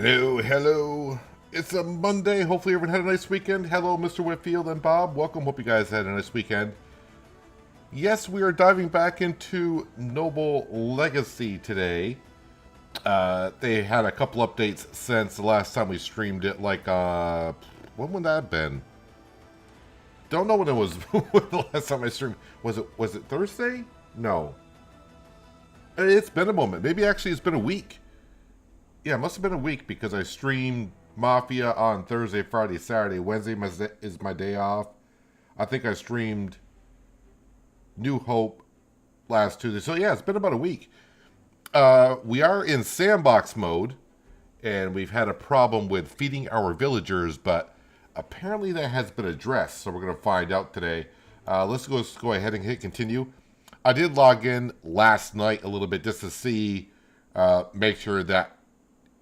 Hello, hello. It's a Monday. Hopefully everyone had a nice weekend. Hello, Mr. Whitfield and Bob. Welcome. Hope you guys had a nice weekend. Yes, we are diving back into Noble Legacy today. They had a couple updates since the last time we streamed it, like, when would that have been? Don't know when it was, when the last time I streamed. Was it Thursday? No. It's been a moment. Maybe actually it's been a week. Yeah, it must have been a week because I streamed Mafia on Thursday, Friday, Saturday. Wednesday is my day off. I think I streamed New Hope last Tuesday. So yeah, it's been about a week. We are in sandbox mode, and we've had a problem with feeding our villagers, but apparently that has been addressed. So we're going to find out today. Let's go ahead and hit continue. I did log in last night a little bit just to see, make sure that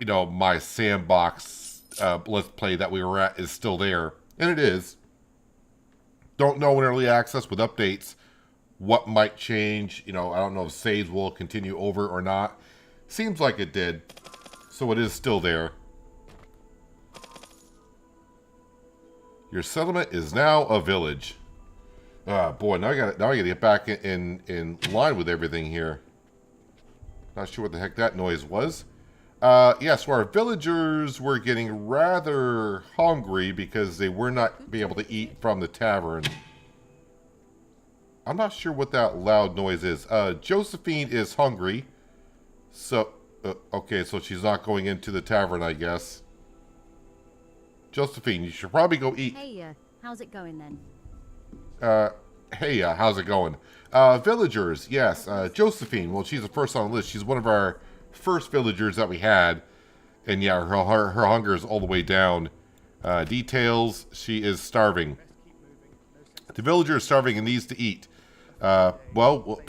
my sandbox let's play that we were at is still there. And it is. Don't know in early access with updates what might change. I don't know if saves will continue over or not. Seems like it did. So it is still there. Your settlement is now a village. Boy, now I gotta get back in line with everything here. Not sure what the heck that noise was. Yes, so our villagers were getting rather hungry because they were not being able to eat from the tavern. I'm not sure what that loud noise is. Josephine is hungry. So, okay, so she's not going into the tavern, I guess. Josephine, you should probably go eat. Hey, how's it going then? Hey, how's it going? Villagers, yes. Josephine, well, she's the first on the list. She's one of our first villagers that we had, and yeah, her hunger is all the way down. Details: she is starving. The villager is starving and needs to eat. Well,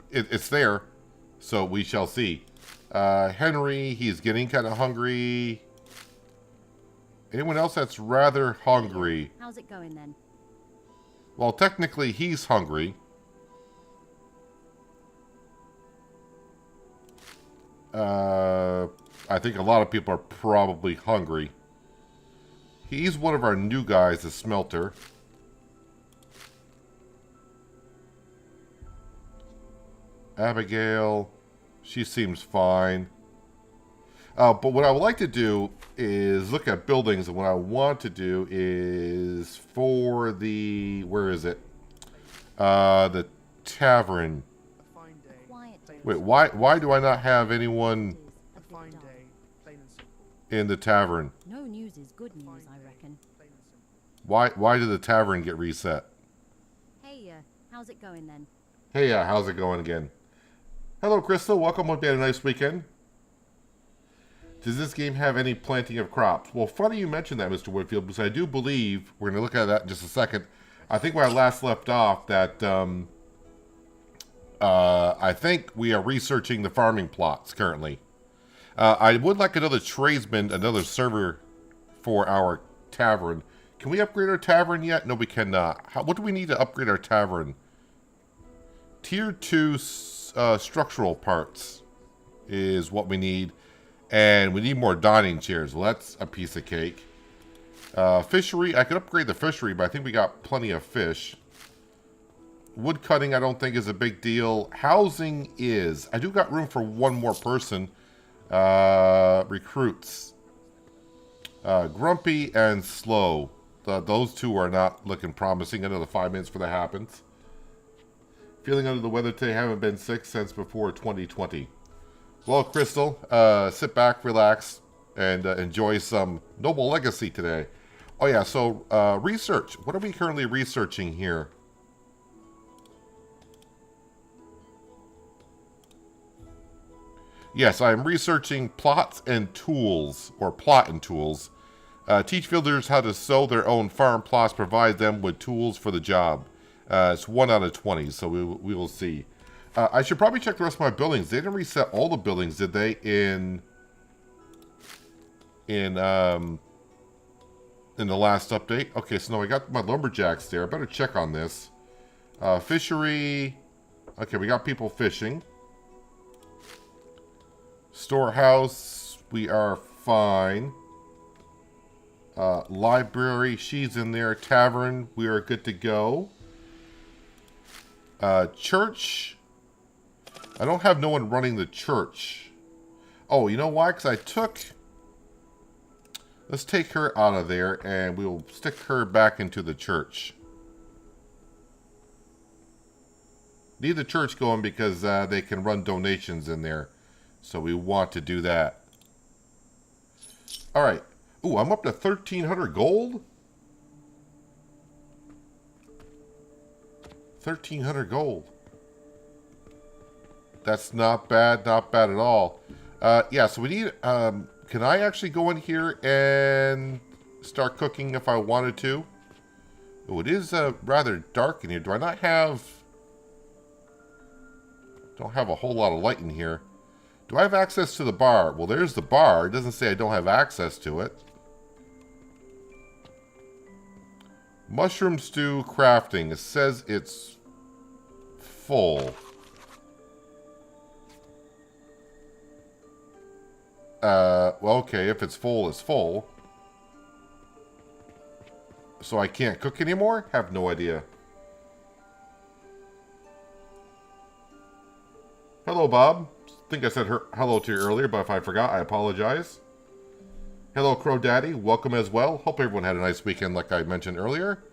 it's there, so we shall see. Henry, he's getting kind of hungry. Anyone else that's rather hungry? How's it going then? Well, technically he's hungry. I think a lot of people are probably hungry. He's one of our new guys, the smelter. Abigail, she seems fine. But what I would like to do is look at buildings, and what I want to do is for the, where is it? The tavern. Wait, why do I not have anyone in the tavern? No news is good news, I reckon. Why did the tavern get reset? Hey, how's it going then? Hey, how's it going again? Hello, Crystal. Welcome. Hope you had a nice weekend. Does this game have any planting of crops? Well, funny you mentioned that, Mr. Whitfield, because I do believe, we're going to look at that in just a second, I think where I last left off, that I think we are researching the farming plots currently. I would like another tradesman, another server for our tavern. Can we upgrade our tavern yet? No, we cannot. What do we need to upgrade our tavern? Tier 2 structural parts is what we need. And we need more dining chairs. Well, that's a piece of cake. Fishery, I could upgrade the fishery, but I think we got plenty of fish. Wood cutting, I don't think is a big deal. Housing is. I do got room for one more person. Recruits. Grumpy and Slow. Those two are not looking promising. Another 5 minutes before that happens. Feeling under the weather today. Haven't been sick since before 2020. Well, Crystal, sit back, relax, and enjoy some Noble Legacy today. Oh yeah, so research. What are we currently researching here? Yes, I am researching plots and tools, or plot and tools. Teach villagers how to sow their own farm plots, provide them with tools for the job. It's 1 out of 20, so we will see. I should probably check the rest of my buildings. They didn't reset all the buildings, did they? In the last update. Okay, so now I got my lumberjacks there. I better check on this. Fishery. Okay, we got people fishing. Storehouse. We are fine. Library, she's in there. Tavern, we are good to go. Church, I don't have no one running the church. Oh, you know why? Because I took... Let's take her out of there, and we'll stick her back into the church. Need the church going because they can run donations in there. So we want to do that. Alright. Ooh, I'm up to 1,300 gold? 1,300 gold. That's not bad at all. Yeah, so we need... can I actually go in here and start cooking if I wanted to? Oh, it is rather dark in here. Do I not have... Don't have a whole lot of light in here. Do I have access to the bar? Well, there's the bar. It doesn't say I don't have access to it. Mushroom stew crafting. It says it's full. Well, okay. If it's full, it's full. So I can't cook anymore? Have no idea. Hello, Bob. I think I said hello to you earlier, but if I forgot, I apologize. Hello, Crow Daddy. Welcome as well. Hope everyone had a nice weekend like I mentioned earlier.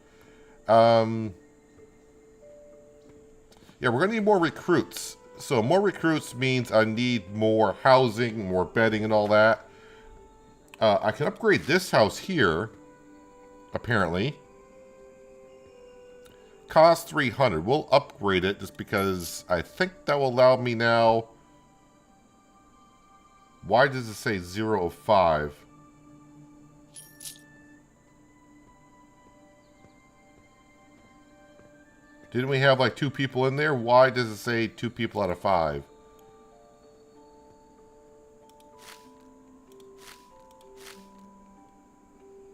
Yeah, we're going to need more recruits. So more recruits means I need more housing, more bedding and all that. I can upgrade this house here, apparently. Cost 300. We'll upgrade it just because I think that will allow me now... Why does it say 0 of 5? Didn't we have like 2 people in there? Why does it say 2 people out of 5?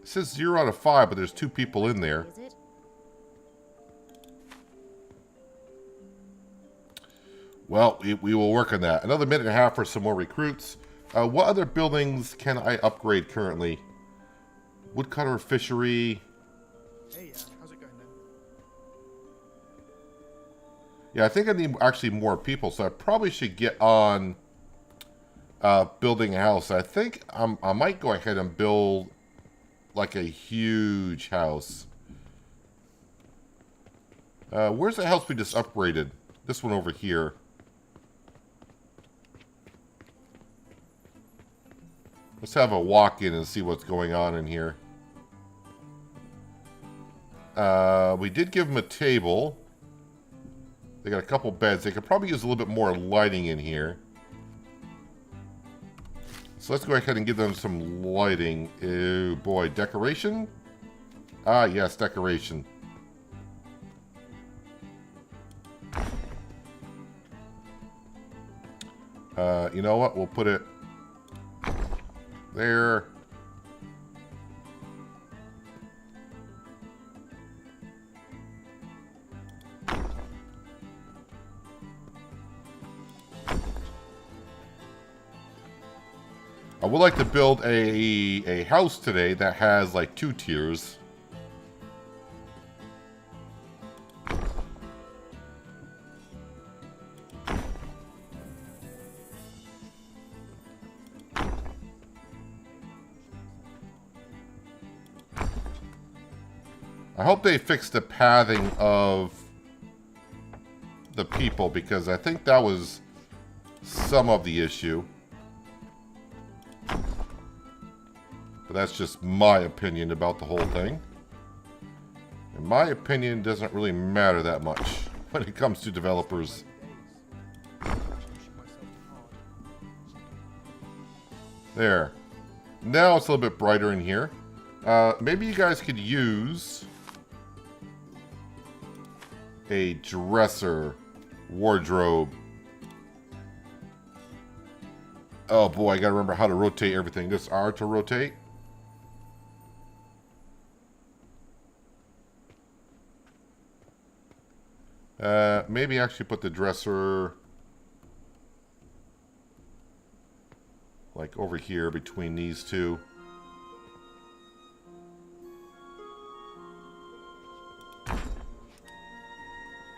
It says 0 out of 5, but there's 2 people in there. Is it? Well, we will work on that. Another minute and a half for some more recruits. What other buildings can I upgrade currently? Woodcutter fishery. Hey, how's it going then? Yeah, I think I need actually more people, so I probably should get on building a house. I think I might go ahead and build like a huge house. Where's the house we just upgraded? This one over here. Let's have a walk in and see what's going on in here. We did give them a table. They got a couple beds. They could probably use a little bit more lighting in here. So let's go ahead and give them some lighting. Oh boy, decoration? Ah, yes, decoration. You know what? We'll put it there. I would like to build a house today that has like 2 tiers. I hope they fix the pathing of the people, because I think that was some of the issue. But that's just my opinion about the whole thing. And my opinion doesn't really matter that much when it comes to developers. There. Now it's a little bit brighter in here. Maybe you guys could use a dresser, wardrobe. Oh boy, I gotta remember how to rotate everything. This R to rotate. Maybe actually put the dresser Like over here between these two.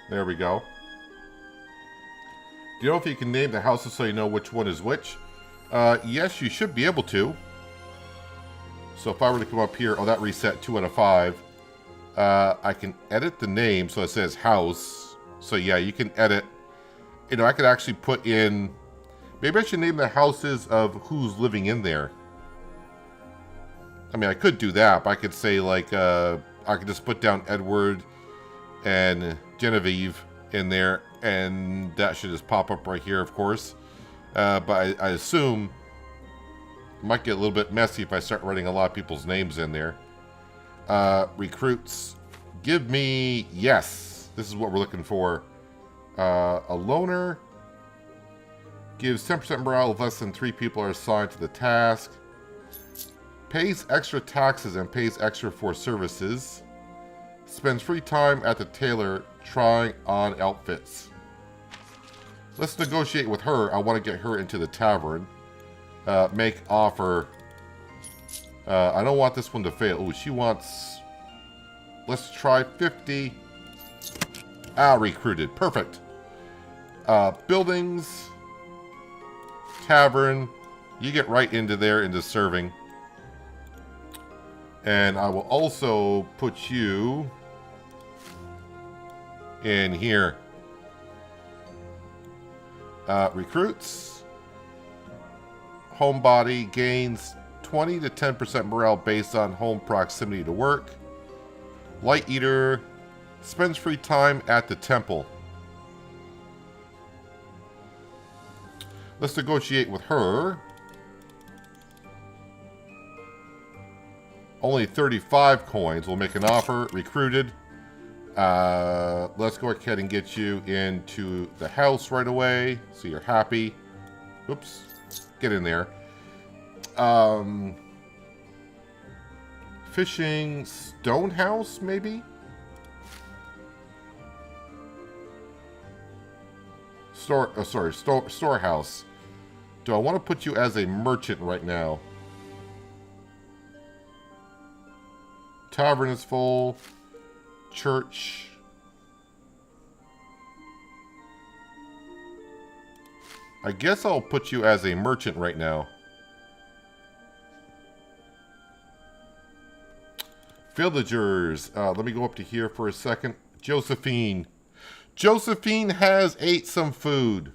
There we go. Do you know if you can name the houses so you know which one is which? Yes, you should be able to. So if I were to come up here, oh, that reset 2 out of 5. I can edit the name so it says house. So yeah, you can edit. You know, I could actually put in, maybe I should name the houses of who's living in there. I mean, I could do that, but I could say like, I could just put down Edward and Genevieve in there, and that should just pop up right here, of course. But I assume it might get a little bit messy if I start writing a lot of people's names in there. Recruits, give me, yes, this is what we're looking for. A loner gives 10% morale if less than 3 people are assigned to the task. Pays extra taxes and pays extra for services. Spends free time at the tailor trying on outfits. Let's negotiate with her. I want to get her into the tavern. Make offer. I don't want this one to fail. Oh, she wants... Let's try 50. Recruited. Perfect. Buildings. Tavern. You get right into there, into serving. And I will also put you in here. Recruits. Homebody gains 20 to 10% morale based on home proximity to work. Light Eater spends free time at the temple. Let's negotiate with her. Only 35 coins. We'll make an offer. Recruited. Let's go ahead and get you into the house right away, so you're happy. Oops. Get in there. Fishing Stonehouse, maybe? Storehouse. Do I want to put you as a merchant right now? Tavern is full. Church. I guess I'll put you as a merchant right now. Villagers. Let me go up to here for a second. Josephine. Josephine has ate some food.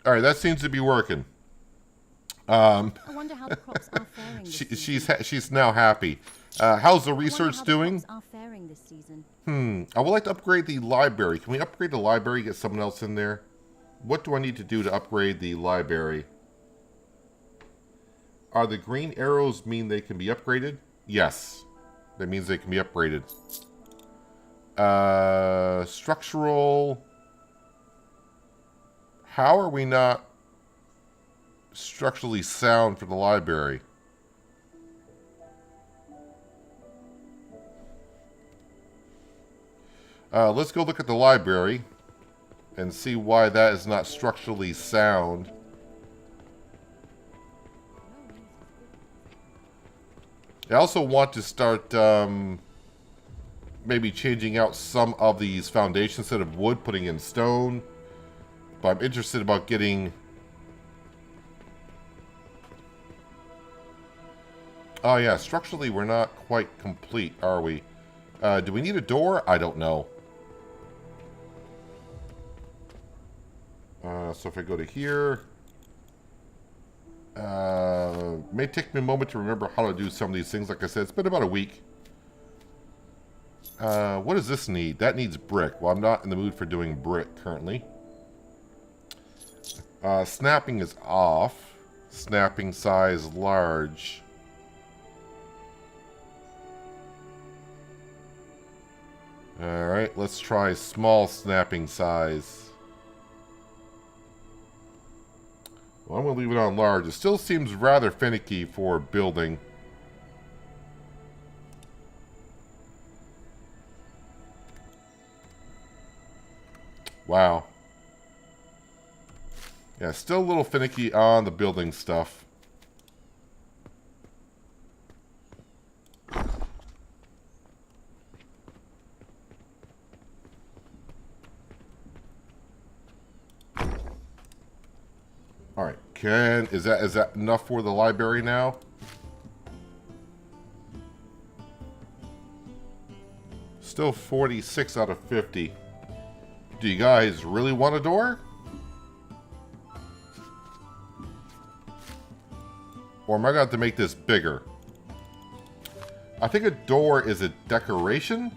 Alright, that seems to be working. I wonder how the crops are faring this season. She's now happy. How's the research I wonder how doing? the crops are faring this season. I would like to upgrade the library. Can we upgrade the library, get someone else in there? What do I need to do to upgrade the library? Are the green arrows mean they can be upgraded? Yes. That means they can be upgraded. Structural. How are we not structurally sound for the library? Let's go look at the library and see why that is not structurally sound. I also want to start maybe changing out some of these foundations instead of wood, putting in stone. But I'm interested about getting... Oh yeah, structurally we're not quite complete, are we? Do we need a door? I don't know. So if I go to here... may take me a moment to remember how to do some of these things. Like I said, it's been about a week. What does this need? That needs brick. Well, I'm not in the mood for doing brick currently. Snapping is off. Snapping size large. Alright, let's try small snapping size. Well, I'm going to leave it on large. It still seems rather finicky for building. Wow. Yeah, still a little finicky on the building stuff. All right, is that enough for the library now? Still 46 out of 50. Do you guys really want a door? Or am I going to have to make this bigger? I think a door is a decoration.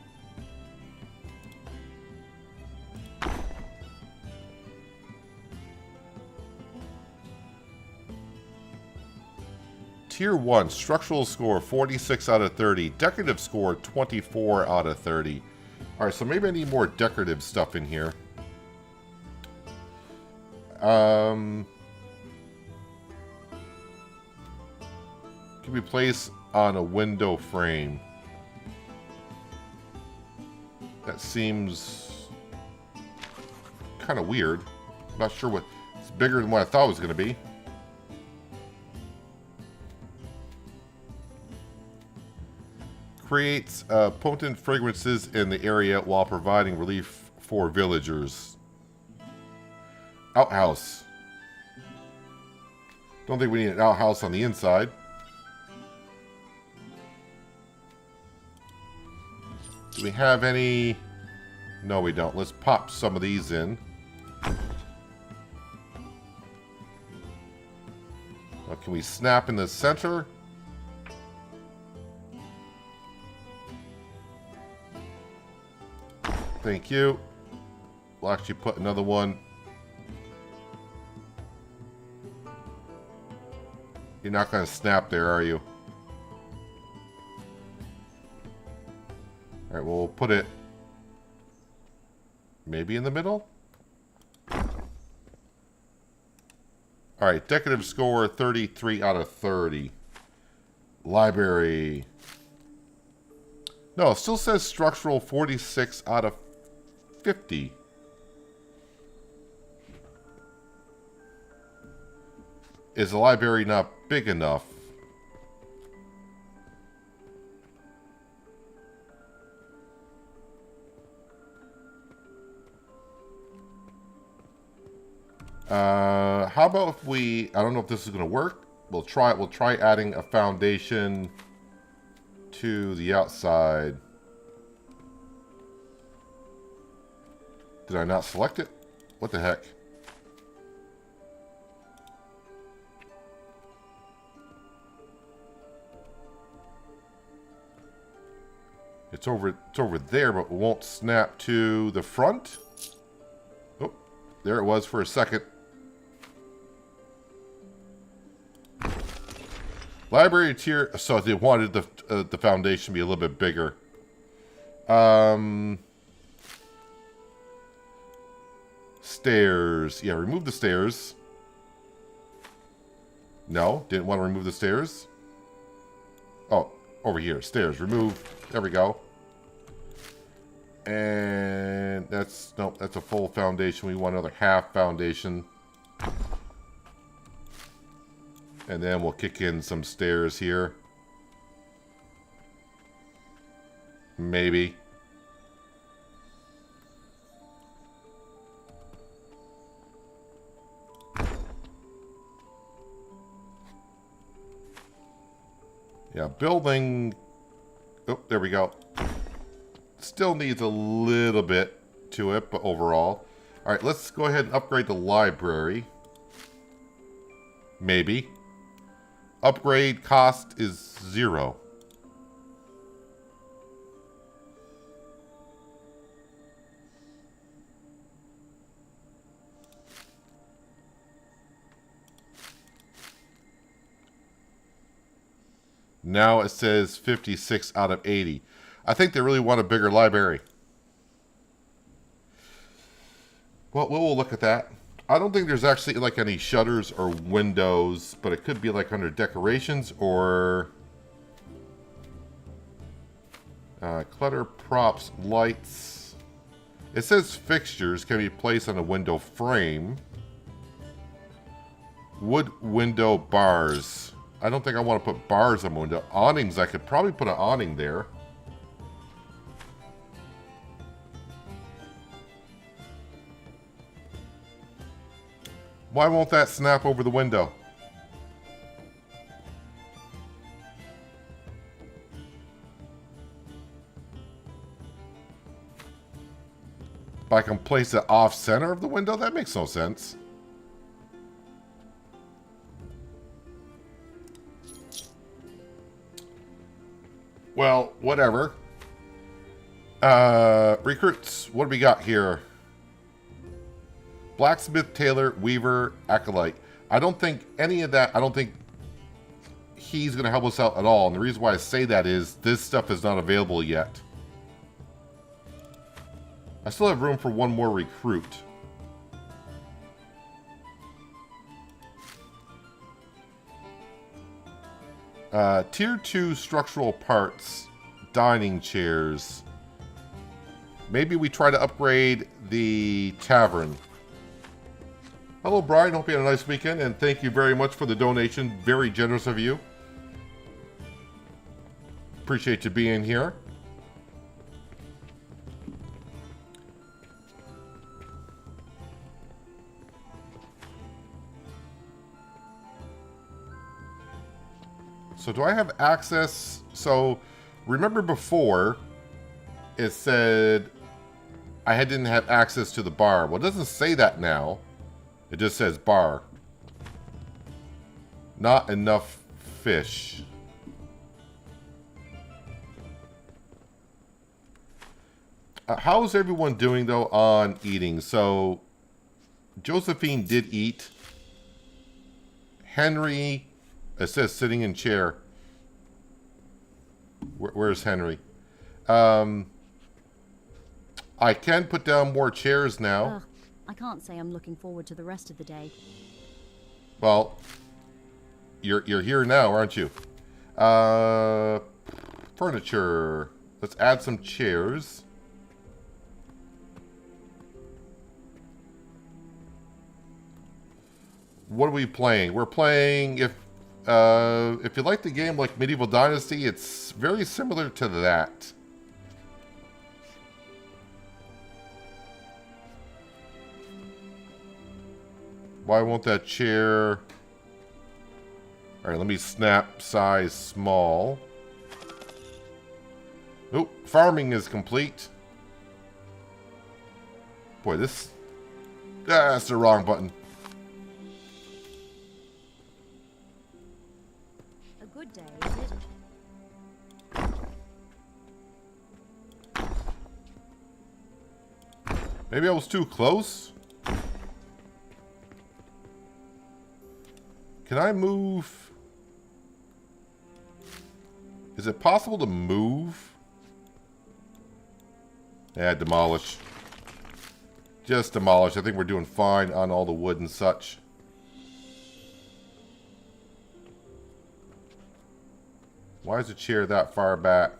Tier 1, structural score 46 out of 30. Decorative score 24 out of 30. Alright, so maybe I need more decorative stuff in here. Can we place on a window frame? That seems kind of weird. I'm not sure what... It's bigger than what I thought it was going to be. Creates potent fragrances in the area while providing relief for villagers. Outhouse. Don't think we need an outhouse on the inside. Do we have any? No, we don't. Let's pop some of these in. Can we snap in the center? Thank you. We'll actually put another one. You're not going to snap there, are you? Alright, well, we'll put it maybe in the middle? Alright, decorative score 33 out of 30. Library. No, it still says structural 46 out of 50. Is the library not big enough? How about if we... I don't know if this is going to work. We'll try it. We'll try adding a foundation to the outside. Did I not select it? What the heck? It's over there, but it won't snap to the front. Oh, there it was for a second. Library tier. So they wanted the foundation to be a little bit bigger. Stairs. Yeah, remove the stairs. No, didn't want to remove the stairs. Oh, over here. Stairs. Remove. There we go. And that's... Nope, that's a full foundation. We want another half foundation. And then we'll kick in some stairs here. Maybe. Yeah, building... Oh, there we go. Still needs a little bit to it, but overall. Alright, let's go ahead and upgrade the library. Maybe. Upgrade cost is 0. Now it says 56 out of 80. I think they really want a bigger library. Well, we'll look at that. I don't think there's actually like any shutters or windows, but it could be like under decorations or clutter, props, lights. It says fixtures can be placed on a window frame. Wood window bars. I don't think I want to put bars on my window. Awnings, I could probably put an awning there. Why won't that snap over the window? But I can place it off center of the window? That makes no sense. Well, whatever. Recruits, what do we got here? Blacksmith, tailor, weaver, acolyte. I don't think any of that, I don't think he's going to help us out at all. And the reason why I say that is this stuff is not available yet. I still have room for one more recruit. Tier 2 structural parts, dining chairs. Maybe we try to upgrade the tavern. Hello, Brian. Hope you had a nice weekend, and thank you very much for the donation. Very generous of you. Appreciate you being here. So do I have access? So remember before it said I didn't have access to the bar. Well, it doesn't say that now. It just says bar. Not enough fish. How's everyone doing though on eating? So Josephine did eat. Henry, it says sitting in chair. Where's Henry? I can put down more chairs now. Ugh, I can't say I'm looking forward to the rest of the day. Well, you're here now, aren't you? Furniture. Let's add some chairs. What are we playing? We're playing, if you like the game like Medieval Dynasty, it's very similar to that. Why won't that chair... Alright, let me snap size small. Oh, farming is complete. Boy, this... that's the wrong button. A good day, is it? Maybe I was too close? Can I move? Is it possible to move? Yeah, demolish. Just demolish. I think we're doing fine on all the wood and such. Why is the chair that far back?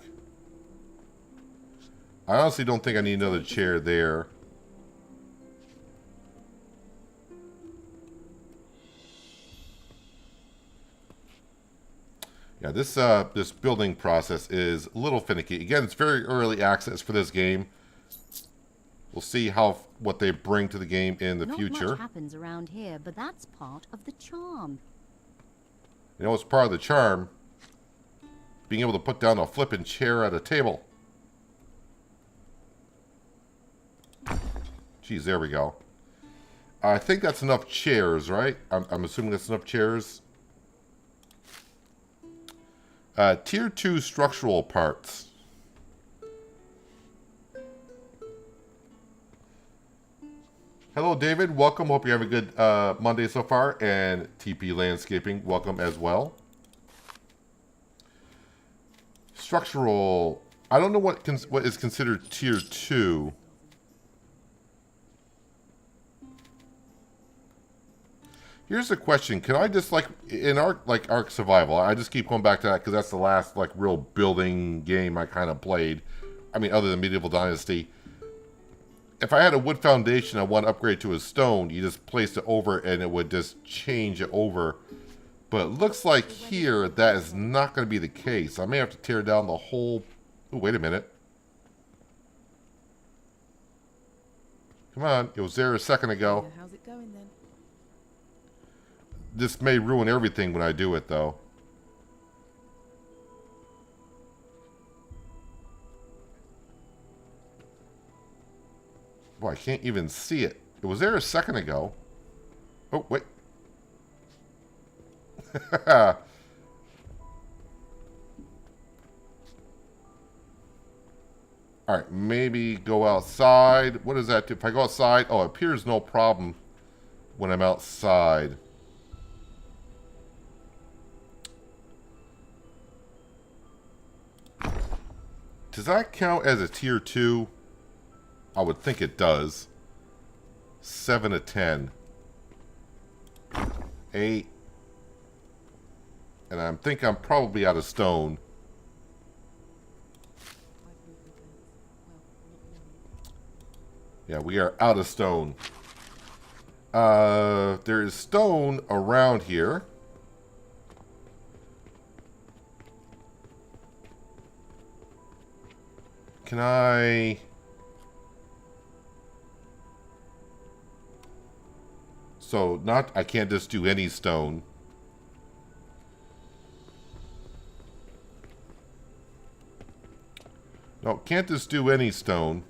I honestly don't think I need another chair there. Yeah, this building process is a little finicky. Again, it's very early access for this game. We'll see what they bring to the game in the future. Not much happens around here, but that's part of the charm. You know, it's part of the charm. Being able to put down a flipping chair at a table. Geez, there we go. I think that's enough chairs, right? I'm assuming that's enough chairs. Tier 2 structural parts. Hello, David. Welcome. Hope you have a good Monday so far. And TP Landscaping, welcome as well. Structural. I don't know what is considered Tier 2. Here's the question: can I just in Ark Survival? I just keep going back to that because that's the last real building game I kind of played. I mean, other than Medieval Dynasty. if I had a wood foundation I want to upgrade to a stone, you just place it over and it would just change it over. But it looks like here that is not going to be the case. I may have to tear down the whole... Oh, wait a minute. Come on, it was there a second ago. How's it going then? This may ruin everything when I do it, though. Boy, I can't even see it. It was there a second ago. Oh, wait. Alright, maybe go outside. What does that do? If I go outside, oh, it appears no problem when I'm outside. Does that count as a tier 2? I would think it does. 7 of 10. 8. And I think I'm probably out of stone. Yeah, we are out of stone. There is stone around here. Can I... So, not... I can't just do any stone. No, can't just do any stone.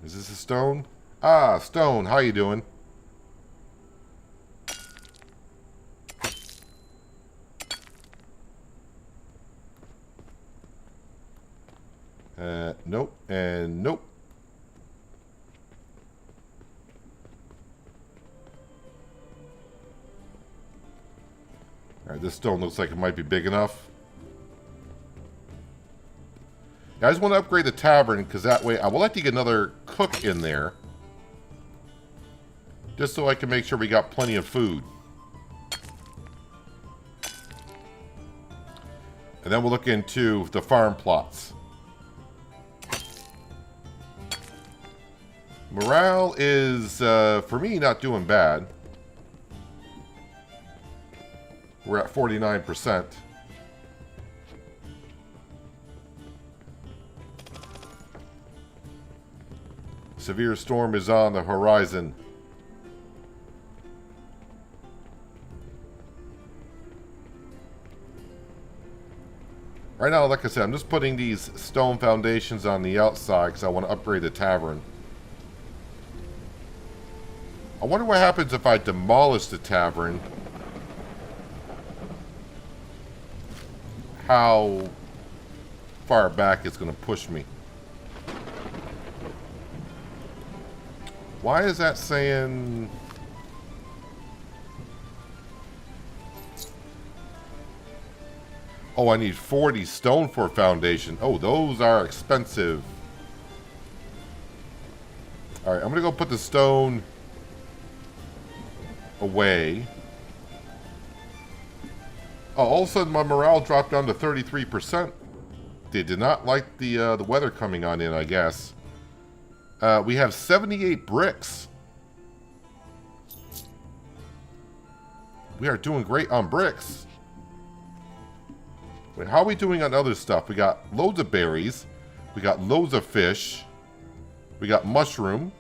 Is this a stone? Ah, stone. How you doing? Nope, and nope. Alright, this stone looks like it might be big enough. I just want to upgrade the tavern, because that way I would like to get another cook in there. Just so I can make sure we got plenty of food. And then we'll look into the farm plots. Morale is, for me, not doing bad. We're at 49%. Severe storm is on the horizon. Right now, like I said, I'm just putting these stone foundations on the outside because I want to upgrade the tavern. I wonder what happens if I demolish the tavern. How far back it's going to push me. Why is that saying... Oh, I need 40 stone for a foundation. Oh, those are expensive. Alright, I'm going to go put the stone away. Oh, all of a sudden my morale dropped down to 33%. They did not like the weather coming on in, I guess. We have 78 bricks. We are doing great on bricks. Wait, how are we doing on other stuff? We got loads of berries. We got loads of fish. We got mushroom.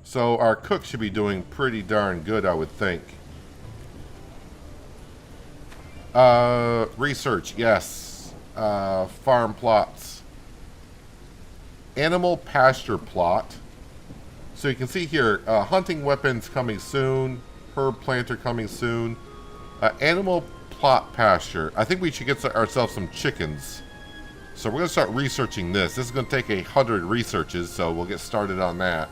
So our cook should be doing pretty darn good, I would think. Research, yes. Farm plots. Animal pasture plot. So you can see here, hunting weapons coming soon. Herb planter coming soon. Animal plot pasture. I think we should get ourselves some chickens. So we're going to start researching this. This is going to take 100 researches, so we'll get started on that.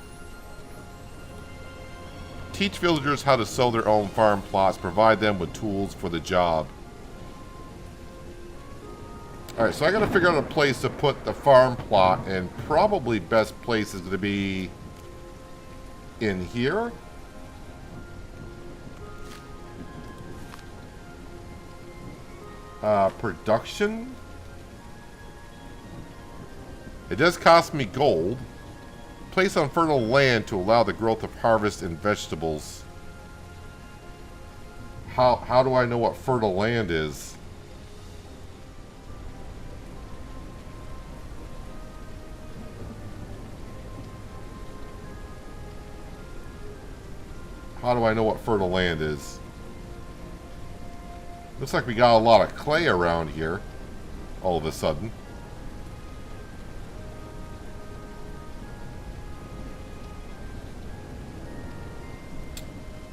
Teach villagers how to sow their own farm plots. Provide them with tools for the job. Alright, so I gotta figure out a place to put the farm plot, and probably best place is gonna be in here. Production. It does cost me gold. Place on fertile land to allow the growth of harvest and vegetables. How do I know what fertile land is? How do I know what fertile land is? Looks like we got a lot of clay around here. All of a sudden.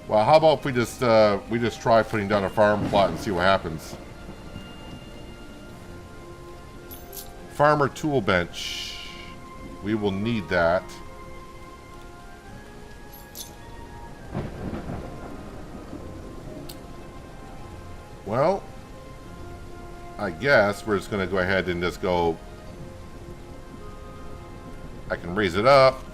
Well, how about if we just try putting down a farm plot and see what happens. Farmer tool bench. We will need that. Well, I guess we're just going to go ahead and just go. I can raise it up.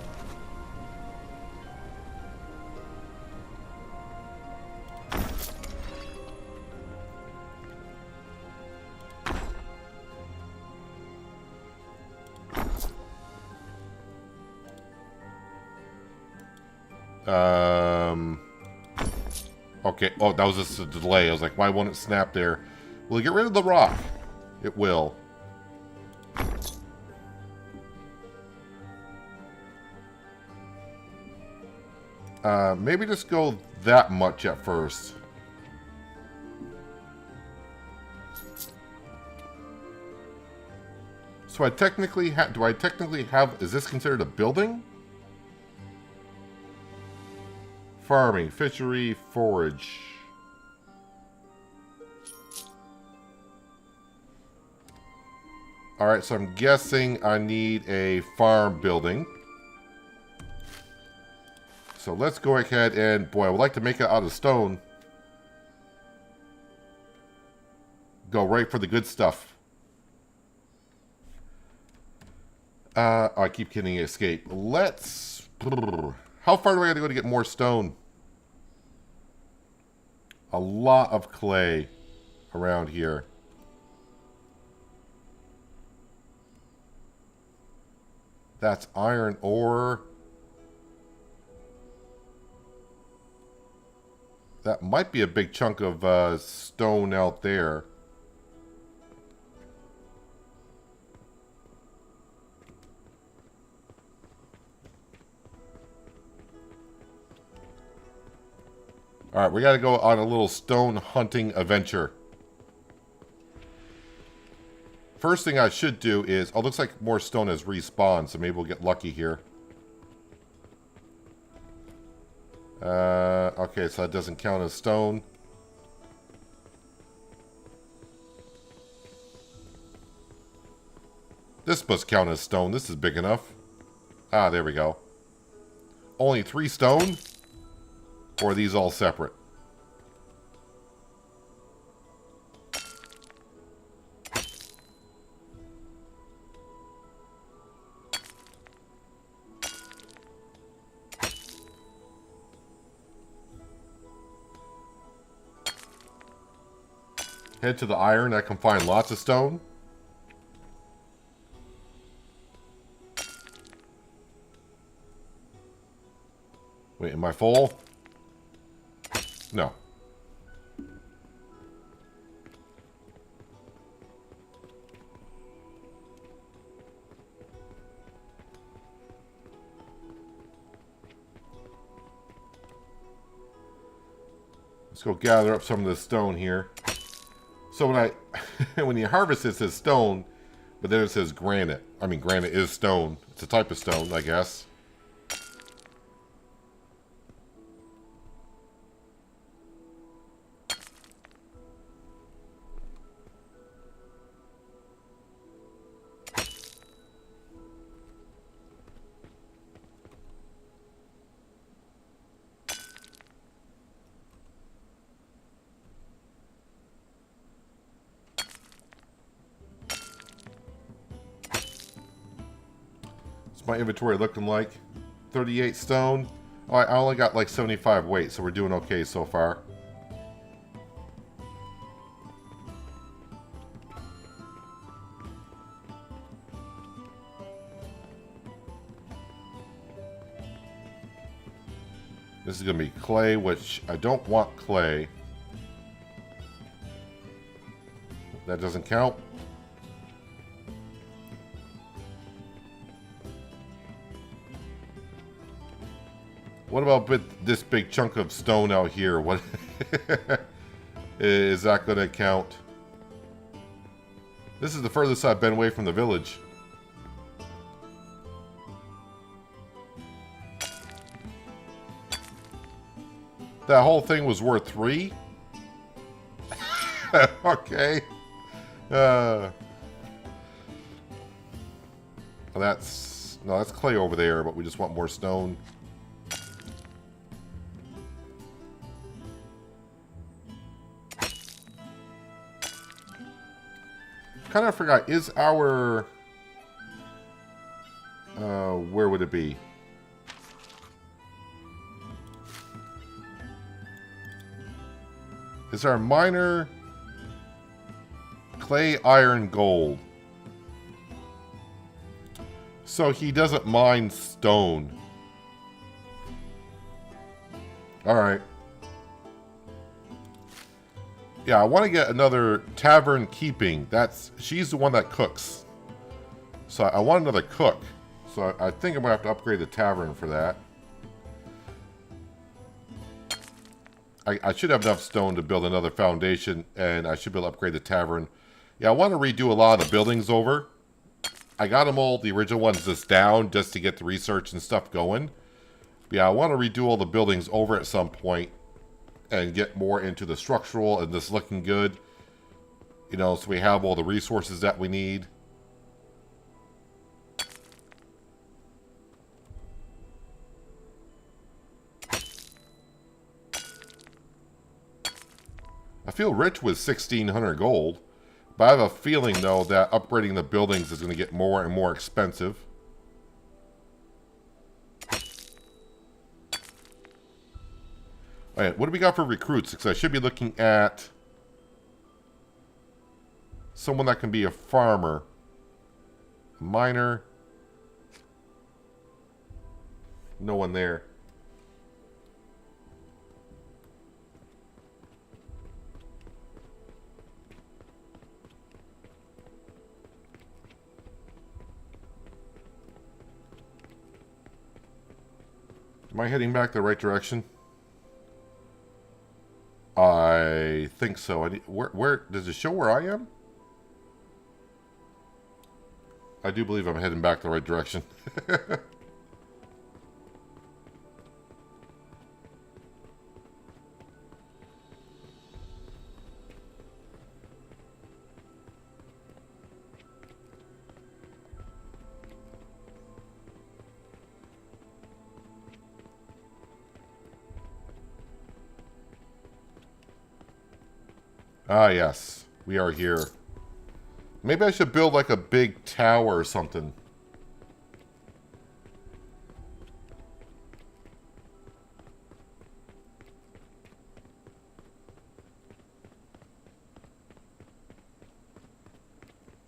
Okay. Oh, that was just a delay. I was like, why won't it snap there? Will it get rid of the rock? It will. Maybe just go that much at first. So I technically do I technically have, is this considered a building? Farming, fishery, forage. Alright, so I'm guessing I need a farm building. So let's go ahead and, boy, I would like to make it out of stone. Go right for the good stuff. I keep getting escape. Let's... How far do I have to go to get more stone? A lot of clay around here. That's iron ore. That might be a big chunk of stone out there. Alright, we gotta go on a little stone hunting adventure. First thing I should do is... Oh, looks like more stone has respawned, so maybe we'll get lucky here. Okay, so that doesn't count as stone. This must count as stone. This is big enough. Ah, there we go. Only 3 stone? Or are these all separate? Head to the iron. I can find lots of stone. Wait, am I full? No. Let's go gather up some of this stone here. So when when you harvest it says stone, but then it says granite. I mean, granite is stone. It's a type of stone, I guess. What's my inventory looking like? 38 stone. Oh, I only got like 75 weight, so we're doing okay so far. This is going to be clay, which I don't want clay. That doesn't count. What about this big chunk of stone out here? What is that going to count? This is the furthest I've been away from the village. That whole thing was worth 3? Okay. That's clay over there, but we just want more stone. Kind of forgot, is our where would it be? Is our miner clay, iron, gold? So he doesn't mine stone. Alright. Yeah, I want to get another tavern keeping. She's the one that cooks. So I want another cook. So I think I'm going to have to upgrade the tavern for that. I should have enough stone to build another foundation, and I should be able to upgrade the tavern. Yeah, I want to redo a lot of the buildings over. I got them all, the original ones, just down, just to get the research and stuff going. But yeah, I want to redo all the buildings over at some point, and get more into the structural and this looking good. You know, so we have all the resources that we need. I feel rich with 1,600 gold, but I have a feeling, though, that upgrading the buildings is going to get more and more expensive. Alright, what do we got for recruits? Because I should be looking at someone that can be a farmer, a miner. No one there. Am I heading back the right direction? I think so. Where does it show where I am? I do believe I'm heading back the right direction. Ah, yes. We are here. Maybe I should build like a big tower or something.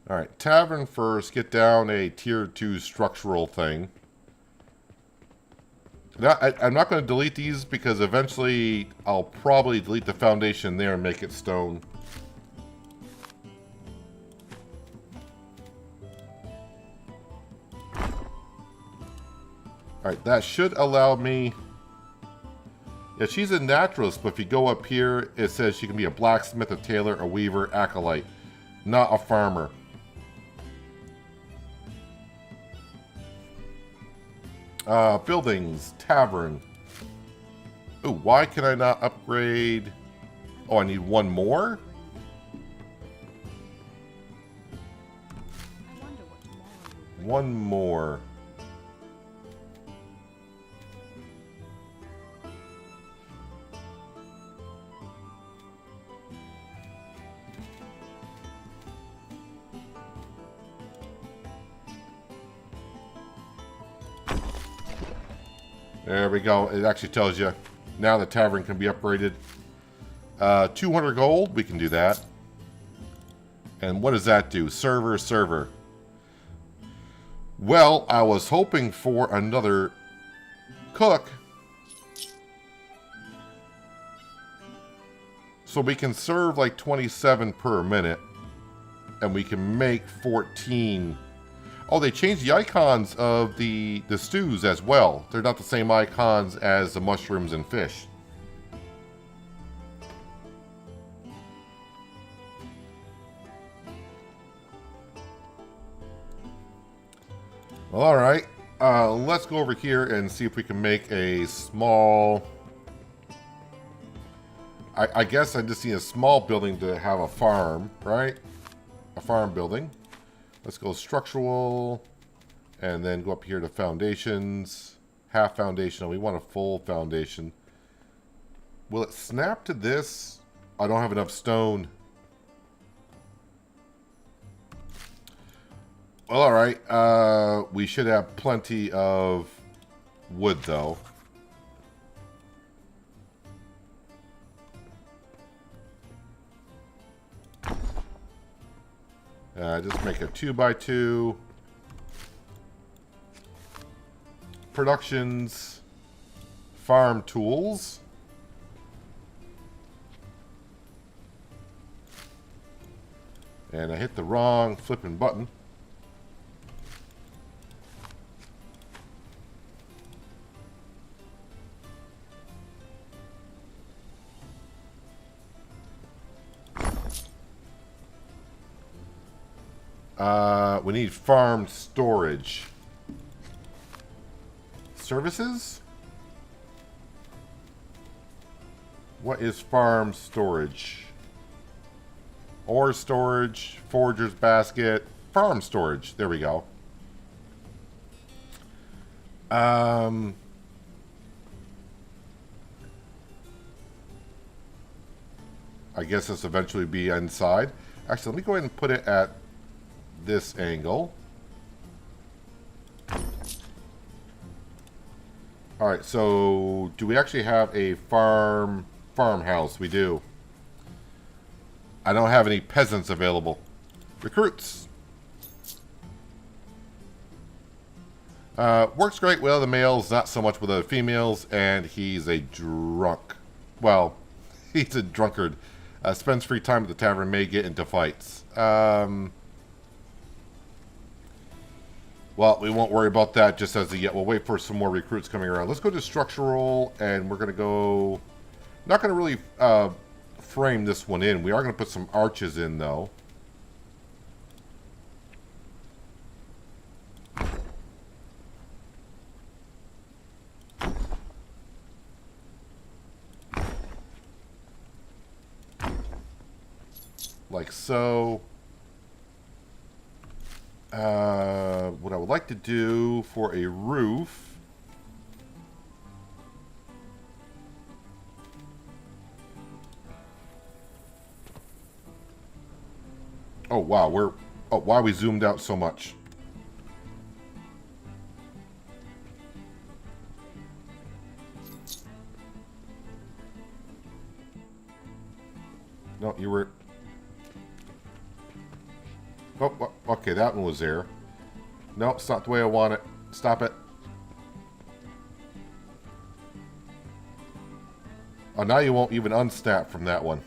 Alright, tavern first. Get down a tier 2 structural thing. Now, I'm not going to delete these because eventually I'll probably delete the foundation there and make it stone. Alright, that should allow me... Yeah, she's a naturalist, but if you go up here, it says she can be a blacksmith, a tailor, a weaver, acolyte. Not a farmer. Buildings, tavern. Ooh, why can I not upgrade? Oh, I need one more? One more. There we go. It actually tells you now the tavern can be upgraded. 200 gold, we can do that. And what does that do? Server. Well, I was hoping for another cook. So we can serve like 27 per minute. And we can make 14. Oh, they changed the icons of the stews as well. They're not the same icons as the mushrooms and fish. Well, alright. Let's go over here and see if we can make a small... I guess I just need a small building to have a farm, right? A farm building. Let's go structural, and then go up here to foundations, half foundation. We want a full foundation. Will it snap to this? I don't have enough stone. Well, all right. We should have plenty of wood, though. Just make a 2x2. Productions. Farm tools. And I hit the wrong flipping button. We need farm storage. Services? What is farm storage? Ore storage, forager's basket, farm storage. There we go. I guess this eventually be inside. Actually, let me go ahead and put it at this angle. Alright, so do we actually have a farmhouse? We do. I don't have any peasants available. Recruits. Works great with other males, not so much with other females, and he's a drunk. Well, he's a drunkard. Spends free time at the tavern, may get into fights. Well, we won't worry about that just as of yet. We'll wait for some more recruits coming around. Let's go to structural, and we're going to go... Not going to really frame this one in. We are going to put some arches in, though. Like so. What I would like to do for a roof... Oh, wow, we're... Oh, why we zoomed out so much? No, you were... Oh, okay, that one was there. No, it's not the way I want it. Stop it. Oh, now you won't even unsnap from that one.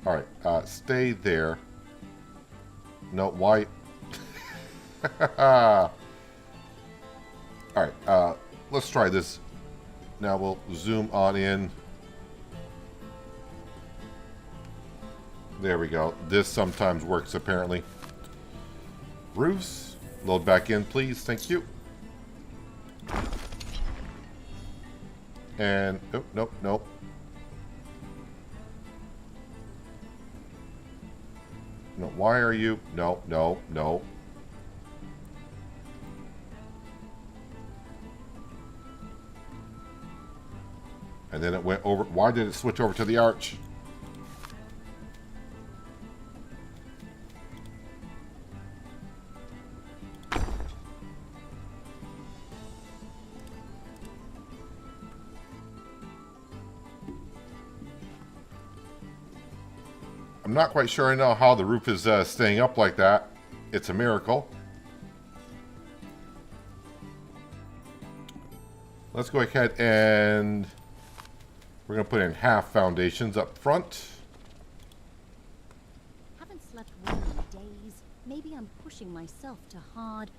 Alright, stay there. No, why? Alright, let's try this. Now we'll zoom on in. There we go. This sometimes works, apparently. Roofs. Load back in, please. Thank you. And... Oh, nope, nope. No, why are you... No, no, no. And then it went over... Why did it switch over to the arch? I'm not quite sure I know how the roof is staying up like that. It's a miracle. Let's go ahead and we're going to put in half foundations up front. Haven't slept well in days. Maybe I'm pushing myself too hard.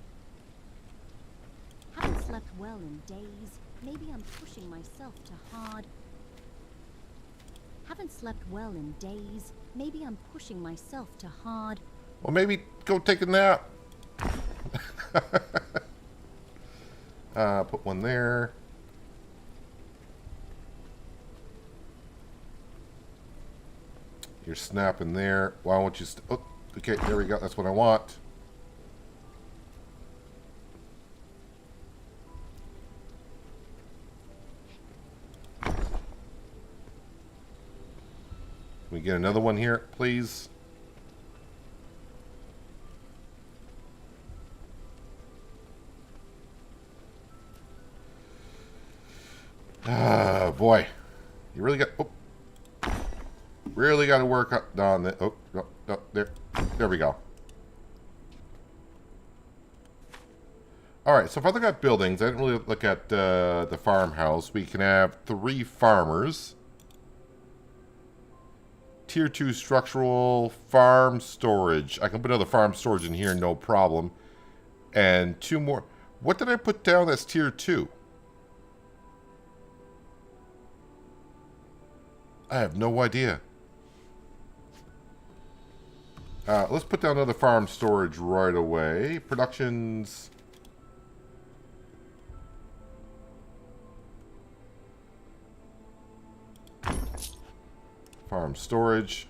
Haven't slept well in days. Maybe I'm pushing myself too hard. Haven't slept well in days. Maybe I'm pushing myself too hard. Well, maybe go take a nap. Put one there. You're snapping there. Why won't you... oh, okay, there we go. That's what I want. Can we get another one here, please? Ah, boy. You really got... oh. Really got to work on that. Oh, no, no, there. There we go. Alright, so if I look at buildings, I didn't really look at the farmhouse. We can have 3 farmers. Tier 2 structural farm storage. I can put another farm storage in here, no problem. And 2 more. What did I put down that's tier 2? I have no idea. Let's put down another farm storage right away. Productions. Farm storage.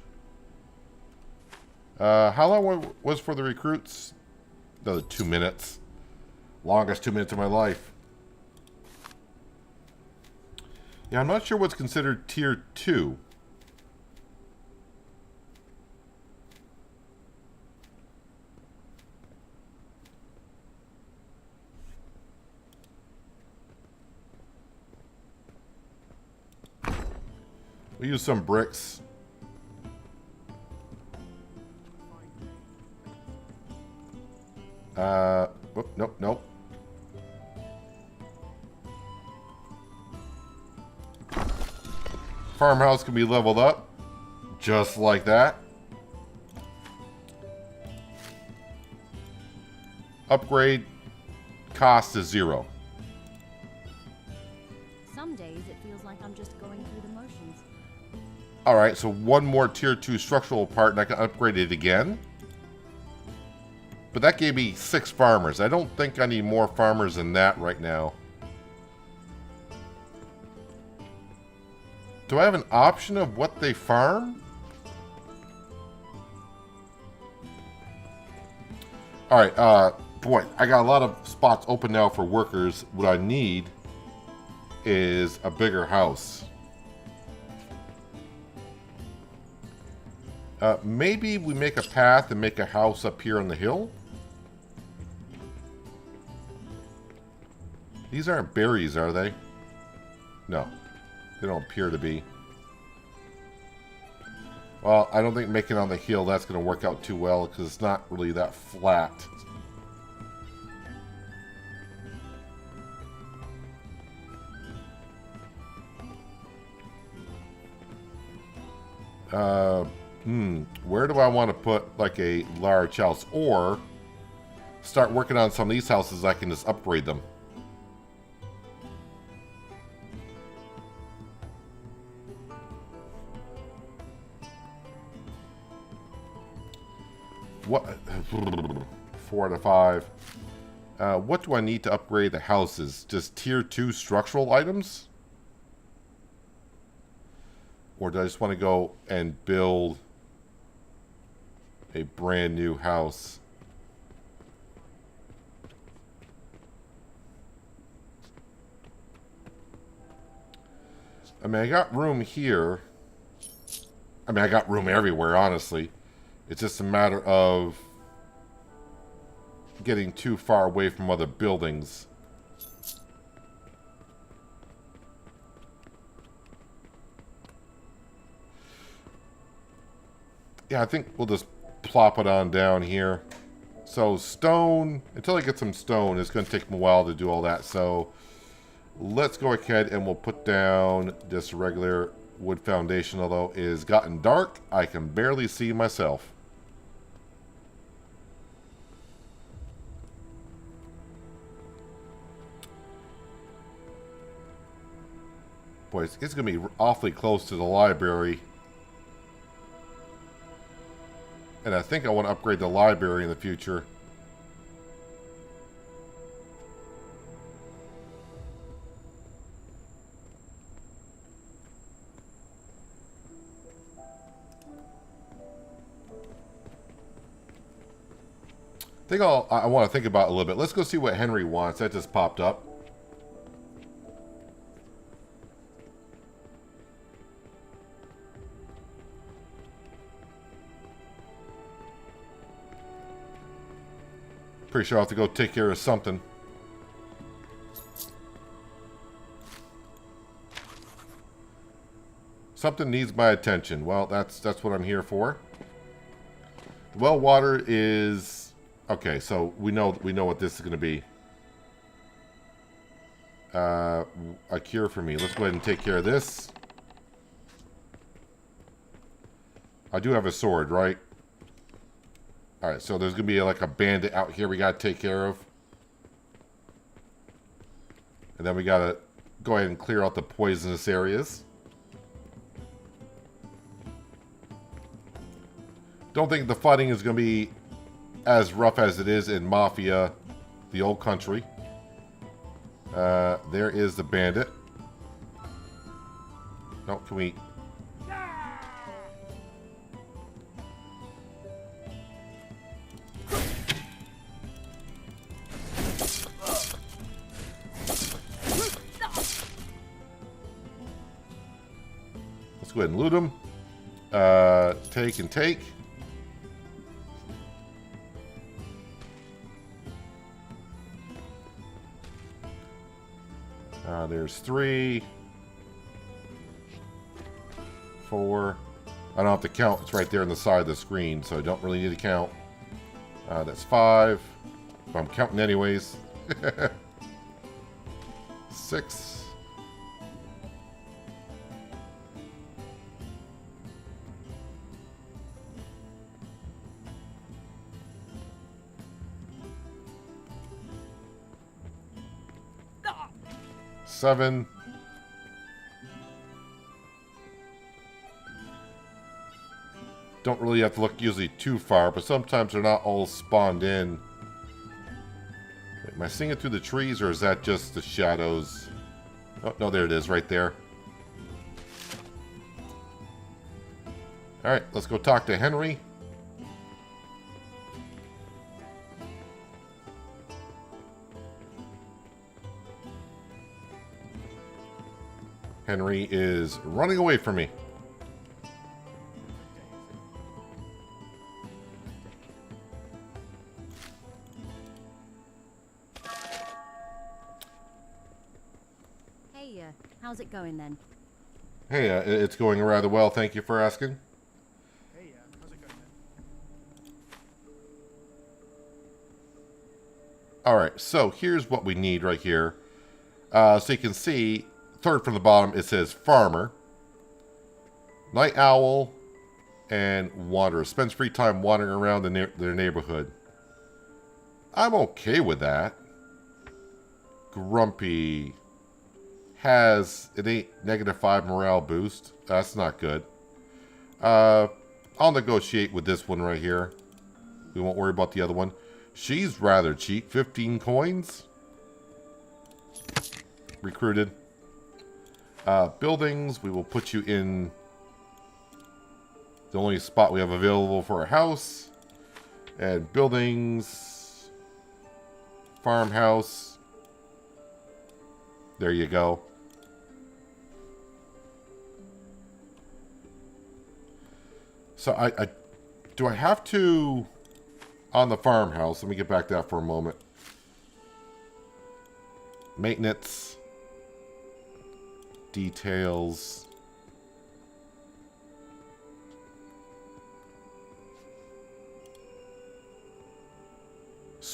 How long was for the recruits? Another 2 minutes. Longest 2 minutes of my life. Yeah, I'm not sure what's considered tier 2. We use some bricks. Whoop, nope, nope. Farmhouse can be leveled up. Just like that. Upgrade cost is 0. Some days it feels like I'm just going through the motions. Alright, so 1 more tier 2 structural part and I can upgrade it again. But that gave me 6 farmers. I don't think I need more farmers than that right now. Do I have an option of what they farm? Alright, boy, I got a lot of spots open now for workers. What I need is a bigger house. Maybe we make a path and make a house up here on the hill. These aren't berries, are they? No, they don't appear to be. Well, I don't think making it on the hill, that's going to work out too well because it's not really that flat. Where do I want to put like a large house, or start working on some of these houses? I can just upgrade them. What? 4 out of 5. What do I need to upgrade the houses? Just tier 2 structural items? Or do I just want to go and build a brand new house? I mean, I got room here. I mean, I got room everywhere, honestly. It's just a matter of getting too far away from other buildings. Yeah, I think we'll just plop it on down here. So stone, until I get some stone, it's going to take me a while to do all that. So let's go ahead and we'll put down this regular wood foundation, although it has gotten dark. I can barely see myself. Boy, it's going to be awfully close to the library. And I think I want to upgrade the library in the future. I want to think about it a little bit. Let's go see what Henry wants. That just popped up. Pretty sure I'll have to go take care of something. Something needs my attention. Well, that's what I'm here for. The well water is okay, so we know what this is going to be. A cure for me. Let's go ahead and take care of this. I do have a sword, right? Alright, so there's going to be like a bandit out here we got to take care of. And then we got to go ahead and clear out the poisonous areas. Don't think the fighting is going to be as rough as it is in Mafia, the old country. There is the bandit. No, can we... Let's go ahead and loot him. Take and take. There's 3, 4. I don't have to count. It's right there on the side of the screen, so I don't really need to count. That's 5. But I'm counting anyways. 6. Seven. Don't really have to look usually too far, but sometimes they're not all spawned in. Wait, am I seeing it through the trees, or is that just the shadows? Oh, no, there it is, right there. Alright, let's go talk to Henry. Henry is running away from me. Hey, how's it going then? Hey, it's going rather well. Thank you for asking. Hey, how's it going then? Alright, so here's what we need right here. So you can see, third from the bottom, it says farmer, night owl, and wanderer. Spends free time wandering around their neighborhood. I'm okay with that. Grumpy has an -5 morale boost. That's not good. I'll negotiate with this one right here. We won't worry about the other one. She's rather cheap. 15 coins. Recruited. Buildings, we will put you in the only spot we have available for a house. And buildings, farmhouse. There you go. So do I have to, on the farmhouse, let me get back to that for a moment. Maintenance. Details.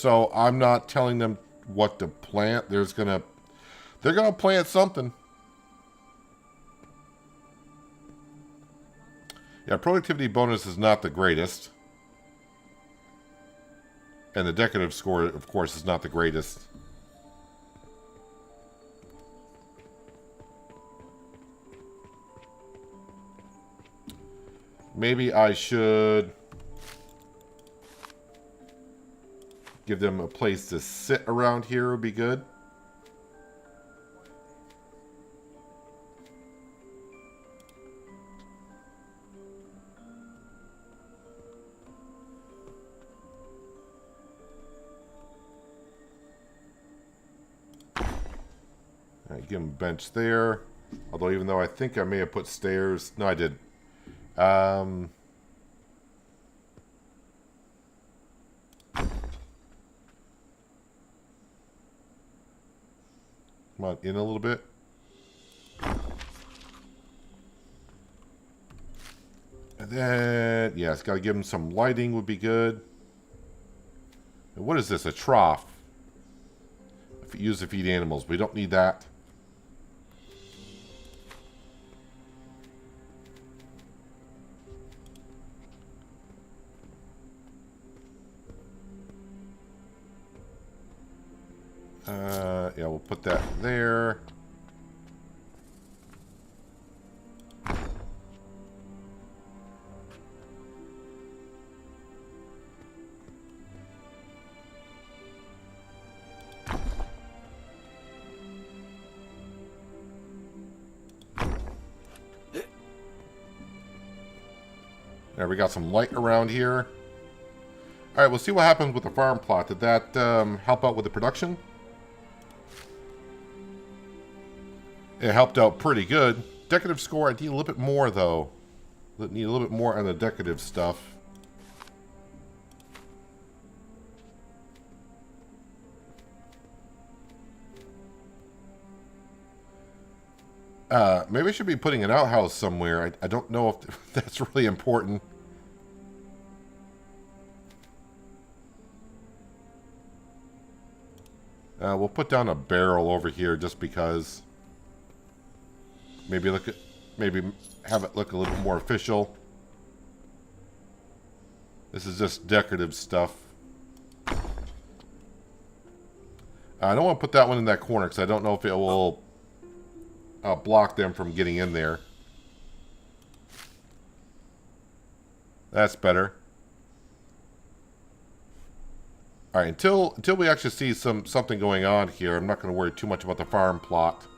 So I'm not telling them what to plant. They're gonna plant something. Yeah, productivity bonus is not the greatest. And the decorative score, of course, is not the greatest. Maybe I should give them a place to sit around here would be good. All right, give them a bench there. Although even though I think I may have put stairs. No, I did. Come on, in a little bit. And then, yes, got to give them some lighting would be good. And what is this? A trough. Used to feed animals. We don't need that. Yeah, we'll put that there. There, we got some light around here. Alright, we'll see what happens with the farm plot. Did that help out with the production? It helped out pretty good. Decorative score, I need a little bit more, though. Need a little bit more on the decorative stuff. Maybe I should be putting an outhouse somewhere. I don't know if that's really important. We'll put down a barrel over here just because. Maybe have it look a little more official. This is just decorative stuff. I don't want to put that one in that corner because I don't know if it will block them from getting in there. That's better. All right, until we actually see something going on here, I'm not going to worry too much about the farm plot.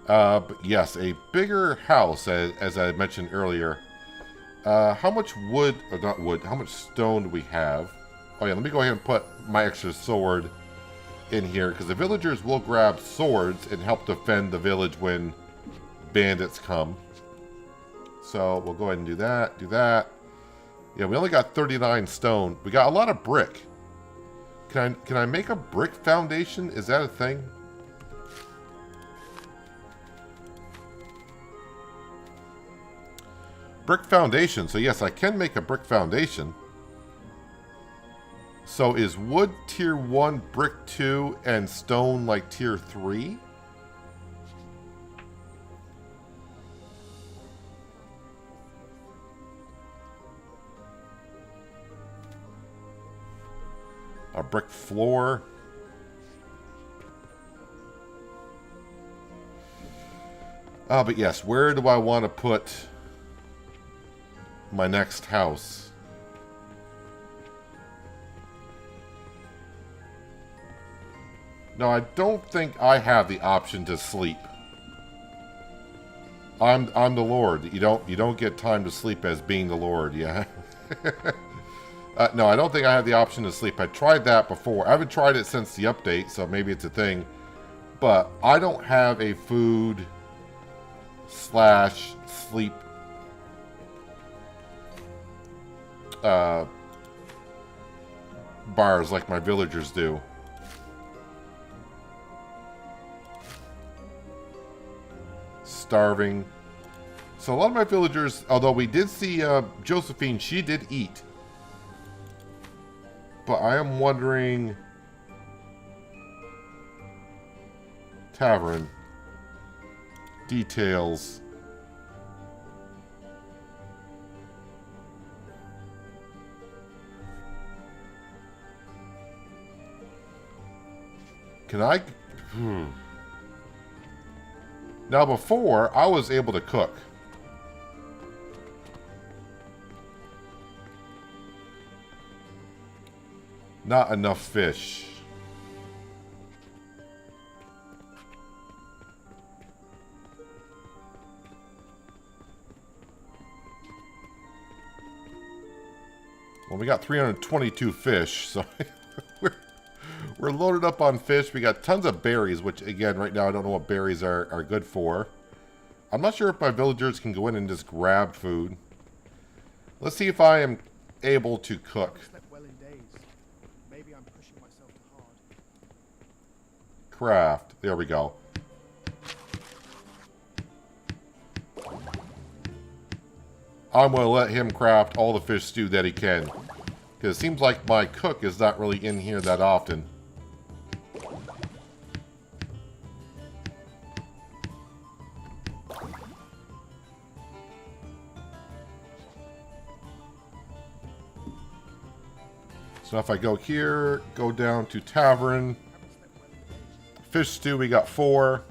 But yes, a bigger house, as I mentioned earlier. How much wood, or not wood, how much stone do we have? Oh yeah, let me go ahead and put my extra sword in here, because the villagers will grab swords and help defend the village when bandits come. So we'll go ahead and do that. Yeah, we only got 39 stone. We got a lot of brick. Can I make a brick foundation? Is that a thing? Brick foundation. So yes, I can make a brick foundation. So is wood tier 1, brick 2, and stone like tier 3? A brick floor. But yes, where do I want to put my next house? No, I don't think I have the option to sleep. I'm the Lord. You don't get time to sleep as being the Lord, yeah. No, I don't think I have the option to sleep. I tried that before. I haven't tried it since the update, so maybe it's a thing. But I don't have a food / sleep bars like my villagers do. Starving. So a lot of my villagers, although we did see Josephine, she did eat. But I am wondering... Tavern. Details. Can I... Now before, I was able to cook. Not enough fish. Well, we got 322 fish, so we're loaded up on fish. We got tons of berries, which, again, right now I don't know what berries are good for. I'm not sure if my villagers can go in and just grab food. Let's see if I am able to cook. I slept well in days. Maybe I'm pushing myself too hard. Craft. There we go. I'm going to let him craft all the fish stew that he can. Because it seems like my cook is not really in here that often. So if I go here, go down to tavern. Fish stew, we got 4.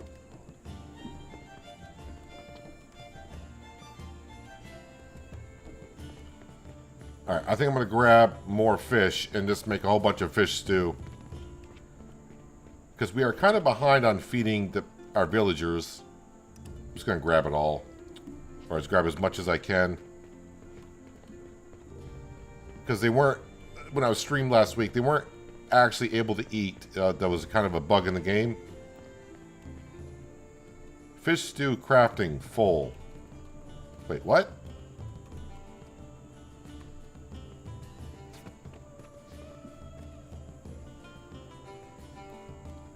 Alright, I think I'm going to grab more fish and just make a whole bunch of fish stew. Because we are kind of behind on feeding our villagers. I'm just going to grab it all. Or just grab as much as I can. Because they weren't, when I was streamed last week, they weren't actually able to eat. That was kind of a bug in the game. Fish stew crafting full. Wait, what?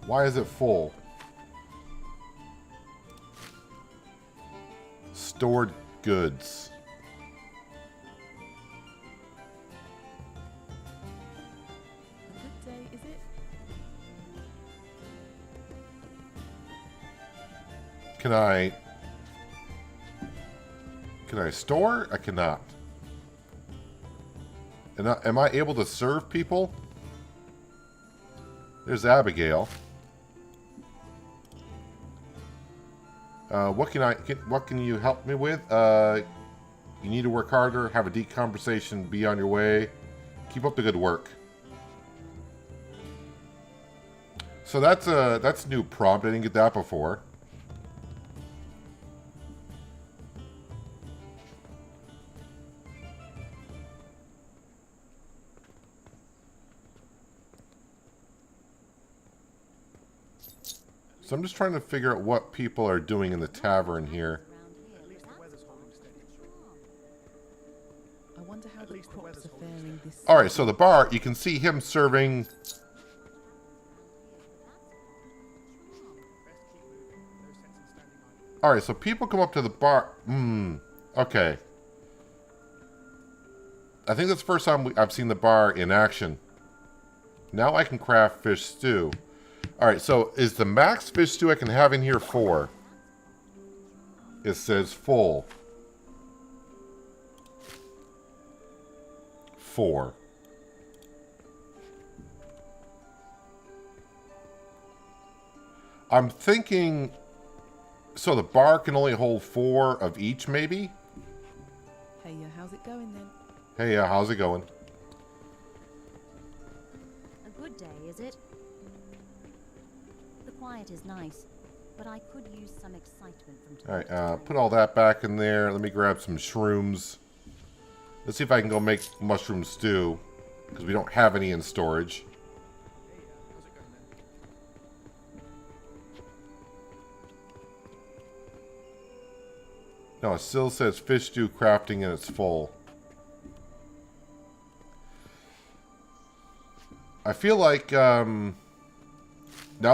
Why is it full? Stored goods. A good day, is it? Can I store? I cannot. And am I able to serve people? There's Abigail. What can you help me with? You need to work harder, have a deep conversation, be on your way. Keep up the good work. So that's a new prompt. I didn't get that before. So I'm just trying to figure out what people are doing in the tavern here. At least the weather's holding steady. I wonder how the crops are faring this Alright, so the bar, you can see him serving... Best keep moving. No sense in standing idle. Alright, so people come up to the bar... okay. I think that's the first time I've seen the bar in action. Now I can craft fish stew. Alright, so is the max fish stew I can have in here 4? It says full. 4. I'm thinking... So the bar can only hold 4 of each, maybe? Hey, how's it going then? Hey, how's it going? A good day, is it? The quiet is nice, but I could use some excitement from time to time. Alright, put all that back in there. Let me grab some shrooms. Let's see if I can go make mushroom stew. Because we don't have any in storage. Hey, how's it going then? No, it still says fish stew crafting and it's full. I feel like, now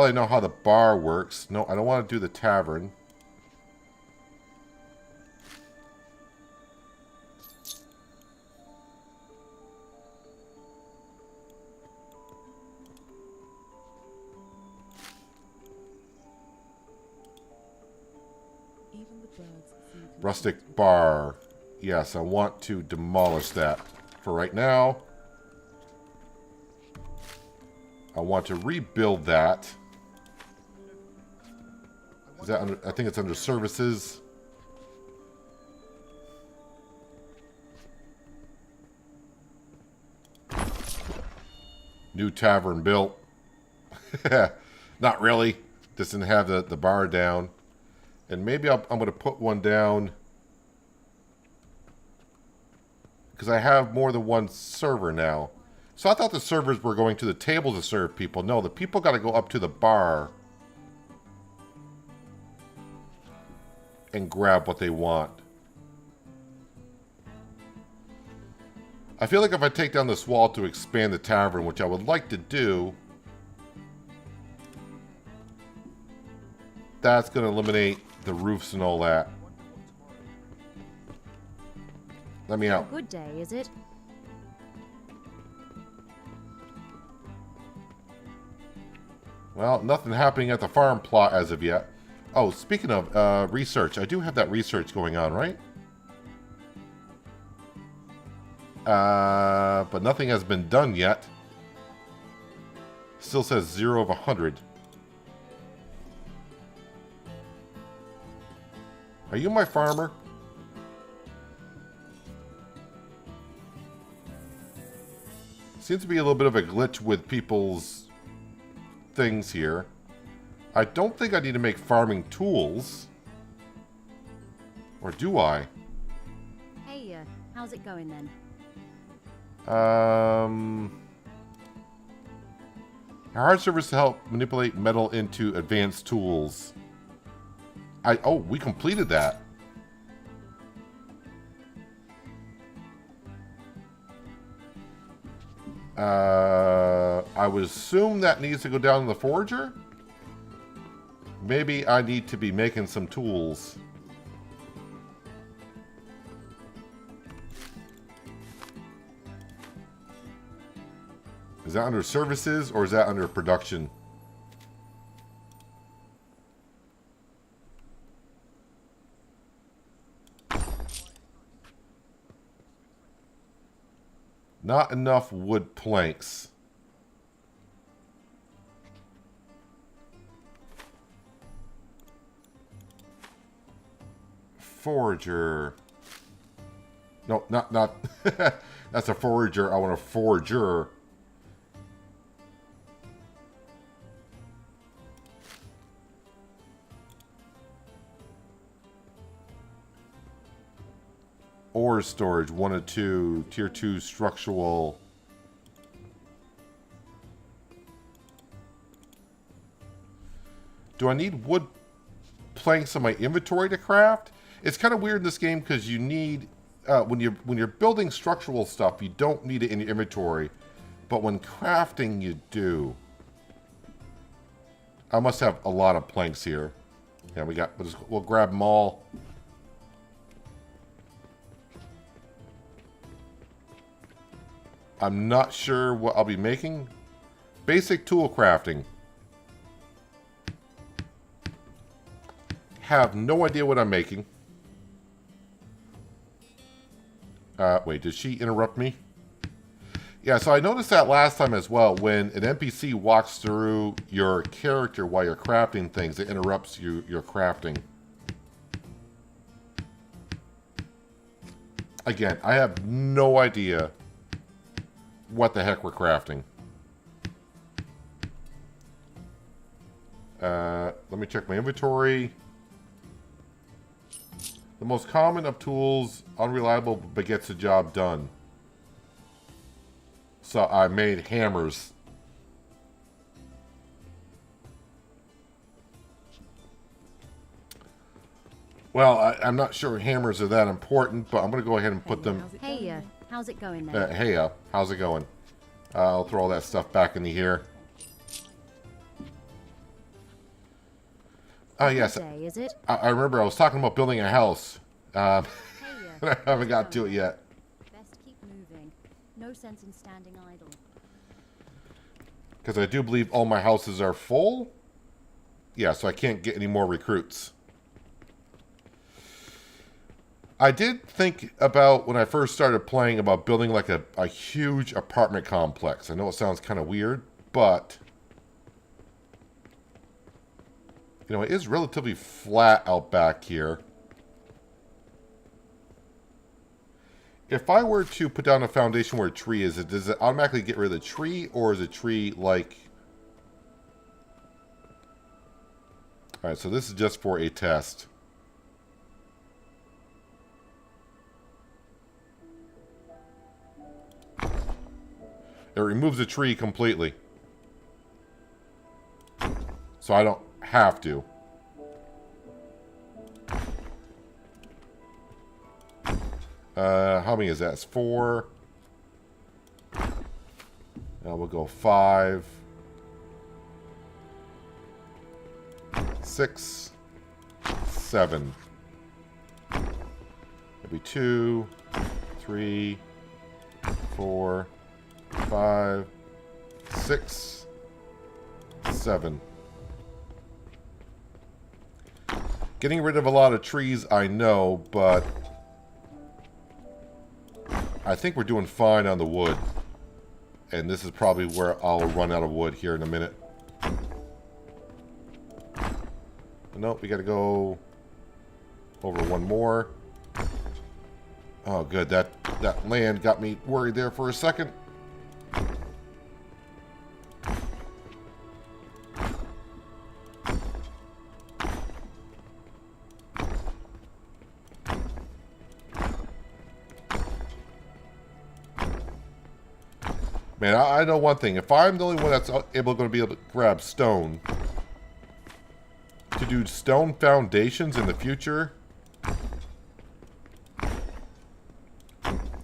that I know how the bar works. No, I don't want to do the tavern. Rustic bar. Yes, I want to demolish that for right now. I want to rebuild that. Is that under, I think it's under services. New tavern built. Not really. Just didn't have the bar down. And maybe I'm going to put one down because I have more than one server now. So I thought the servers were going to the table to serve people. No, the people got to go up to the bar and grab what they want. I feel like if I take down this wall to expand the tavern, which I would like to do, that's going to eliminate the roofs and all that. Let me out. Good day, is it? Well, nothing happening at the farm plot as of yet. Oh, speaking of research, I do have that research going on, right? But nothing has been done yet. Still says 0 of 100. Are you my farmer? Seems to be a little bit of a glitch with people's things here. I don't think I need to make farming tools. Or do I? Hey, how's it going then? Hard service to help manipulate metal into advanced tools. Oh, we completed that. I would assume that needs to go down in the forger. Maybe I need to be making some tools. Is that under services or is that under production? Not enough wood planks. Forager. No, not that's a forager. I want a forger. Ore storage, 1 of 2, tier 2 structural. Do I need wood planks in my inventory to craft? It's kind of weird in this game because you need when you're building structural stuff, you don't need it in your inventory, but when crafting, you do. I must have a lot of planks here. Yeah, we'll grab them all. I'm not sure what I'll be making. Basic tool crafting. Have no idea what I'm making. Wait, did she interrupt me? Yeah, so I noticed that last time as well. When an NPC walks through your character while you're crafting things, it interrupts your crafting. Again, I have no idea what the heck we're crafting. Let me check my inventory. The most common of tools, unreliable but gets the job done. So I made hammers. Well, I'm not sure hammers are that important, but I'm going to go ahead and put them... Hey, how's it going then? Hey, how's it going? I'll throw all that stuff back into here. Oh, yes. Day, is it? I remember I was talking about building a house. I haven't got to it yet. Best keep moving. No sense in standing idle. Because I do believe all my houses are full. Yeah, so I can't get any more recruits. I did think about when I first started playing about building like a huge apartment complex. I know it sounds kind of weird, but you know, it is relatively flat out back here. If I were to put down a foundation where a tree is, does it automatically get rid of the tree, or is a tree like... Alright, so this is just for a test. It removes the tree completely. So I don't have to. How many is that? It's 4. Now we'll go 5. 6. 7. Maybe 2. 3. 4. 5. 6. 7. Getting rid of a lot of trees, I know, but I think we're doing fine on the wood. And this is probably where I'll run out of wood here in a minute. Nope, we gotta go over one more. Oh, good. That land got me worried there for a second. Man, I know one thing. If I'm the only one that's going to be able to grab stone to do stone foundations in the future,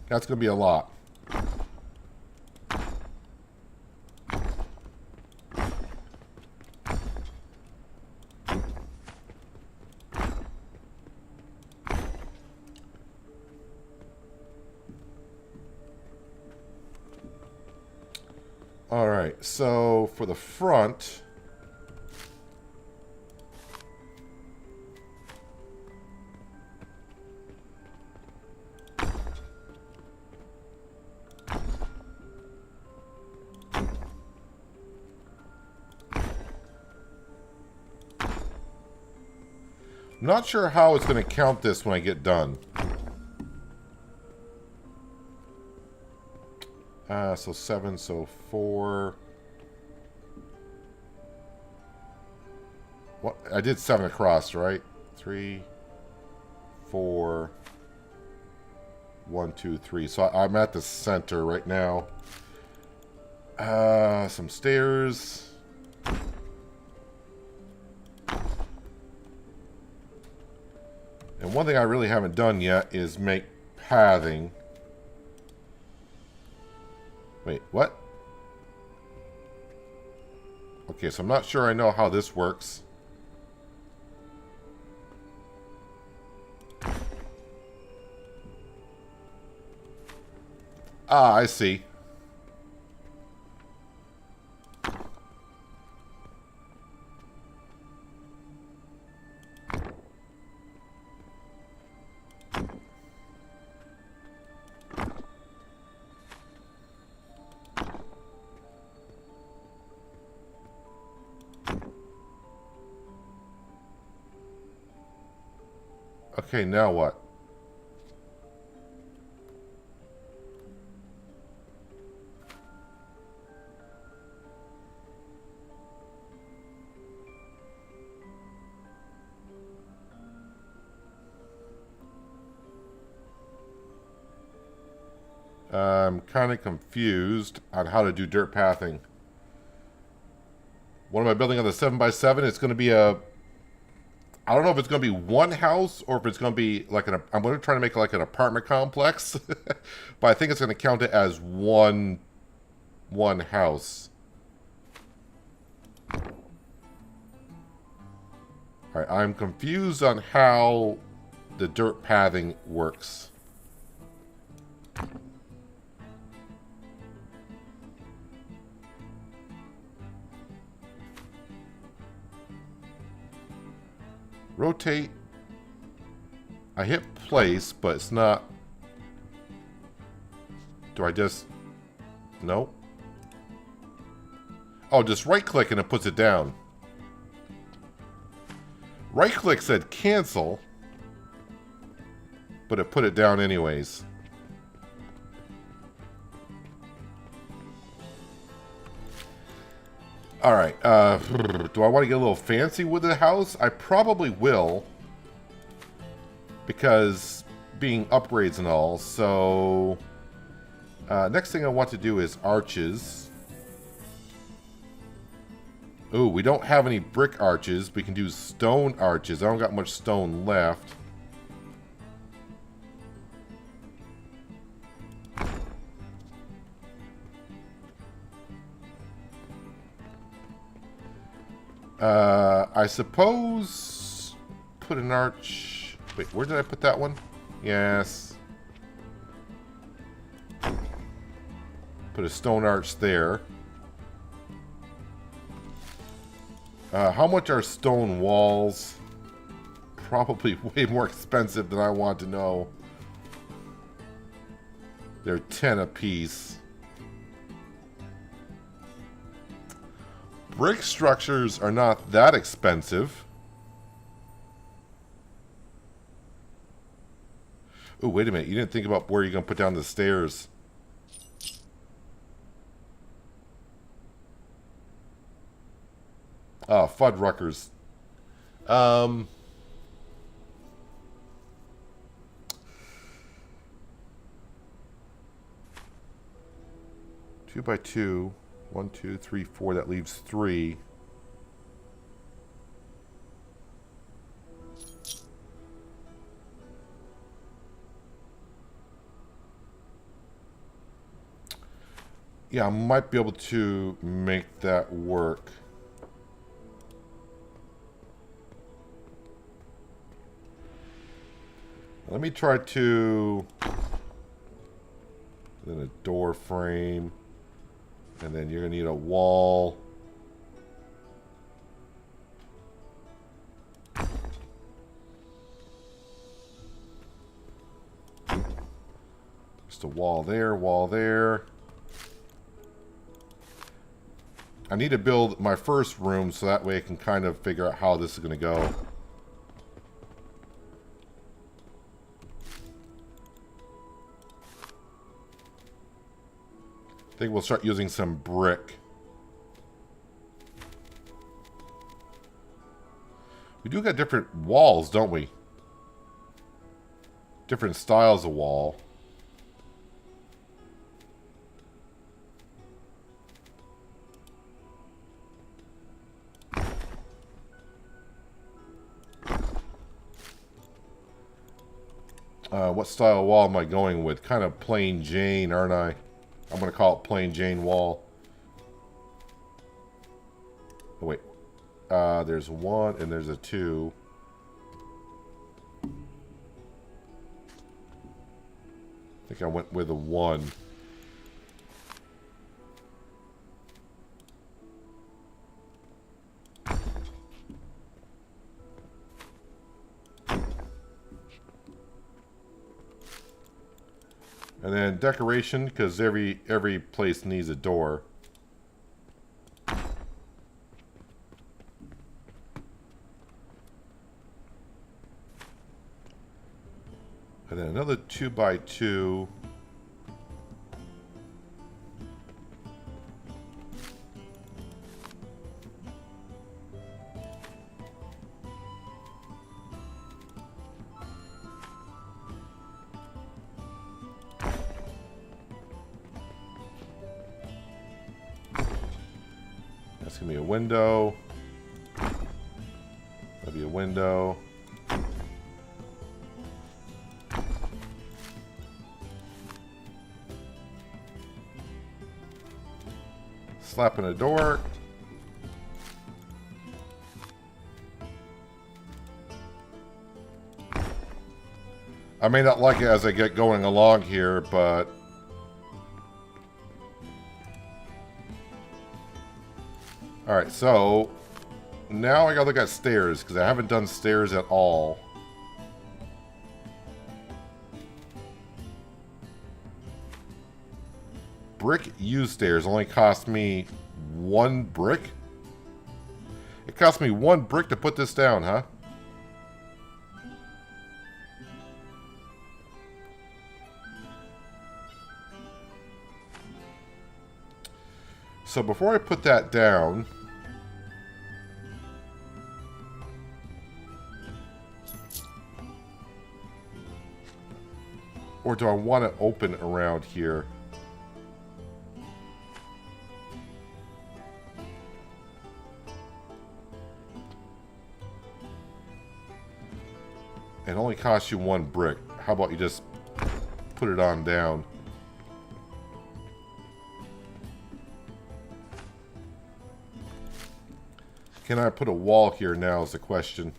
that's going to be a lot. Alright, so for the front, I'm not sure how it's going to count this when I get done. So 7, so 4. What? I did 7 across, right? 3, 4, 1, 2, 3. So I'm at the center right now. Some stairs. And one thing I really haven't done yet is make pathing. Wait, what? Okay, so I'm not sure I know how this works. Ah, I see. Okay, now what? I'm kind of confused on how to do dirt pathing. What am I building on the 7x7? It's going to be a... I don't know if it's going to be one house or if it's going to be like an... I'm going to try to make it like an apartment complex. But I think it's going to count it as one house. Alright, I'm confused on how the dirt pathing works. Rotate. I hit place, but it's not... Do I just... No? Oh, just right-click and it puts it down. Right-click said cancel, but it put it down anyways. Alright, do I want to get a little fancy with the house? I probably will. Because being upgrades and all, so... next thing I want to do is arches. Ooh, we don't have any brick arches. We can do stone arches. I don't got much stone left. I suppose put an arch. Wait, where did I put that one? Yes. Put a stone arch there. How much are stone walls? Probably way more expensive than I want to know. They're 10 a piece. Brick structures are not that expensive. Oh, wait a minute. You didn't think about where you're going to put down the stairs. Oh, Fuddruckers. 2 by 2. 1, 2, 3, 4. That leaves 3. Yeah, I might be able to make that work. Let me try to... Then a door frame. And then you're going to need a wall. Just a wall there, wall there. I need to build my first room so that way I can kind of figure out how this is going to go. I think we'll start using some brick. We do got different walls, don't we? Different styles of wall. What style of wall am I going with? Kind of plain Jane, aren't I? I'm going to call it plain Jane wall. Oh, wait. There's 1 and there's a 2. I think I went with a 1. And then decoration, because every place needs a door. And then another 2 by 2. That's gonna be a window. That'll be a window. Slapping a door. I may not like it as I get going along here, but alright, so now I gotta look at stairs because I haven't done stairs at all. brick U stairs only cost me 1 brick? It cost me 1 brick to put this down, huh? So before I put that down, or do I want to open around here? It only costs you 1 brick. How about you just put it on down? Can I put a wall here now is the question.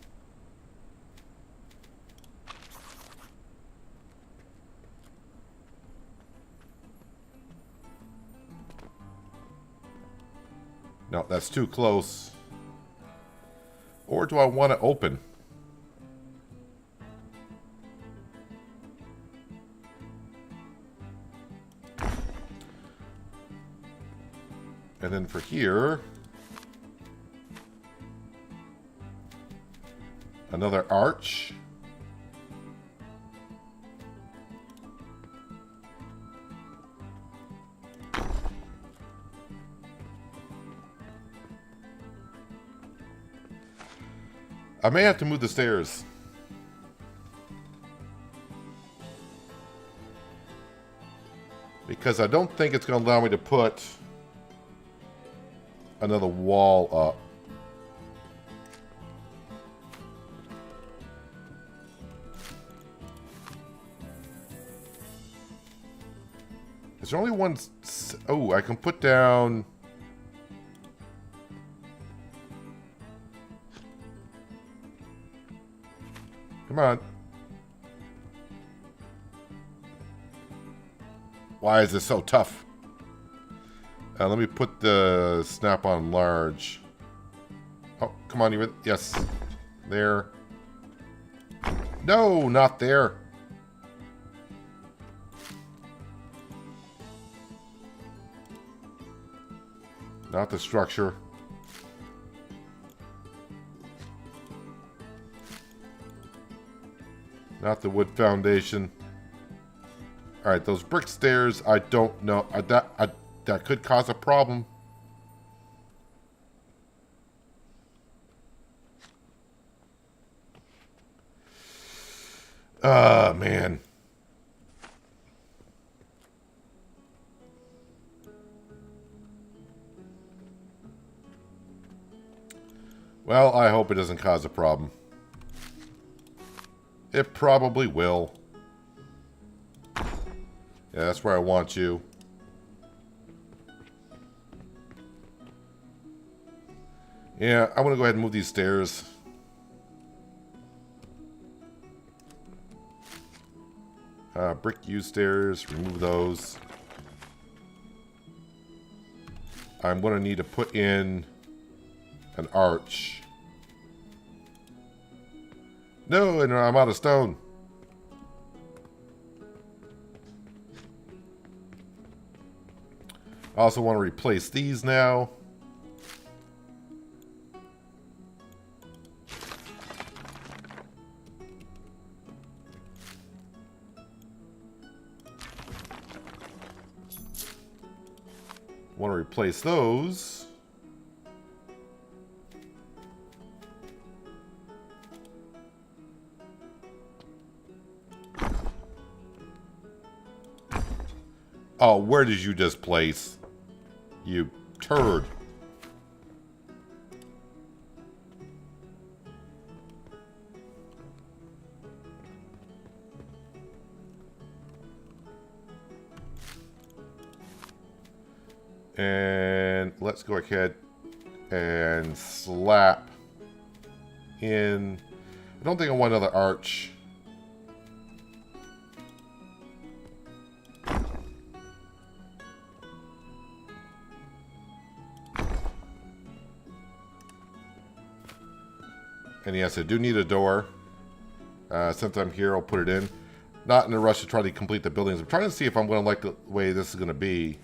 No, that's too close. Or do I want to open? And then for here, another arch. I may have to move the stairs. Because I don't think it's going to allow me to put another wall up. Is there only one? Oh, I can put down. Come on. Why is this so tough? Let me put the snap on large. Oh, come on, even. Yes. There. No, not there. Not the structure. Not the wood foundation. Alright, those brick stairs, I don't know. That could cause a problem. Man. Well, I hope it doesn't cause a problem. It probably will. Yeah, that's where I want you. Yeah, I'm going to go ahead and move these stairs. Brick U stairs, remove those. I'm going to need to put in an arch. No, and I'm out of stone. I also want to replace these now. Want to replace those. Oh, where did you just place? You turd. And let's go ahead and slap in. I don't think I want another arch. And yes, I do need a door. Since I'm here, I'll put it in. Not in a rush to try to complete the buildings. I'm trying to see if I'm going to like the way this is going to be.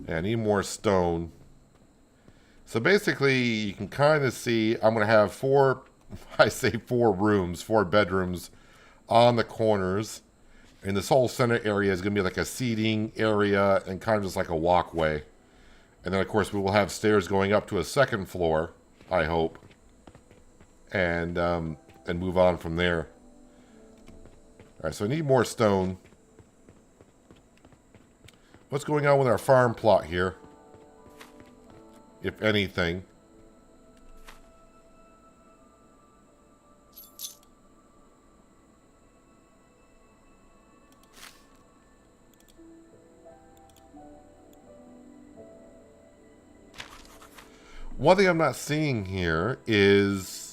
Yeah, I need more stone. So basically, you can kind of see I'm going to have four, I say 4 rooms, 4 bedrooms on the corners. And this whole center area is going to be like a seating area and kind of just like a walkway. And then, of course, we will have stairs going up to a second floor, I hope. And move on from there. All right, so I need more stone. What's going on with our farm plot here? If anything. One thing I'm not seeing here is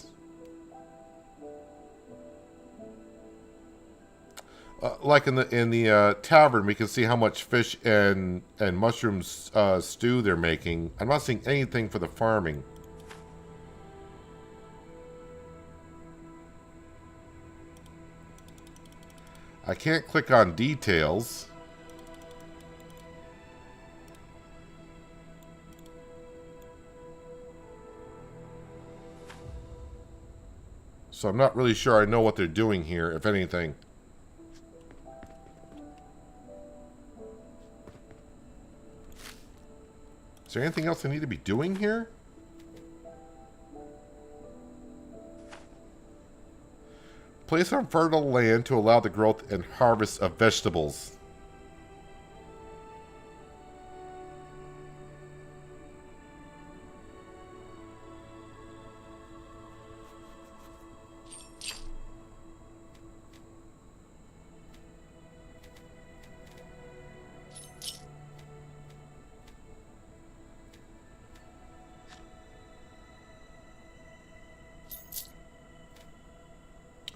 like in the tavern, we can see how much fish and mushrooms stew they're making. I'm not seeing anything for the farming. I can't click on details. So I'm not really sure I know what they're doing here, if anything. Is there anything else I need to be doing here? Place on fertile land to allow the growth and harvest of vegetables.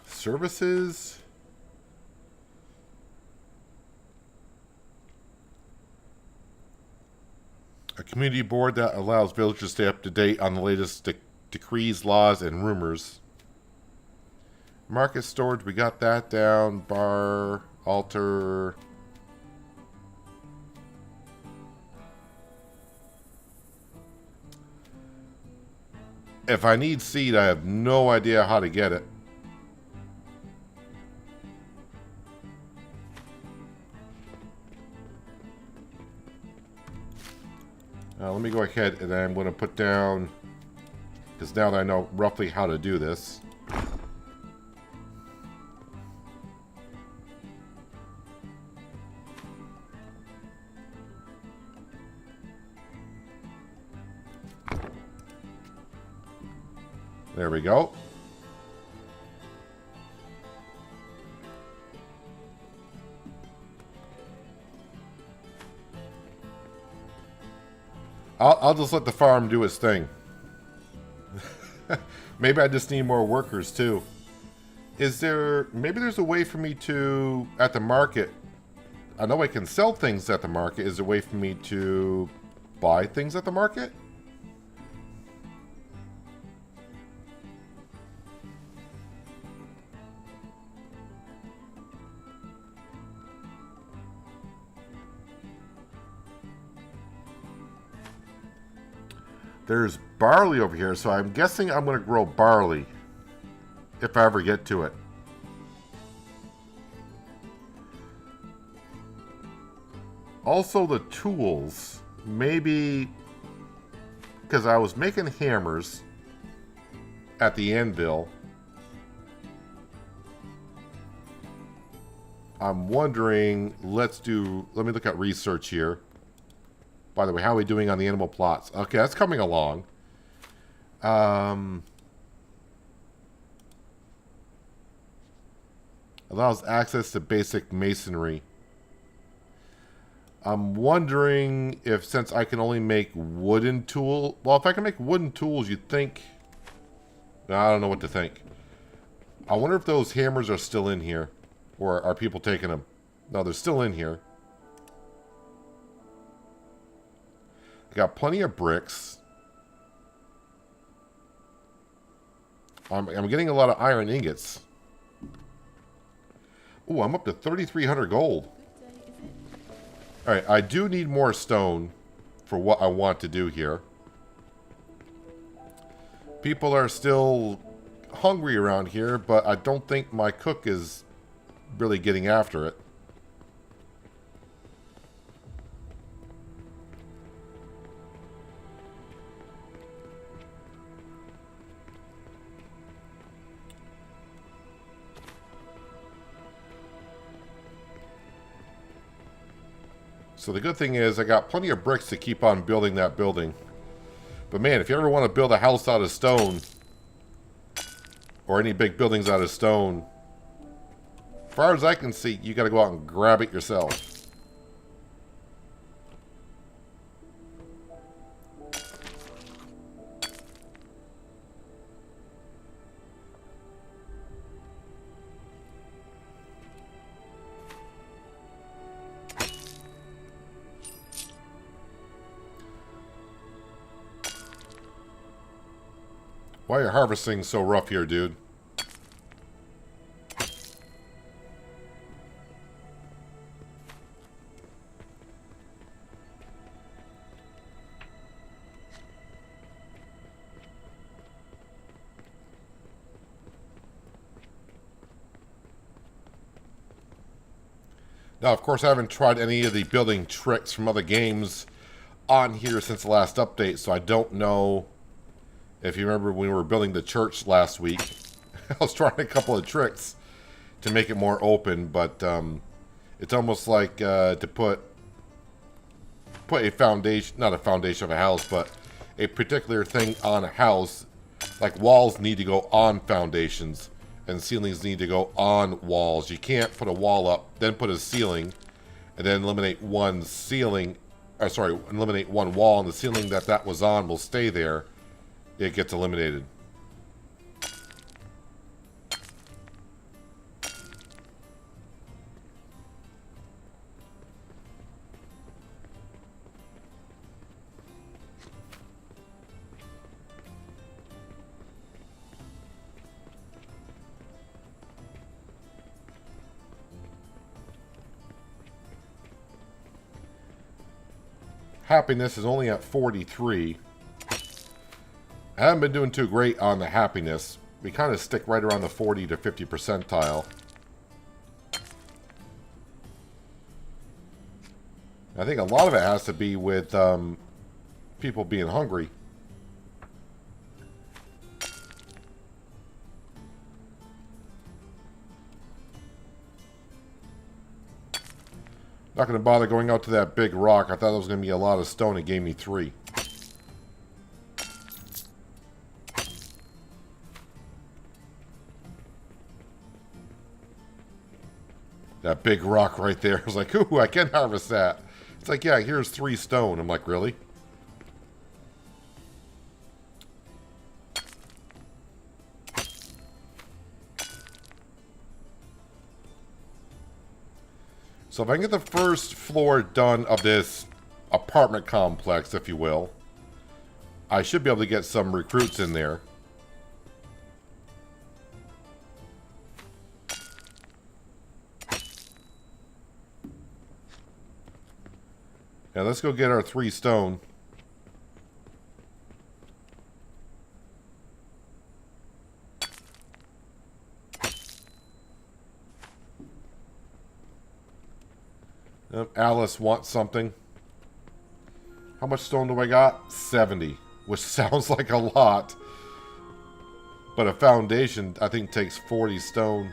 Services. A community board that allows villagers to stay up to date on the latest decrees, laws, and rumors. Market storage, we got that down. Bar, altar. If I need seed, I have no idea how to get it. Let me go ahead and I'm going to put down, because now that I know roughly how to do this. There we go. I'll just let the farm do its thing. Maybe I just need more workers too. Maybe there's a way for me to, at the market, I know I can sell things at the market. Is there a way for me to buy things at the market? There's barley over here, so I'm guessing I'm going to grow barley if I ever get to it. Also the tools, maybe because I was making hammers at the anvil. I'm wondering, let me look at research here. By the way, how are we doing on the animal plots? Okay, that's coming along. Allows access to basic masonry. I'm wondering if, since I can only make wooden tool... Well, if I can make wooden tools, you'd think... I don't know what to think. I wonder if those hammers are still in here. Or are people taking them? No, they're still in here. I got plenty of bricks. I'm getting a lot of iron ingots. Ooh, I'm up to 3,300 gold. Alright, I do need more stone. for what I want to do here. People are still hungry around here, but I don't think my cook is really getting after it. So the good thing is I got plenty of bricks to keep on building that building. But man, if you ever want to build a house out of stone, or any big buildings out of stone, as far as I can see, you got to go out and grab it yourself. Why are you harvesting so rough here, dude? Now, of course, I haven't tried any of the building tricks from other games on here since the last update, so I don't know. If you remember when we were building the church last week, I was trying a couple of tricks to make it more open, but it's almost like to put a foundation, not a foundation of a house, but a particular thing on a house. Like walls need to go on foundations, and ceilings need to go on walls. You can't put a wall up, then put a ceiling, and then eliminate one ceiling, eliminate one wall, and the ceiling that was on will stay there. It gets eliminated. Happiness is only at 43. I haven't been doing too great on the happiness. We kind of stick right around the 40 to 50 percentile. I think a lot of it has to be with people being hungry. Not going to bother going out to that big rock. I thought it was going to be a lot of stone. It gave me 3. That big rock right there. I was like, ooh, I can harvest that. It's like, yeah, here's 3 stone. I'm like, really? So if I can get the first floor done of this apartment complex, if you will, I should be able to get some recruits in there. Now let's go get our 3 stone. Alice wants something. How much stone do I got? 70, which sounds like a lot. But a foundation, I think, takes 40 stone.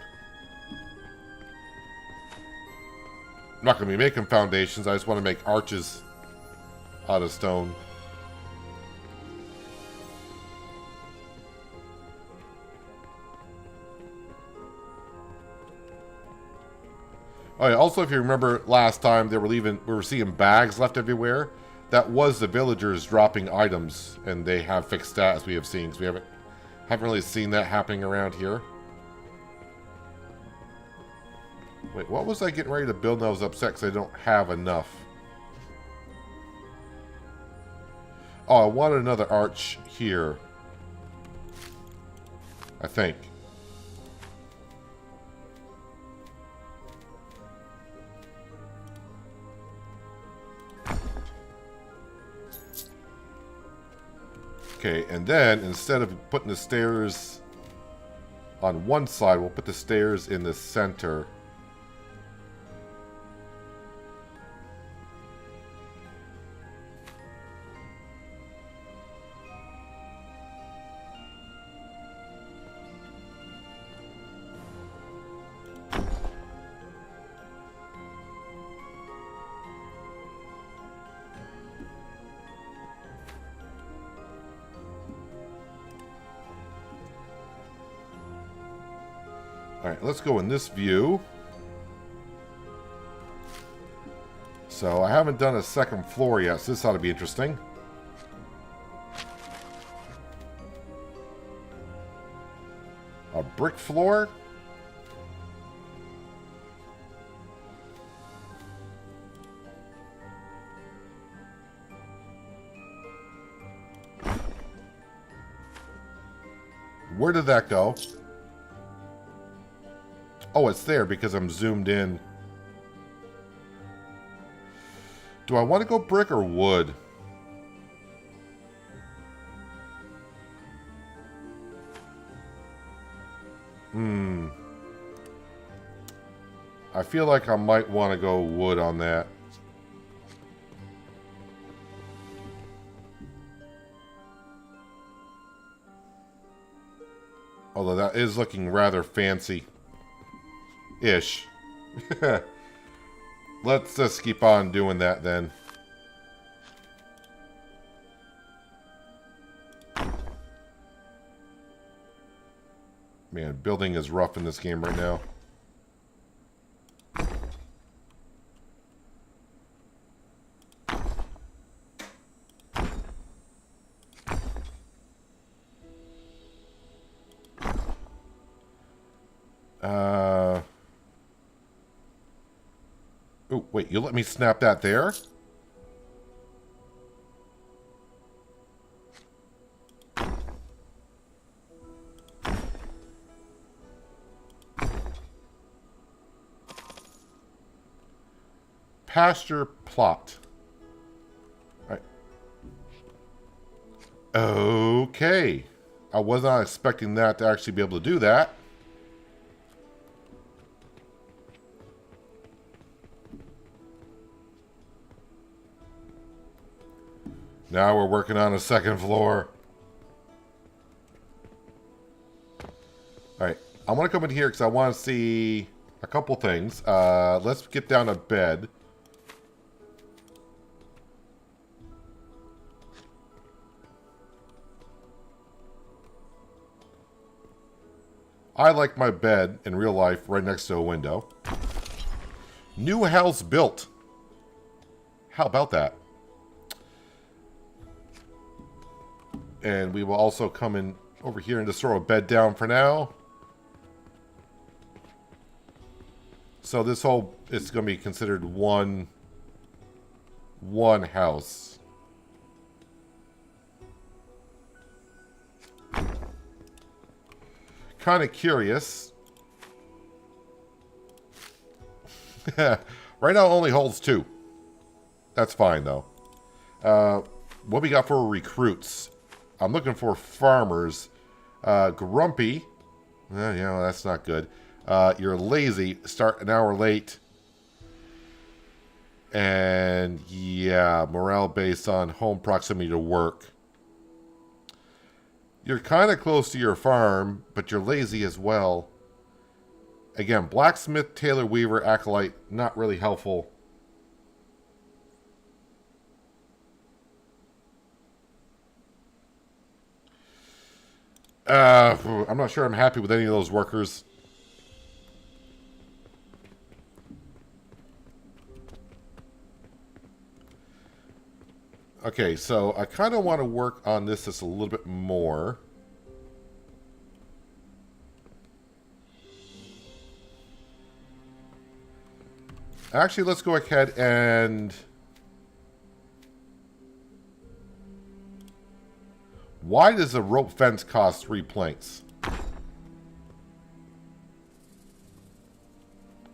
I'm not going to be making foundations. I just want to make arches out of stone. Oh yeah, also, if you remember last time, we were seeing bags left everywhere. That was the villagers dropping items, and they have fixed that, as we have seen. Because we haven't really seen that happening around here. Wait, what was I getting ready to build? And I was upset because I don't have enough. Oh, I wanted another arch here, I think. Okay, and then instead of putting the stairs on one side, we'll put the stairs in the center. Alright, let's go in this view. So, I haven't done a second floor yet, so this ought to be interesting. A brick floor? Where did that go? Oh, it's there because I'm zoomed in. Do I want to go brick or wood? I feel like I might want to go wood on that. Although that is looking rather fancy-ish. Let's just keep on doing that then. Man, building is rough in this game right now. Oh, wait, you let me snap that there? Pasture plot. Right. Okay. I was not expecting that to actually be able to do that. Now we're working on a second floor. Alright, I want to come in here because I want to see a couple things. Let's get down to bed. I like my bed in real life right next to a window. New house built. How about that? And we will also come in over here and just throw a bed down for now. So this whole, it's going to be considered one house. Kind of curious. Right now it only holds 2. That's fine though. What we got for recruits? I'm looking for farmers. Grumpy. Yeah, that's not good. You're lazy. Start an hour late. And yeah, morale based on home proximity to work. You're kind of close to your farm, but you're lazy as well. Again, blacksmith, tailor, weaver, acolyte, not really helpful. I'm not sure I'm happy with any of those workers. Okay, so I kind of want to work on this just a little bit more. Actually, let's go ahead and... Why does a rope fence cost 3 planks?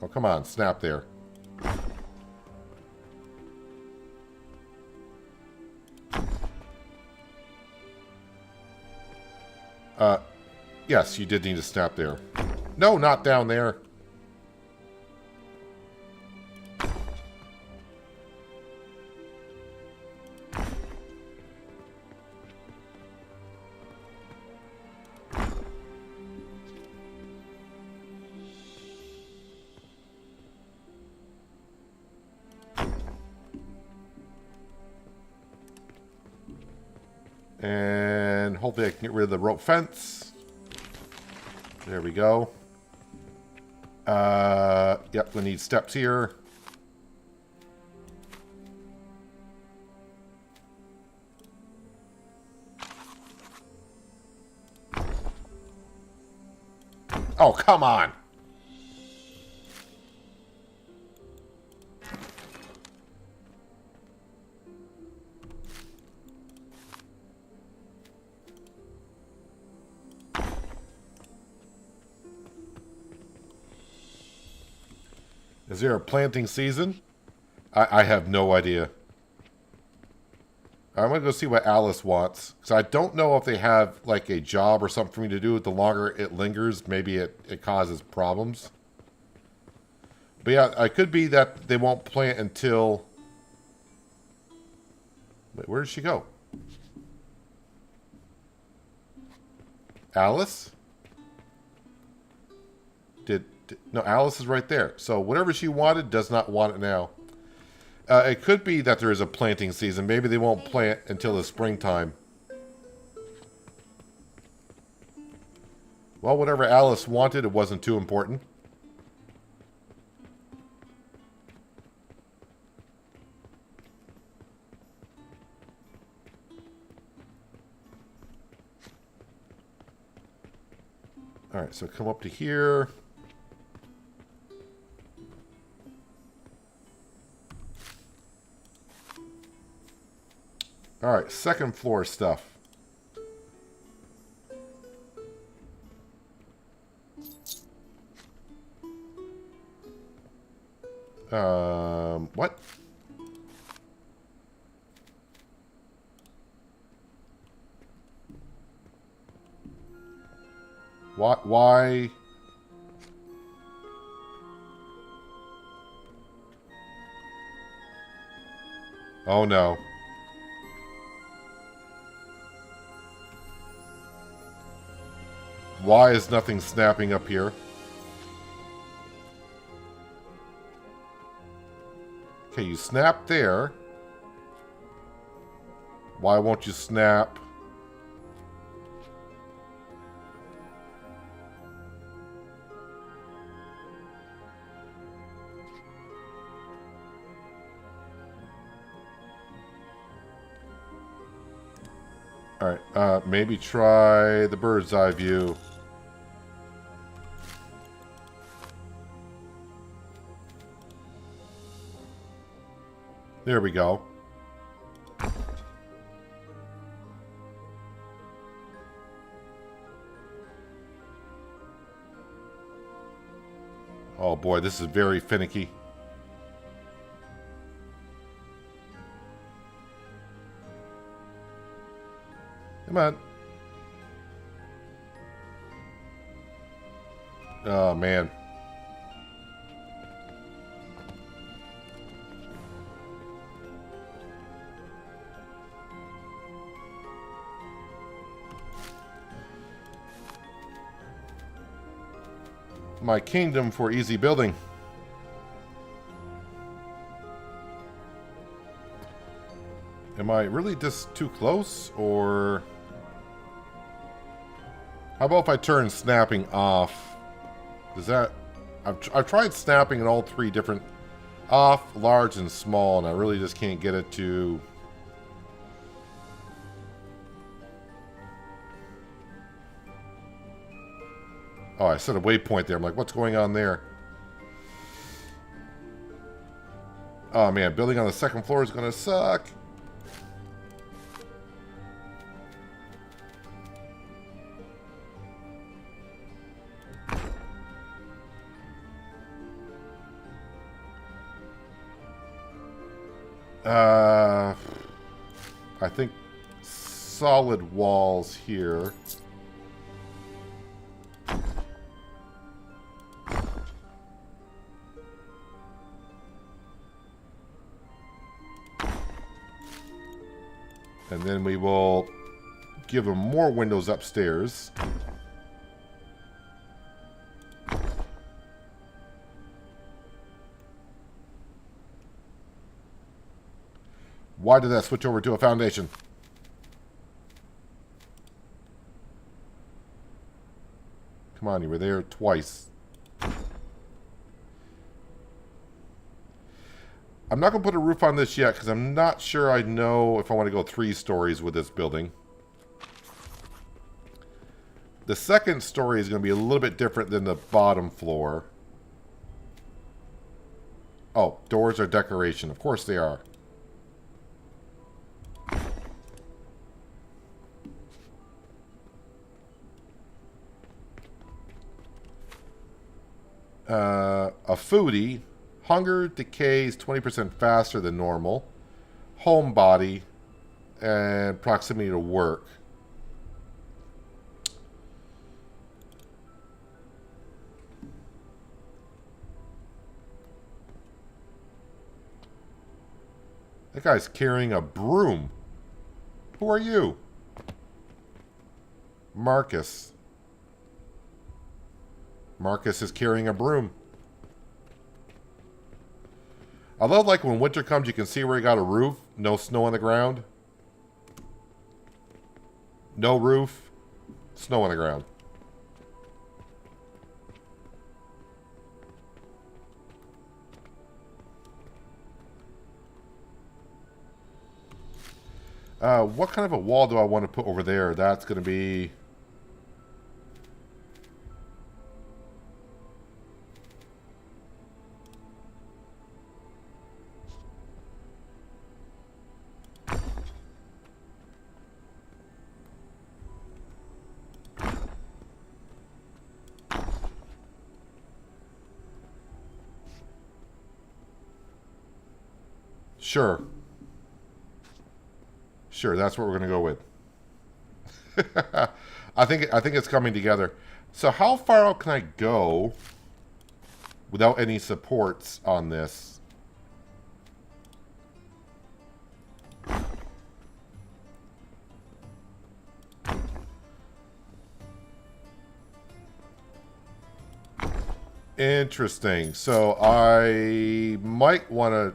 Oh, come on, snap there. Yes, you did need to snap there. No, not down there. And hopefully I can get rid of the rope fence. There we go. Yep, we need steps here. Oh, come on. Is there a planting season? I have no idea. I'm going to go see what Alice wants. Because I don't know if they have like a job or something for me to do. The longer it lingers, maybe it causes problems. But yeah, it could be that they won't plant until... Wait, where did she go? Alice? No, Alice is right there. So whatever she wanted does not want it now. It could be that there is a planting season. Maybe they won't plant until the springtime. Well, whatever Alice wanted, it wasn't too important. Alright, so come up to here. Alright, second floor stuff. What? Why? Oh no. Why is nothing snapping up here? Okay, you snap there. Why won't you snap? Alright, maybe try the bird's eye view. There we go. Oh boy, this is very finicky. Come on. Oh man. My kingdom for easy building. Am I really just too close, or... How about if I turn snapping off? Does that... I've tried snapping in all three different... Off, large, and small, and I really just can't get it to... Oh, I set a waypoint there. I'm like, what's going on there? Oh man, building on the second floor is gonna suck. I think solid walls here. And then we will give them more windows upstairs. Why did that switch over to a foundation? Come on, you were there twice. I'm not going to put a roof on this yet because I'm not sure I know if I want to go 3 stories with this building. The second story is going to be a little bit different than the bottom floor. Oh, doors are decoration. Of course they are. A foodie. Hunger decays 20% faster than normal. Homebody. And proximity to work. That guy's carrying a broom. Who are you? Marcus. Marcus is carrying a broom. I love like when winter comes you can see where he got a roof. No snow on the ground. No roof. Snow on the ground. What kind of a wall do I want to put over there? That's going to be... Sure. Sure, that's what we're going to go with. I think it's coming together. So how far out can I go without any supports on this? Interesting. So I might want to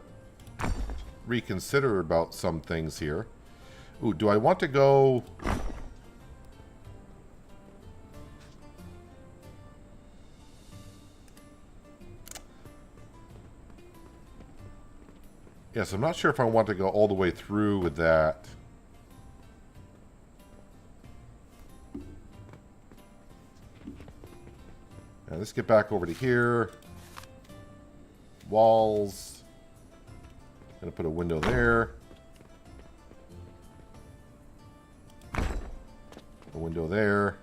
reconsider about some things here. Ooh, do I want to go... Yes, I'm not sure if I want to go all the way through with that. Now let's get back over to here. Walls. Gonna put a window there. A window there.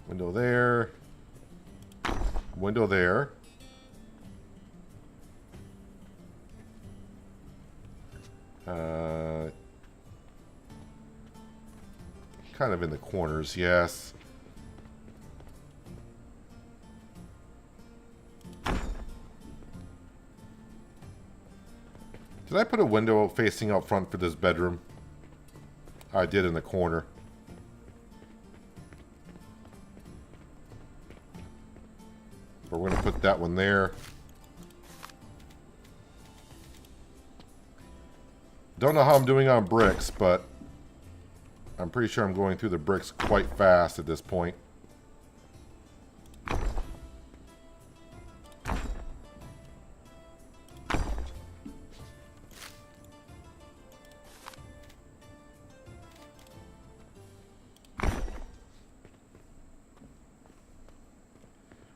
Window there. Window there. Kind of in the corners, yes. Did I put a window facing out front for this bedroom? I did in the corner. But we're going to put that one there. Don't know how I'm doing on bricks, but I'm pretty sure I'm going through the bricks quite fast at this point.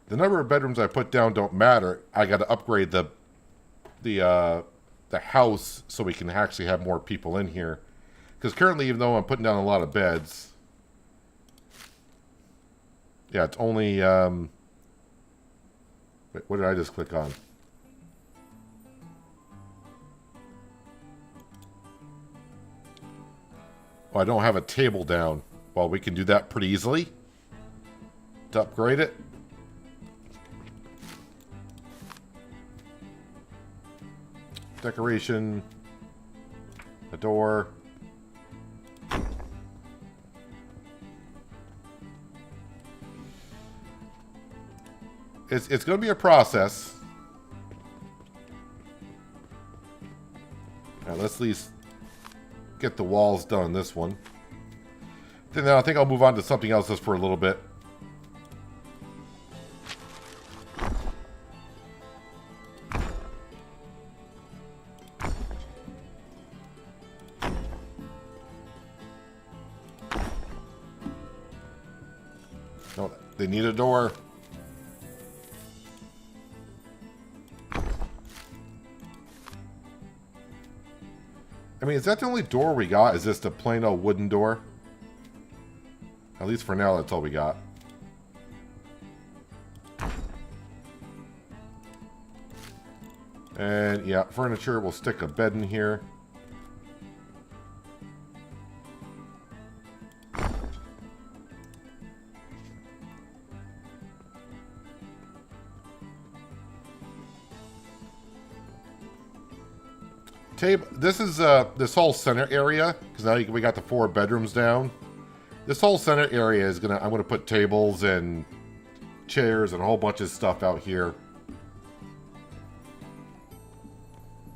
The number of bedrooms I put down don't matter. I got to upgrade the house so we can actually have more people in here. Because currently, even though I'm putting down a lot of beds, yeah, it's only wait, what did I just click on? Oh, I don't have a table down. Well, we can do that pretty easily. to upgrade it. Decoration. A door. It's going to be a process. All right, let's at least get the walls done on this one. Then I think I'll move on to something else just for a little bit. No, they need a door. I mean, is that the only door we got? Is this the plain old wooden door? At least for now, that's all we got. And yeah, furniture, we'll stick a bed in here. This is this whole center area, because now we got the 4 bedrooms down. This whole center area is I'm gonna put tables and chairs and a whole bunch of stuff out here.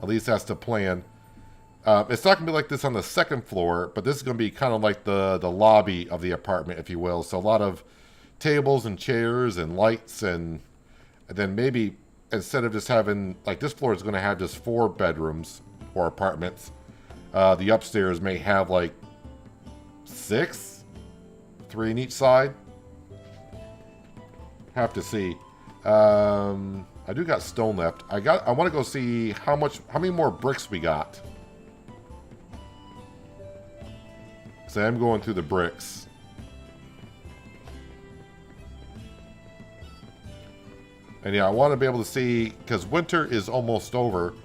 At least that's the plan. It's not gonna be like this on the 2nd floor, but this is gonna be kind of like the lobby of the apartment, if you will. So a lot of tables and chairs and lights, and then maybe instead of just having, like, this floor is gonna have just 4 bedrooms or apartments. The upstairs may have like 6, 3 in each side. Have to see. I do got stone left. I want to go see how many more bricks we got. So I'm going through the bricks. And yeah, I want to be able to see, because winter is almost over.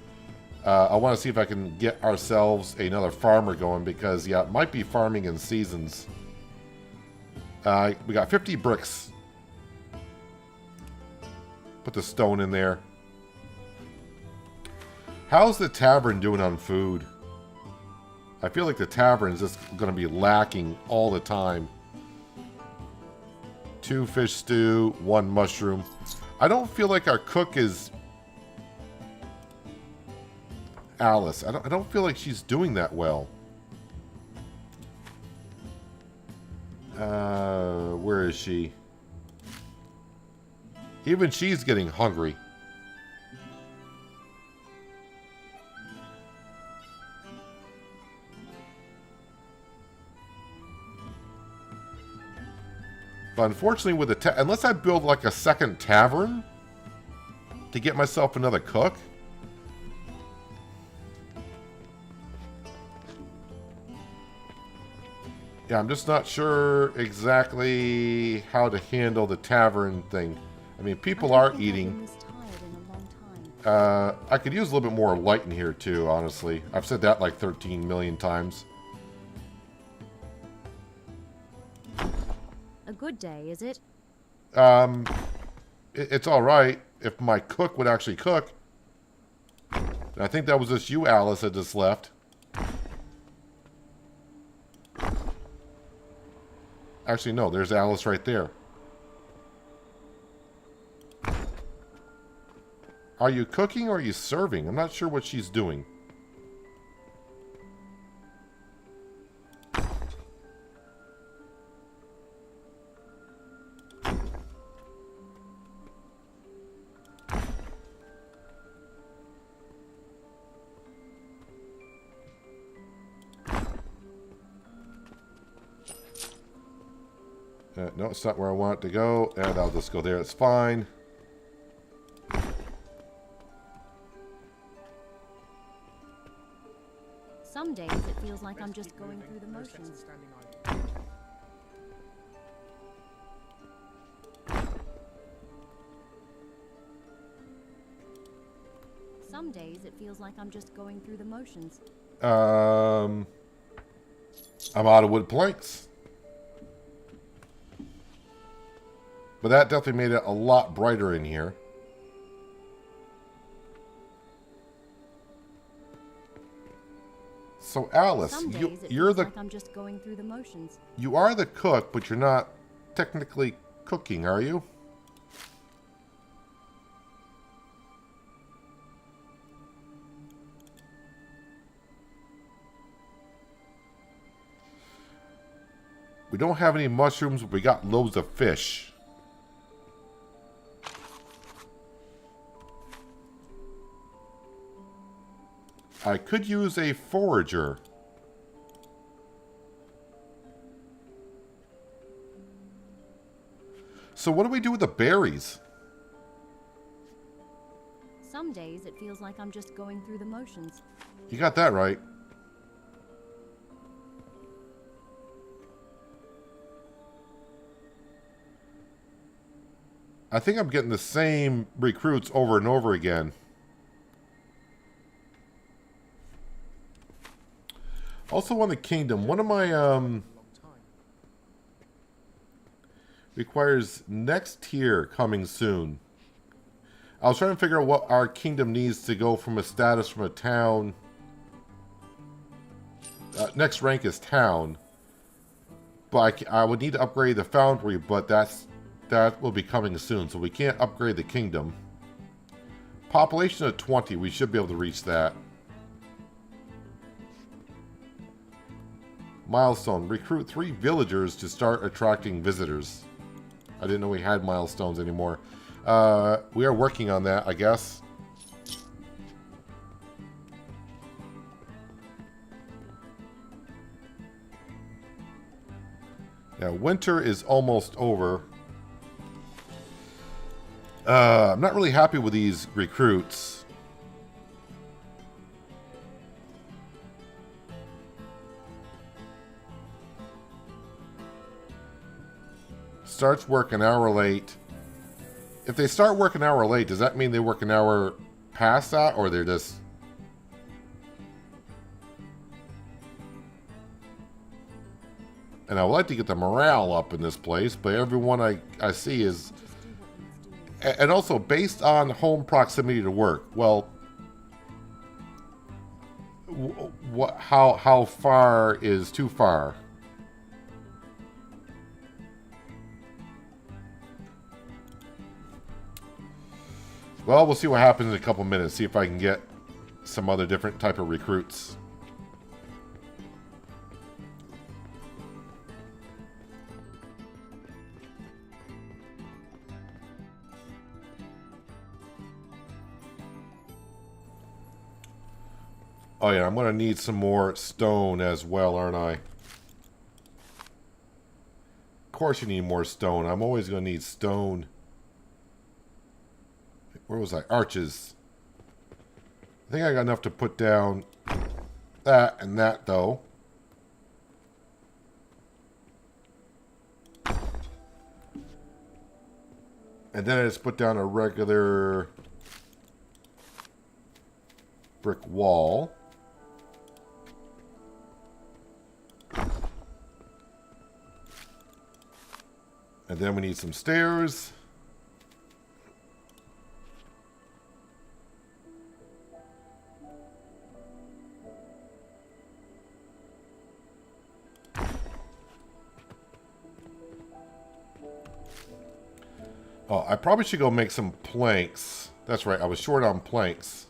I want to see if I can get ourselves another farmer going, because, yeah, it might be farming in seasons. We got 50 bricks. Put the stone in there. How's the tavern doing on food? I feel like the tavern is just going to be lacking all the time. 2 fish stew, 1 mushroom. I don't feel like our cook is... Alice. I don't feel like she's doing that well. Where is she? Even she's getting hungry. But unfortunately, with the unless I build like a 2nd tavern to get myself another cook. Yeah, I'm just not sure exactly how to handle the tavern thing. I mean, people are eating. I could use a little bit more light in here too, honestly. I've said that like 13 million times. A good day, is it? It's all right if my cook would actually cook. And I think that was just you, Alice, that just left. Actually, no, there's Alice right there. Are you cooking or are you serving? I'm not sure what she's doing. No, it's not where I want it to go. And I'll just go there. It's fine. Some days it feels like I'm just going through the motions. Some days it feels like I'm just going through the motions. I'm out of wood planks. But that definitely made it a lot brighter in here. So Alice, Some days it you're feels the like I'm just going through the motions. you are the cook, but you're not technically cooking, are you? We don't have any mushrooms, but we got loads of fish. I could use a forager. So what do we do with the berries? Some days it feels like I'm just going through the motions. You got that right. I think I'm getting the same recruits over and over again. Also on the kingdom, one of my requires next tier coming soon. I was trying to figure out what our kingdom needs to go from a status from a town. Next rank is town. But I would need to upgrade the foundry, but that will be coming soon, so we can't upgrade the kingdom. Population of 20, we should be able to reach that. Milestone, recruit 3 villagers to start attracting visitors. I didn't know we had milestones anymore. We are working on that, I guess. Yeah, winter is almost over. I'm not really happy with these recruits. Starts work an hour late. If they start work an hour late, does that mean they work an hour past that, or they're just... And I would like to get the morale up in this place, but everyone I see is... And also, based on home proximity to work, well... How far is too far? Well, we'll see what happens in a couple minutes. See if I can get some other different type of recruits. Oh yeah, I'm going to need some more stone as well, aren't I? Of course you need more stone. I'm always going to need stone. Where was I? Arches. I think I got enough to put down that and that, though. And then I just put down a regular brick wall. And then we need some stairs. Oh, I probably should go make some planks. That's right, I was short on planks.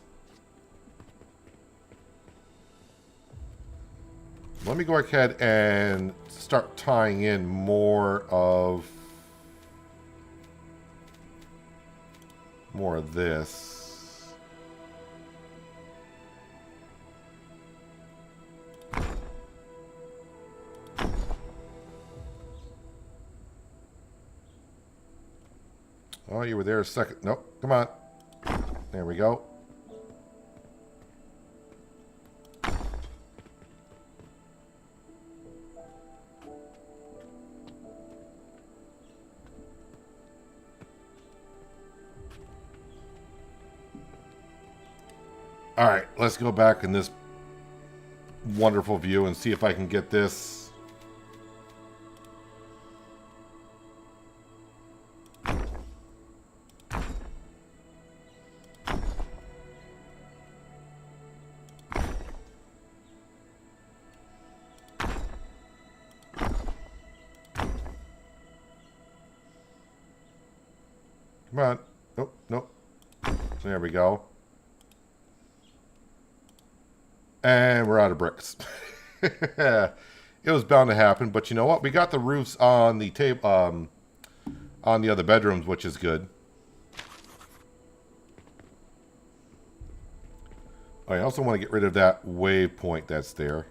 Let me go ahead and start tying in more of this. Oh, you were there a second. Nope, come on. There we go. Alright, let's go back in this wonderful view and see if I can get this. Come on. Nope, nope. There we go. And we're out of bricks. It was bound to happen, but you know what? We got the roofs on the table, on the other bedrooms, which is good. I also want to get rid of that waypoint that's there.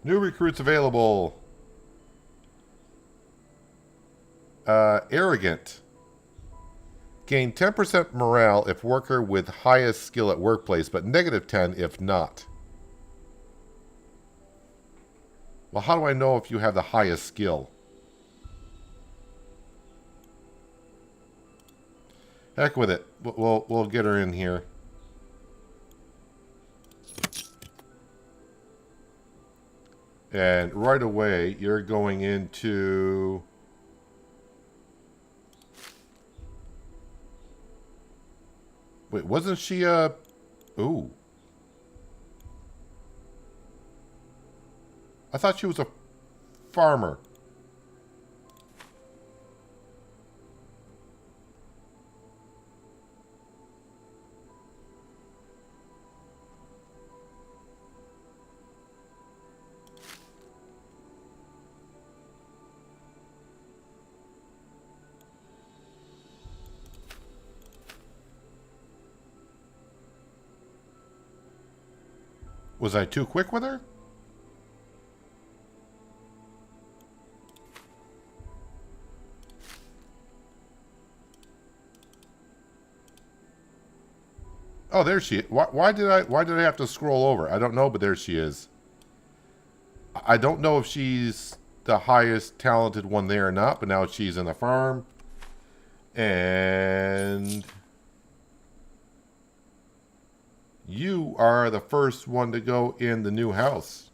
New recruits available. Arrogant. Gain 10% morale if worker with highest skill at workplace, but negative 10 if not. Well, how do I know if you have the highest skill? Heck with it. We'll get her in here. And right away, you're going into... Wait, wasn't she a... Ooh. I thought she was a farmer. Was I too quick with her? Oh, there she is. Why did I have to scroll over? I don't know, but there she is. I don't know if she's the highest talented one there or not, but now she's in the farm. And you are the first one to go in the new house.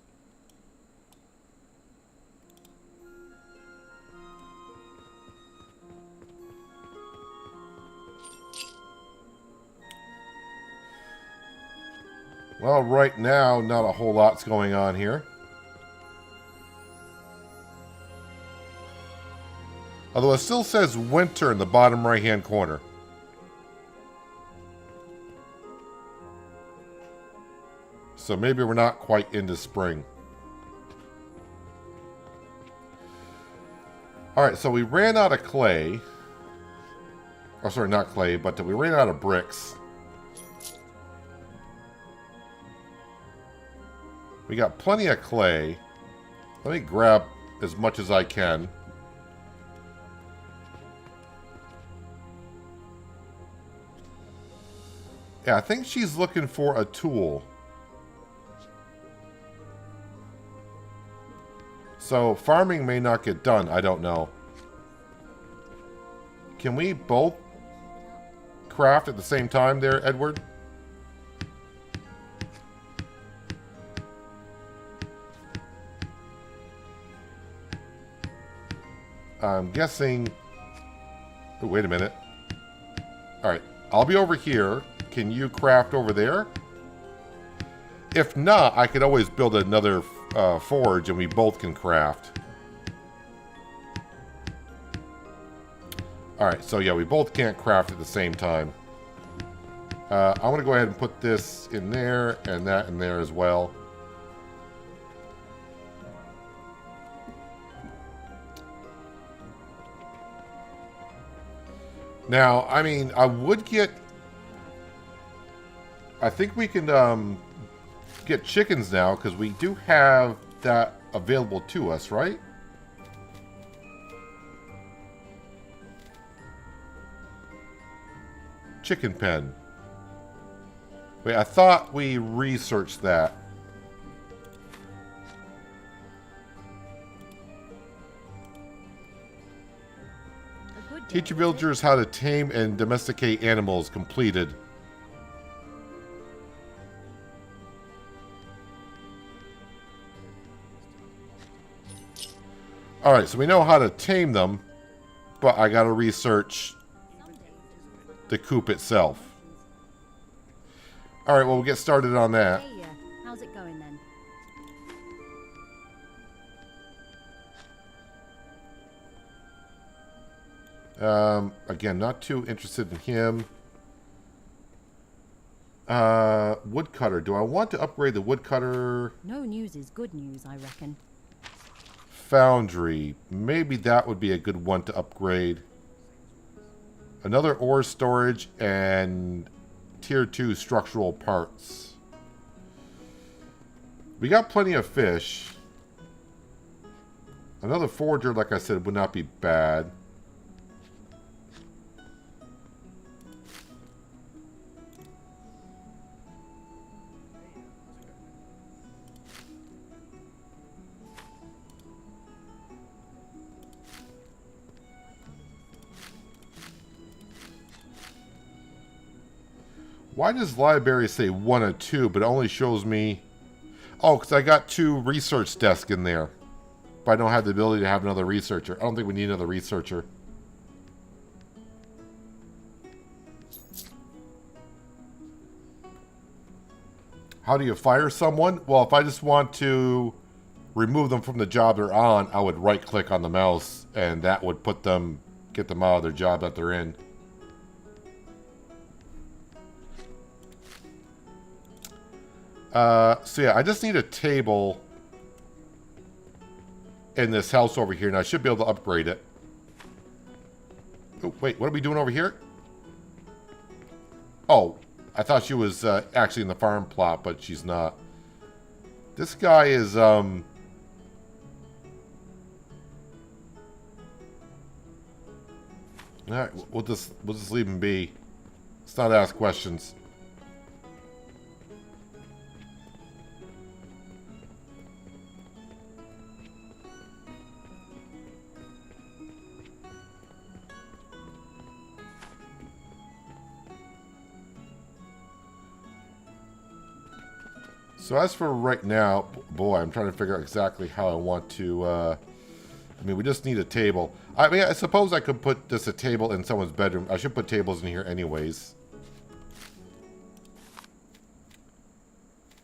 Well, right now, not a whole lot's going on here. Although it still says winter in the bottom right-hand corner. So maybe we're not quite into spring. Alright, so we ran out of clay. Oh, sorry, not clay, but we ran out of bricks. We got plenty of clay. Let me grab as much as I can. Yeah, I think she's looking for a tool. So, farming may not get done. I don't know. Can we both craft at the same time there, Edward? I'm guessing... Oh, wait a minute. Alright, I'll be over here. Can you craft over there? If not, I could always build another forge and we both can craft. Alright, so yeah, we both can't craft at the same time. I'm going to go ahead and put this in there and that in there as well. Now, I mean, I would get... I think we can get chickens now, because we do have that available to us, right? Chicken pen. Wait, I thought we researched that. Teach your villagers how to tame and domesticate animals. Completed. Alright, so we know how to tame them, but I gotta research the coop itself. Alright, well, we'll get started on that. Hey, how's it going then? Again, not too interested in him. Woodcutter. Do I want to upgrade the woodcutter? No news is good news, I reckon. Foundry. Maybe that would be a good one to upgrade. Another ore storage and tier 2 structural parts. We got plenty of fish. Another forger, like I said, would not be bad. Why does library say 1 of 2, but it only shows me... Oh, because I got 2 research desks in there. But I don't have the ability to have another researcher. I don't think we need another researcher. How do you fire someone? Well, if I just want to remove them from the job they're on, I would right-click on the mouse, and that would put them, get them out of their job that they're in. So yeah, I just need a table in this house over here, and I should be able to upgrade it. Oh, wait, what are we doing over here? Oh, I thought she was actually in the farm plot, but she's not. This guy is, alright, we'll just leave him be. Let's not ask questions. So as for right now, boy, I'm trying to figure out exactly how I want to, I mean, we just need a table. I mean, I suppose I could put just a table in someone's bedroom. I should put tables in here anyways.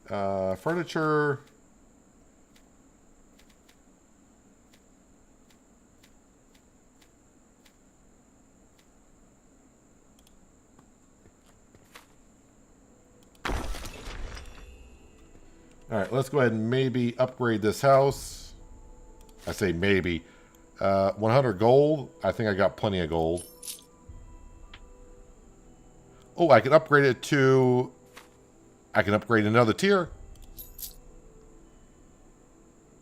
Furniture. Alright, let's go ahead and maybe upgrade this house. I say maybe. 100 gold. I think I got plenty of gold. Oh, I can upgrade it to... I can upgrade another tier.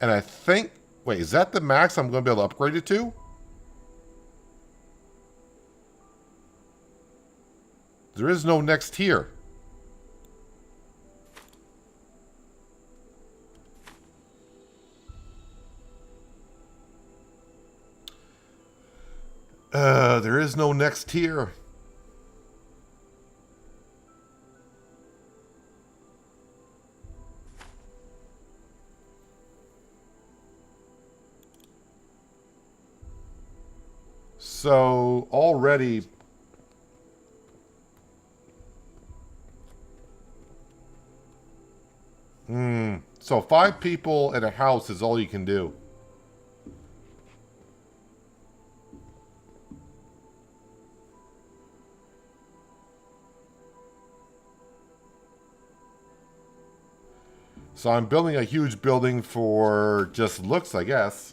And I think... Wait, is that the max I'm going to be able to upgrade it to? There is no next tier. There is no next tier. So already so 5 people in a house is all you can do. So I'm building a huge building for just looks, I guess.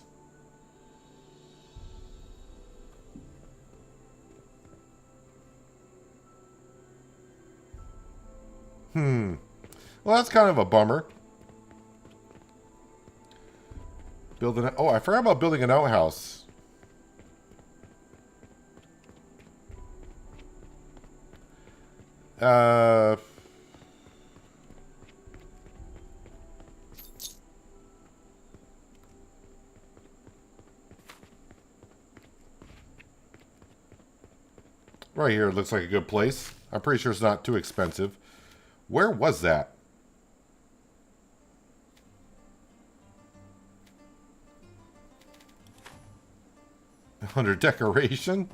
Well, that's kind of a bummer. Building. Oh, I forgot about building an outhouse. Right here looks like a good place. I'm pretty sure it's not too expensive. Where was that? Under decoration?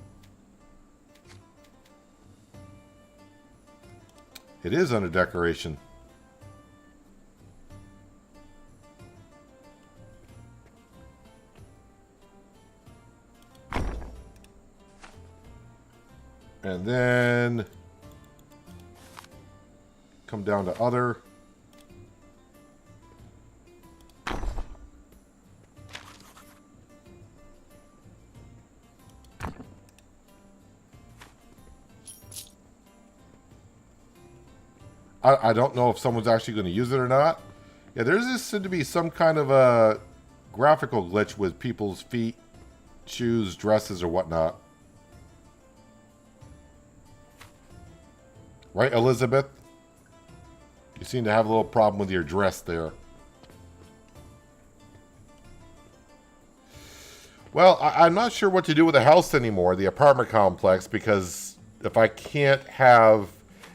It is under decoration. And then come down to other. I don't know if someone's actually going to use it or not. Yeah, there's just seemed to be some kind of a graphical glitch with people's feet, shoes, dresses, or whatnot. Right, Elizabeth? You seem to have a little problem with your dress there. Well, I'm not sure what to do with the house anymore, the apartment complex, because if I can't have...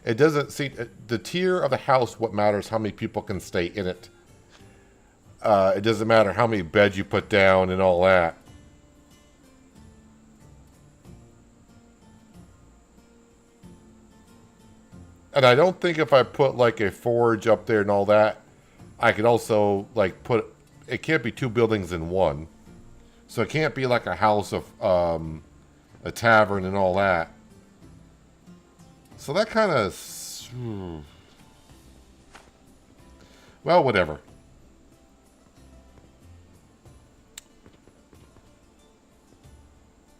It doesn't seem... The tier of the house, what matters, how many people can stay in it. It doesn't matter how many beds you put down and all that. And I don't think if I put like a forge up there and all that, I could also like put... It can't be two buildings in one. So it can't be like a house of a tavern and all that. So that kind of... Well, whatever.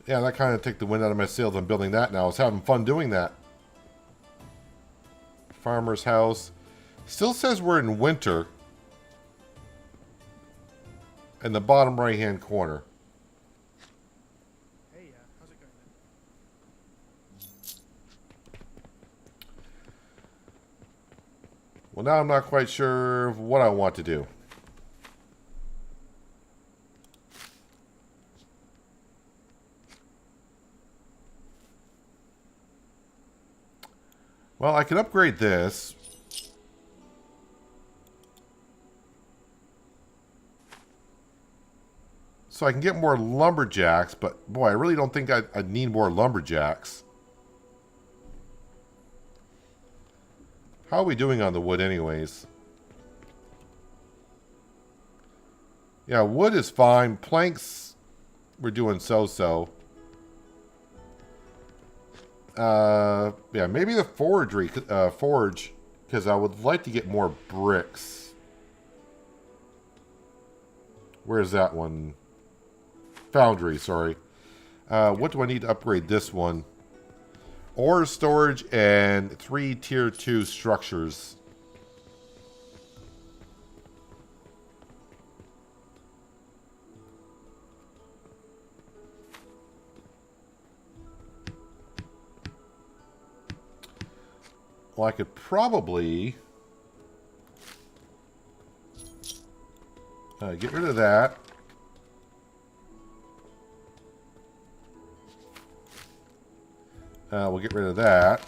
Yeah, that kind of took the wind out of my sails on building that now. I was having fun doing that. Farmer's house. Still says we're in winter. In the bottom right-hand corner. Hey, how's it going then? Well, now I'm not quite sure what I want to do. Well, I can upgrade this. So I can get more lumberjacks, but boy, I really don't think I'd need more lumberjacks. How are we doing on the wood anyways? Yeah, wood is fine. Planks, we're doing so-so. Yeah, maybe the forge, because I would like to get more bricks. Where's that one? Foundry, sorry. What do I need to upgrade this one? Ore storage and 3 tier 2 structures. Well, I could probably get rid of that. We'll get rid of that.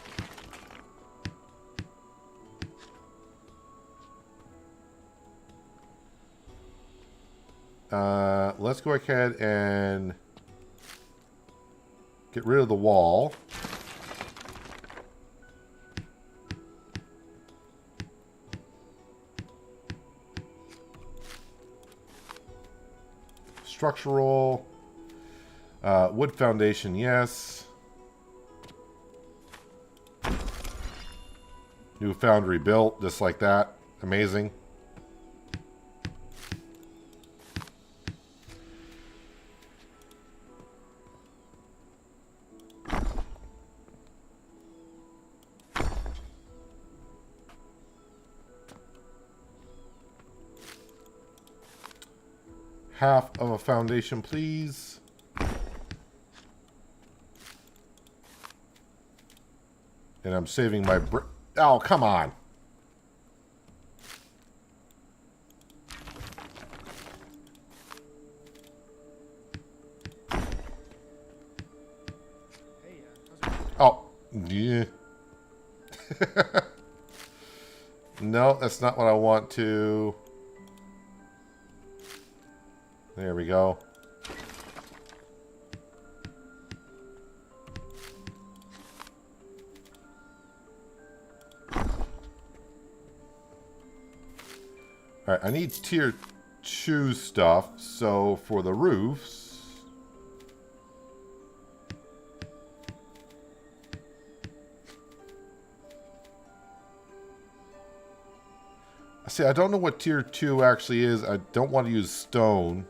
Let's go ahead and get rid of the wall. Structural. Wood foundation, yes. New foundry built, just like that. Amazing. Half of a foundation, please. And I'm saving my brick. Oh, come on. Hey, how's it going? Oh, yeah. No, that's not what I want to. There we go. Alright, I need tier 2 stuff, so for the roofs... See, I don't know what tier 2 actually is. I don't want to use stone.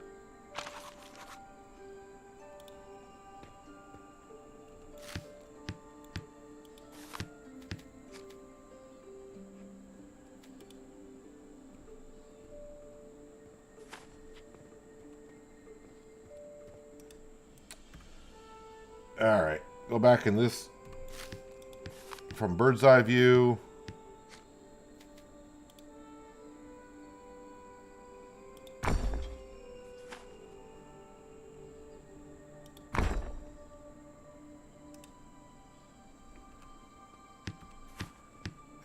Alright, go back in this from bird's eye view.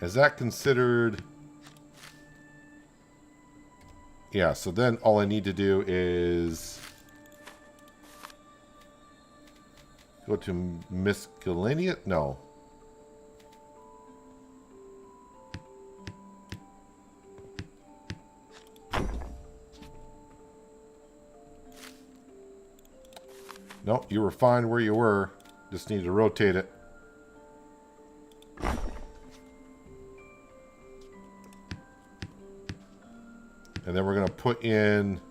Is that considered? Yeah, so then all I need to do is go to miscellaneous? No. Nope, you were fine where you were. Just need to rotate it. And then we're going to put in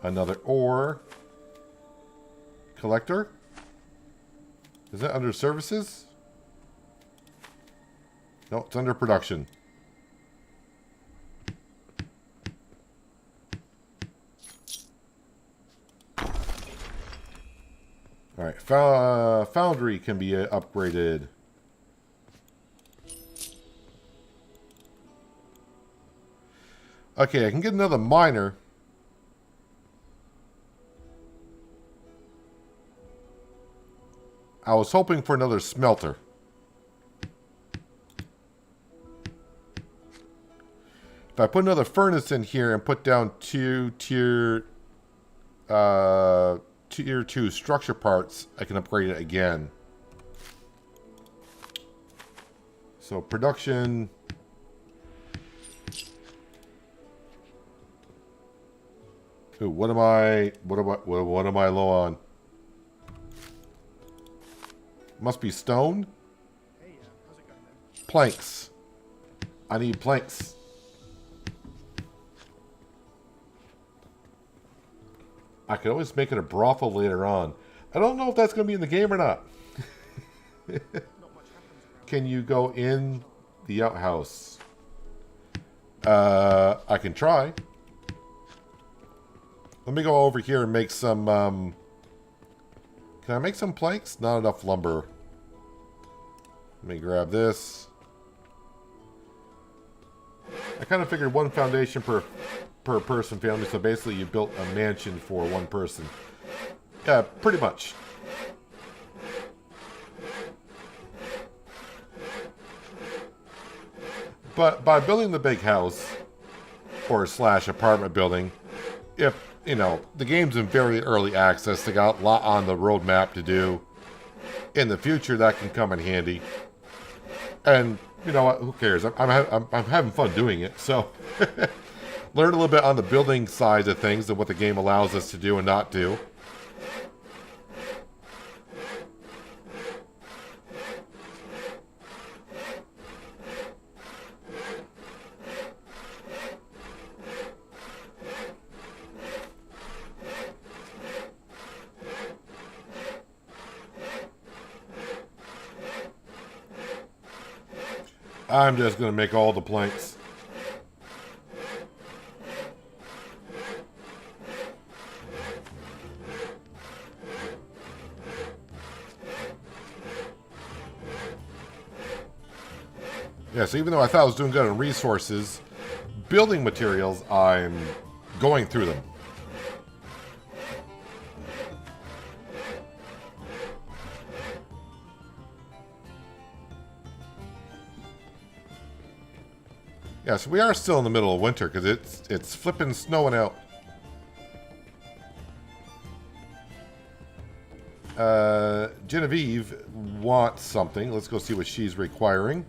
another ore collector. Is that under services? No, it's under production. Alright, foundry can be upgraded. Okay, I can get another miner. I was hoping for another smelter. If I put another furnace in here and put down tier 2 structure parts, I can upgrade it again. So production. Ooh, what am I low on? Must be stone. Hey, how's it going then? Planks. I need planks. I could always make it a brothel later on. I don't know if that's going to be in the game or not. Not much happens around. Can you go in the outhouse? I can try. Let me go over here and make some, can I make some planks? Not enough lumber. Let me grab this. I kind of figured one foundation per person family, so basically you built a mansion for one person. Yeah, pretty much. But by building the big house, or slash apartment building, if, you know, the game's in very early access, they got a lot on the roadmap to do. In the future, that can come in handy. And, you know what, who cares? I'm having fun doing it, so... Learn a little bit on the building side of things and what the game allows us to do and not do. I'm just going to make all the planks. Yeah, so even though I thought I was doing good on resources, building materials, I'm going through them. Yeah, so we are still in the middle of winter because it's flipping snowing out. Genevieve wants something. Let's go see what she's requiring.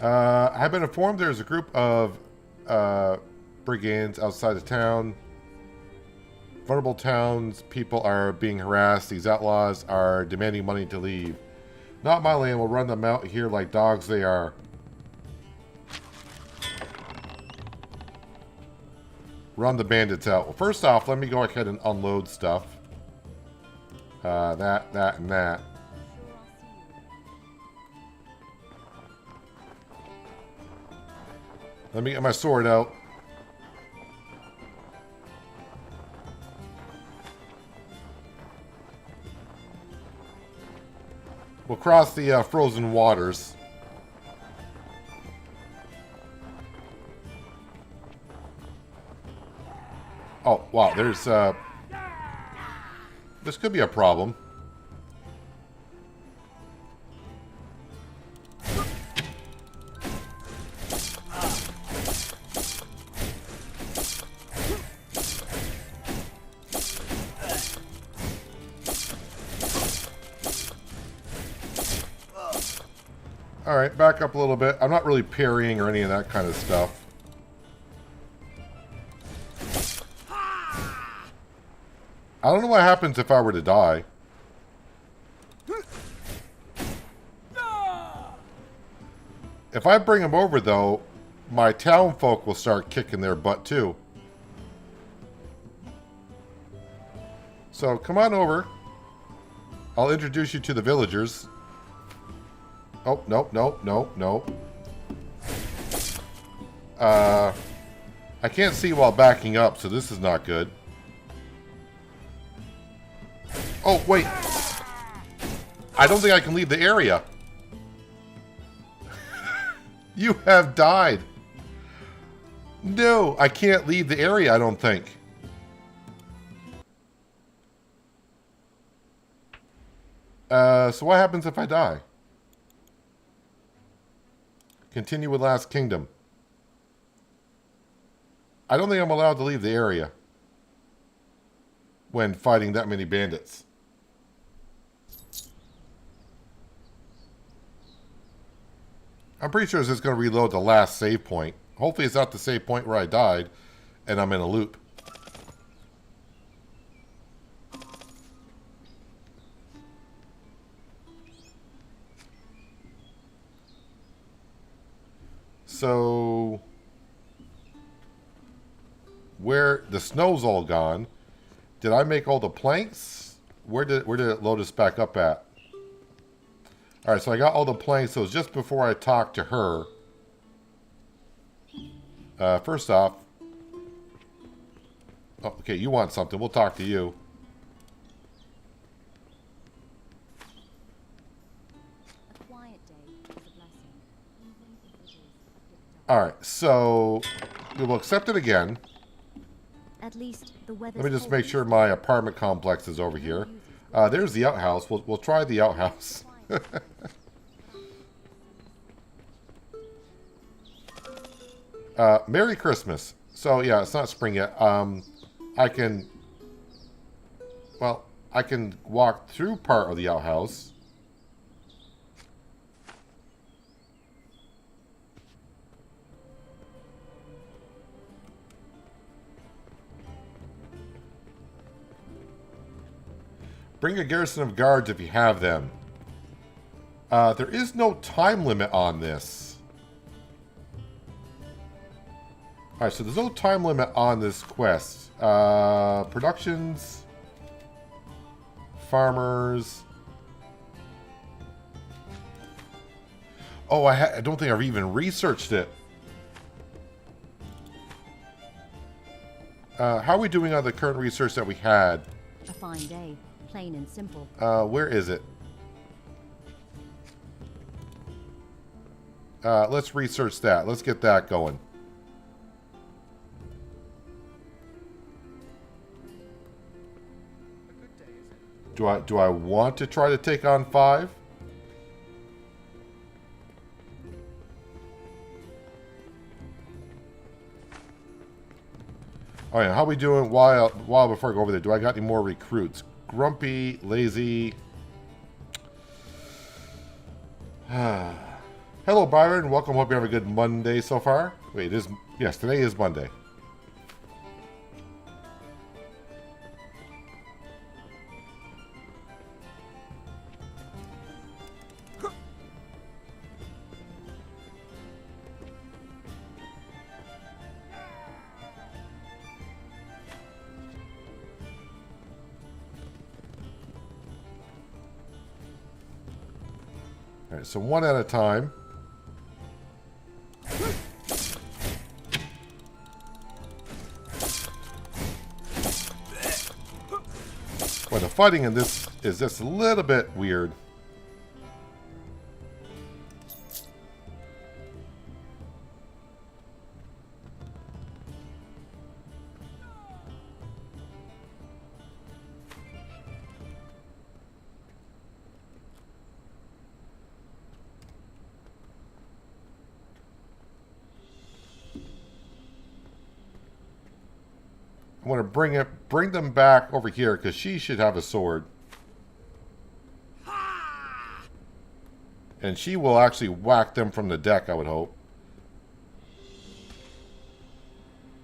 I've been informed there's a group of brigands outside of town. Vulnerable towns people are being harassed. These outlaws are demanding money to leave. Not my land. We'll run them out here like dogs they are. Run the bandits out. Well, first off, let me go ahead and unload stuff. That, and that. Let me get my sword out. We'll cross the frozen waters. Oh, wow, there's, this could be a problem. Alright, back up a little bit. I'm not really parrying or any of that kind of stuff. I don't know what happens if I were to die. If I bring him over, though, my town folk will start kicking their butt, too. So, come on over. I'll introduce you to the villagers. Oh, no. I can't see while backing up, so this is not good. Oh, wait. I don't think I can leave the area. You have died. No, I can't leave the area, I don't think. So what happens if I die? Continue with Last Kingdom. I don't think I'm allowed to leave the area when fighting that many bandits. I'm pretty sure it's just going to reload the last save point. Hopefully it's not the save point where I died and I'm in a loop. So, where the snow's all gone, did I make all the planks? Where did it load us back up at? All right, so I got all the planks. So it's just before I talked to her. First off, oh, okay, you want something? We'll talk to you. A quiet day is a blessing, even if it is a bit dark. All right, so we will accept it again. At least the weather. Let me just make sure my apartment complex is over here. There's the outhouse. We'll try the outhouse. Merry Christmas. So yeah, it's not spring yet. I can walk through part of the outhouse. Bring a garrison of guards if you have them. There is no time limit on this. Alright, so there's no time limit on this quest. Productions. Farmers. Oh, I don't think I've even researched it. How are we doing on the current research that we had? A fine day, plain and simple. Where is it? Let's research that. Let's get that going. A good day, is it? Do I want to try to take on 5? Oh yeah, how we doing while before I go over there? Do I got any more recruits? Grumpy, lazy. Hello, Byron. Welcome. Hope you have a good Monday so far. Wait, yes, today is Monday. Alright, so one at a time. Well, the fighting in this is just a little bit weird. I want to bring them back over here because she should have a sword. And she will actually whack them from the deck, I would hope.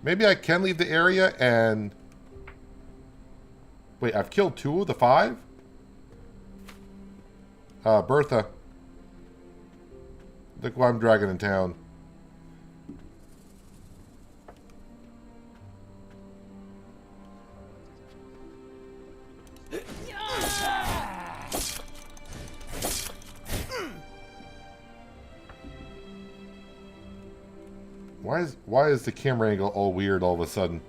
Maybe I can leave the area and... Wait, I've killed 2 of the 5? Bertha. Look who I'm dragging in town. Why is the camera angle all weird all of a sudden?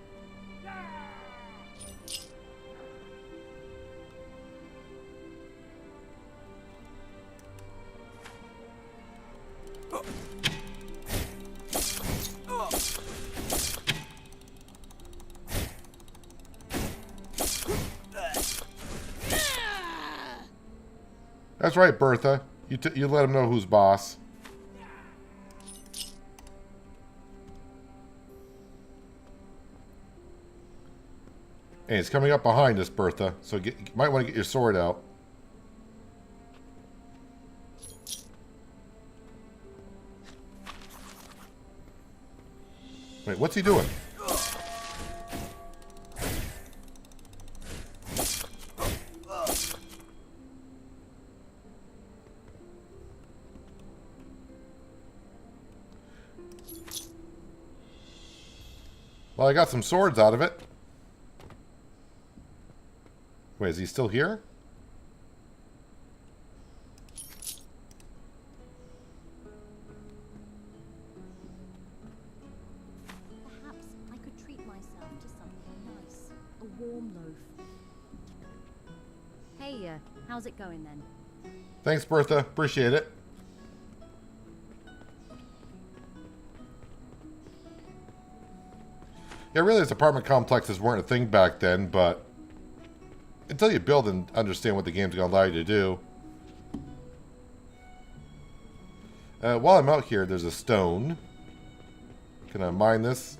That's right, Bertha. You let him know who's boss. Hey, it's coming up behind us, Bertha. So you might want to get your sword out. Wait, what's he doing? Well, I got some swords out of it. Wait, is he still here? Perhaps I could treat myself to something nice. A warm loaf. Hey, how's it going then? Thanks, Bertha. Appreciate it. Yeah, really, these apartment complexes weren't a thing back then, but until you build and understand what the game's going to allow you to do. While I'm out here, there's a stone. Can I mine this?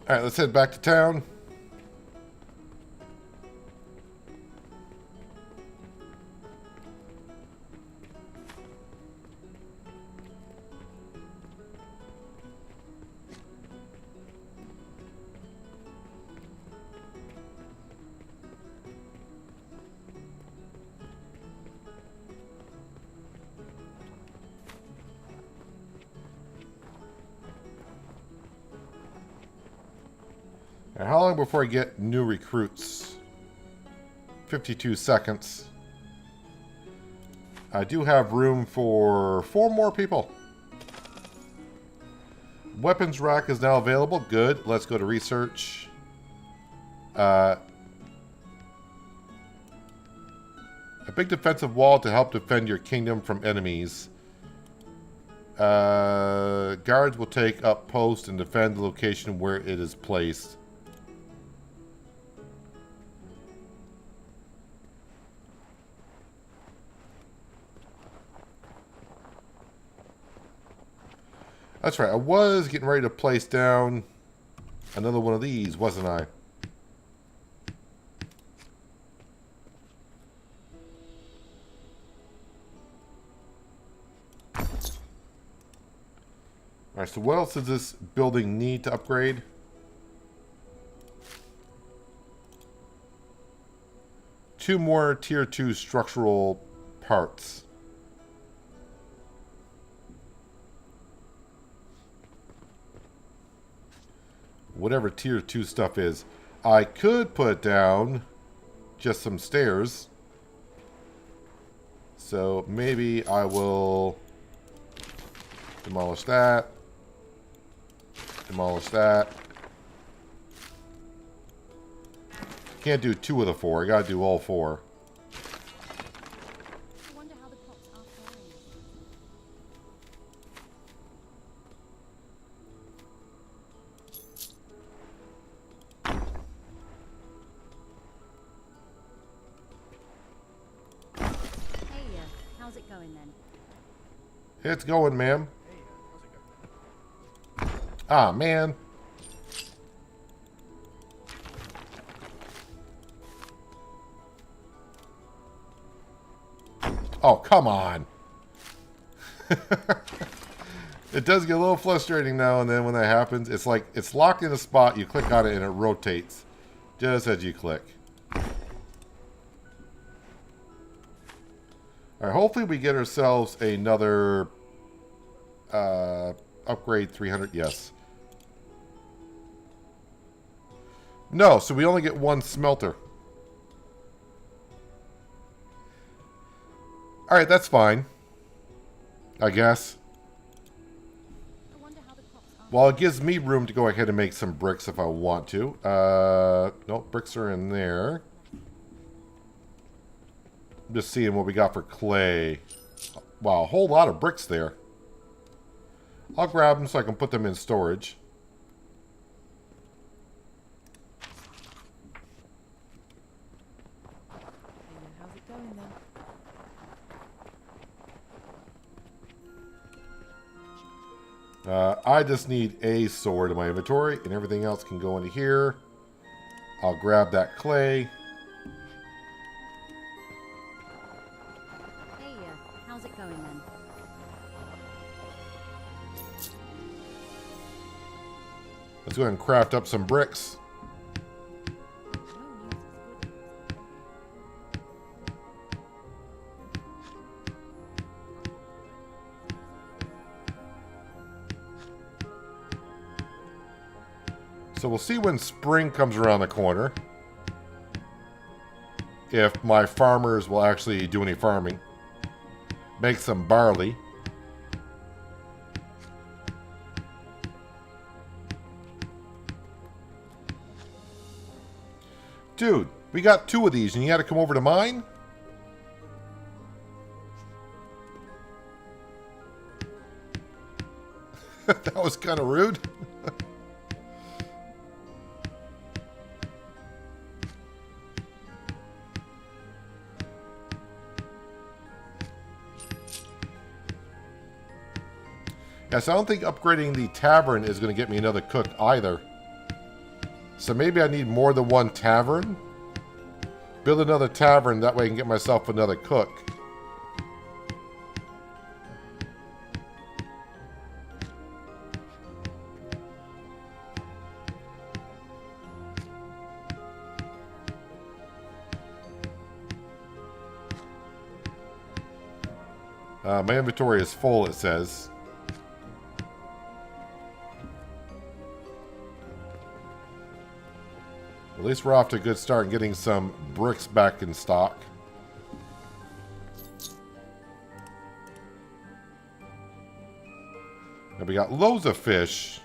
Alright, let's head back to town. Now, how long before I get new recruits? 52 seconds. I do have room for 4 more people. Weapons rack is now available. Good. Let's go to research. A big defensive wall to help defend your kingdom from enemies. Guards will take up post and defend the location where it is placed. That's right, I was getting ready to place down another one of these, wasn't I? Alright, so what else does this building need to upgrade? Two more tier 2 structural parts. Whatever tier 2 stuff is. I could put down just some stairs. So maybe I will demolish that. Demolish that. Can't do 2 of the 4. I gotta do all 4. I wonder how the crops are faring. Hey, how's it going then? It's going, ma'am. Hey, how's it going? Ah, man. Oh, come on. It does get a little frustrating now and then when that happens. It's like it's locked in a spot, you click on it and it rotates just as you click. Alright, hopefully we get ourselves another upgrade 300. Yes. No, so we only get 1 smelter. Alright, that's fine. I guess. I wonder how the crops are. Well, it gives me room to go ahead and make some bricks if I want to. Nope, bricks are in there. I'm just seeing what we got for clay. Wow, a whole lot of bricks there. I'll grab them so I can put them in storage. Hey, how's it going then? I just need a sword in my inventory, and everything else can go into here. I'll grab that clay. Hey, how's it going then? Let's go ahead and craft up some bricks. No news is good news. So we'll see when spring comes around the corner. If my farmers will actually do any farming. Make some barley. Dude, we got 2 of these and you had to come over to mine? That was kind of rude. Yes, I don't think upgrading the tavern is going to get me another cook either. So maybe I need more than 1 tavern. Build another tavern, that way I can get myself another cook. My inventory is full, it says. At least we're off to a good start in getting some bricks back in stock. And we got loads of fish.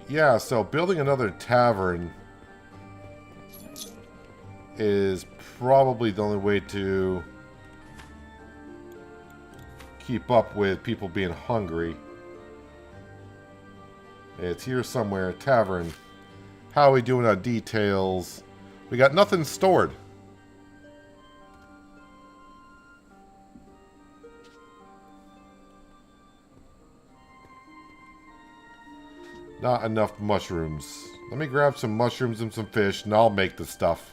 Yeah, so building another tavern is probably the only way to keep up with people being hungry. It's here somewhere. Tavern. How are we doing on details? We got nothing stored. Not enough mushrooms. Let me grab some mushrooms and some fish, and I'll make the stuff.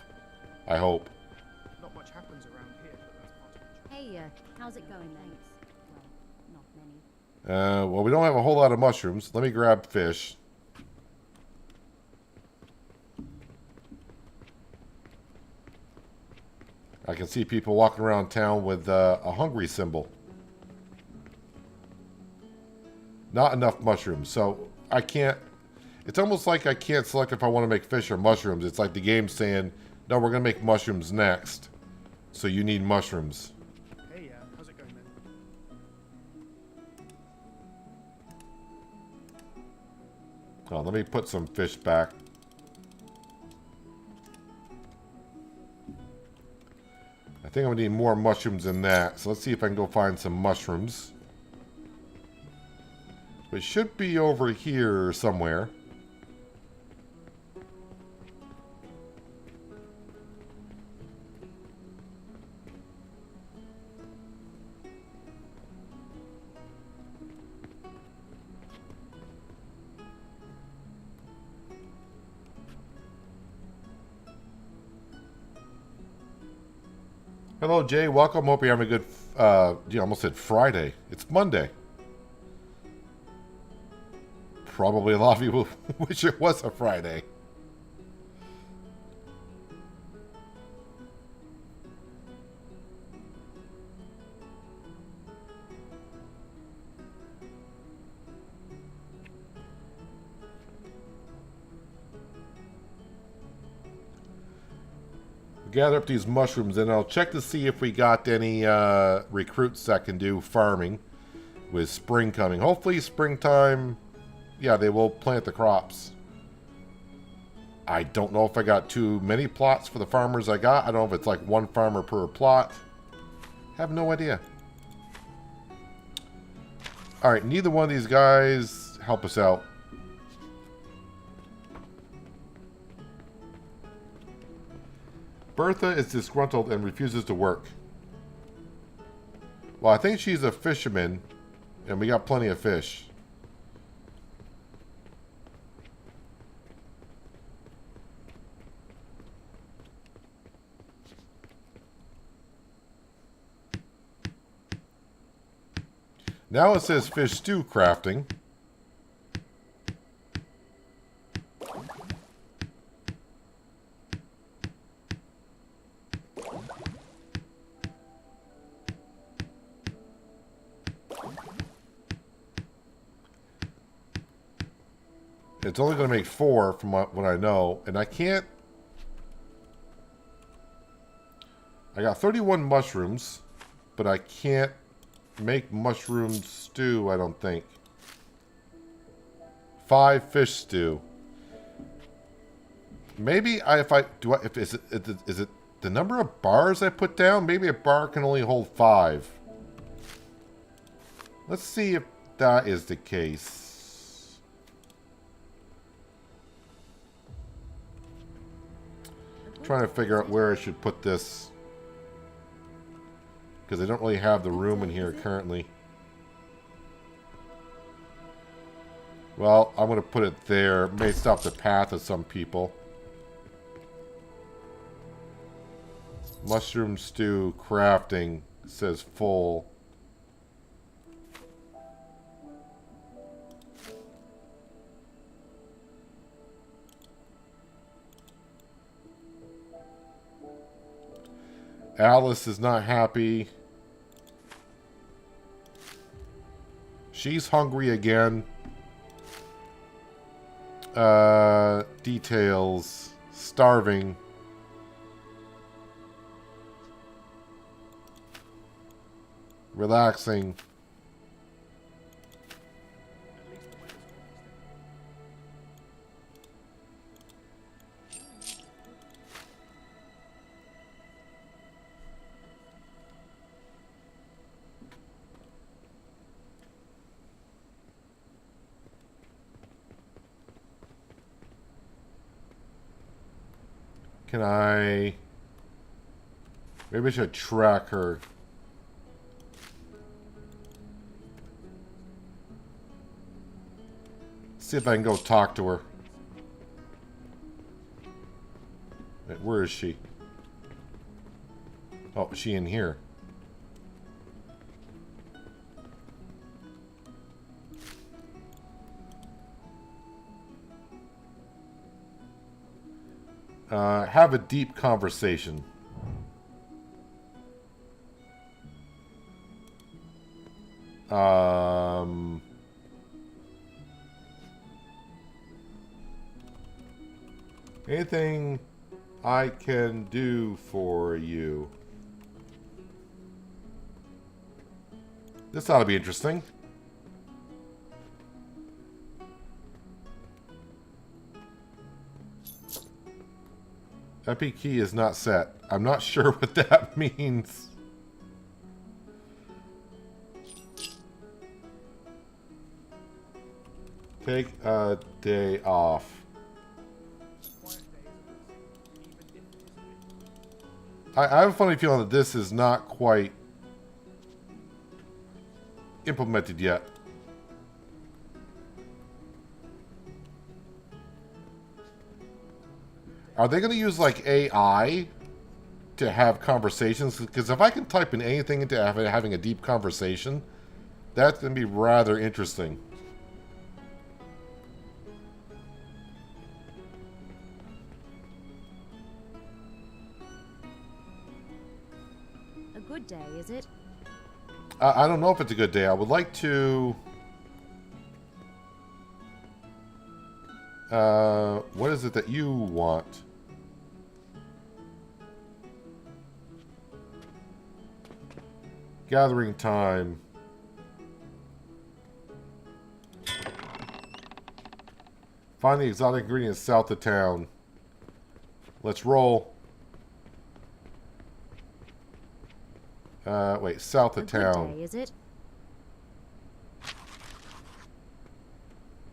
I hope. Not much happens around Hey, how's it going, mates? Well, not many. Well, we don't have a whole lot of mushrooms. Let me grab fish. I can see people walking around town with a hungry symbol. Not enough mushrooms, so I can't... It's almost like I can't select if I want to make fish or mushrooms. It's like the game's saying, no, we're going to make mushrooms next. So you need mushrooms. Hey, how's it going, man? Oh, let me put some fish back. I think I'm going to need more mushrooms than that. So let's see if I can go find some mushrooms. It should be over here somewhere. Hello, Jay. Welcome. Hope you're having a good, you almost said Friday. It's Monday. Probably a lot of you wish it was a Friday. Gather up these mushrooms and I'll check to see if we got any recruits that can do farming with spring coming. Hopefully springtime, yeah, they will plant the crops. I don't know if I got too many plots for the farmers I got. I don't know if it's like one farmer per plot. Have no idea. Alright, neither one of these guys help us out. Bertha is disgruntled and refuses to work. Well, I think she's a fisherman, and we got plenty of fish. Now it says fish stew crafting. It's only going to make 4 from what I know. And I can't... I got 31 mushrooms. But I can't make mushroom stew, I don't think. 5 fish stew. Maybe is it the number of bars I put down? Maybe a bar can only hold 5. Let's see if that is the case. Trying to figure out where I should put this, because I don't really have the room in here currently. Well, I'm going to put it there. It may stop the path of some people. Mushroom stew crafting says full. Alice is not happy. She's hungry again. Details. Starving. Relaxing. At least the weather's Can I... Maybe I should track her. See if I can go talk to her. Wait, where is she? Oh, is she in here? Have a deep conversation. Anything I can do for you? This ought to be interesting. Epi key is not set. I'm not sure what that means. Take a day off. Quiet days are blessing, even if it is I have a funny feeling that this is not quite implemented yet. Are they going to use like AI to have conversations? Because if I can type in anything into having a deep conversation, that's going to be rather interesting. A good day, is it? I don't know if it's a good day. I would like to... what is it that you want? Gathering time. Find the exotic ingredients south of town. Let's roll. Wait, south of town. Good day, is it?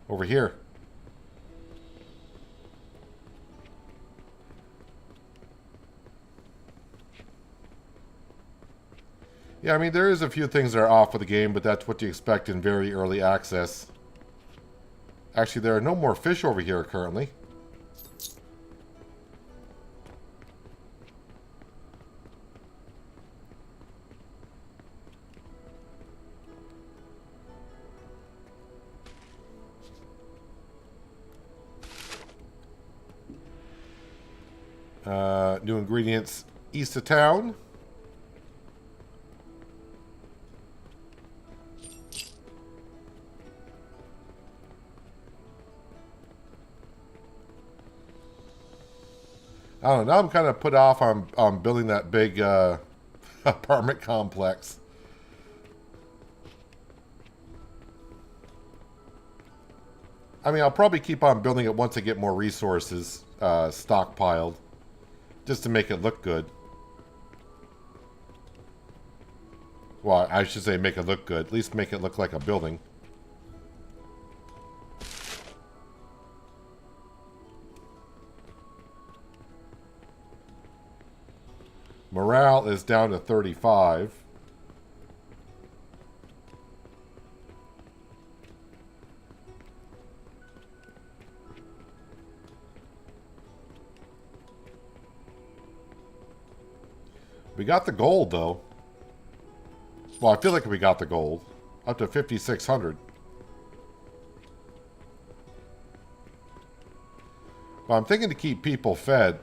Over here. Yeah, I mean, there is a few things that are off with the game, but that's what you expect in very early access. Actually, there are no more fish over here currently. New ingredients east of town. I don't know. Now I'm kind of put off on building that big apartment complex. I mean, I'll probably keep on building it once I get more resources stockpiled, just to make it look good. Well, I should say make it look good. At least make it look like a building. Morale is down to 35. We got the gold, though. Well, I feel like we got the gold. Up to 5,600. Well, I'm thinking to keep people fed.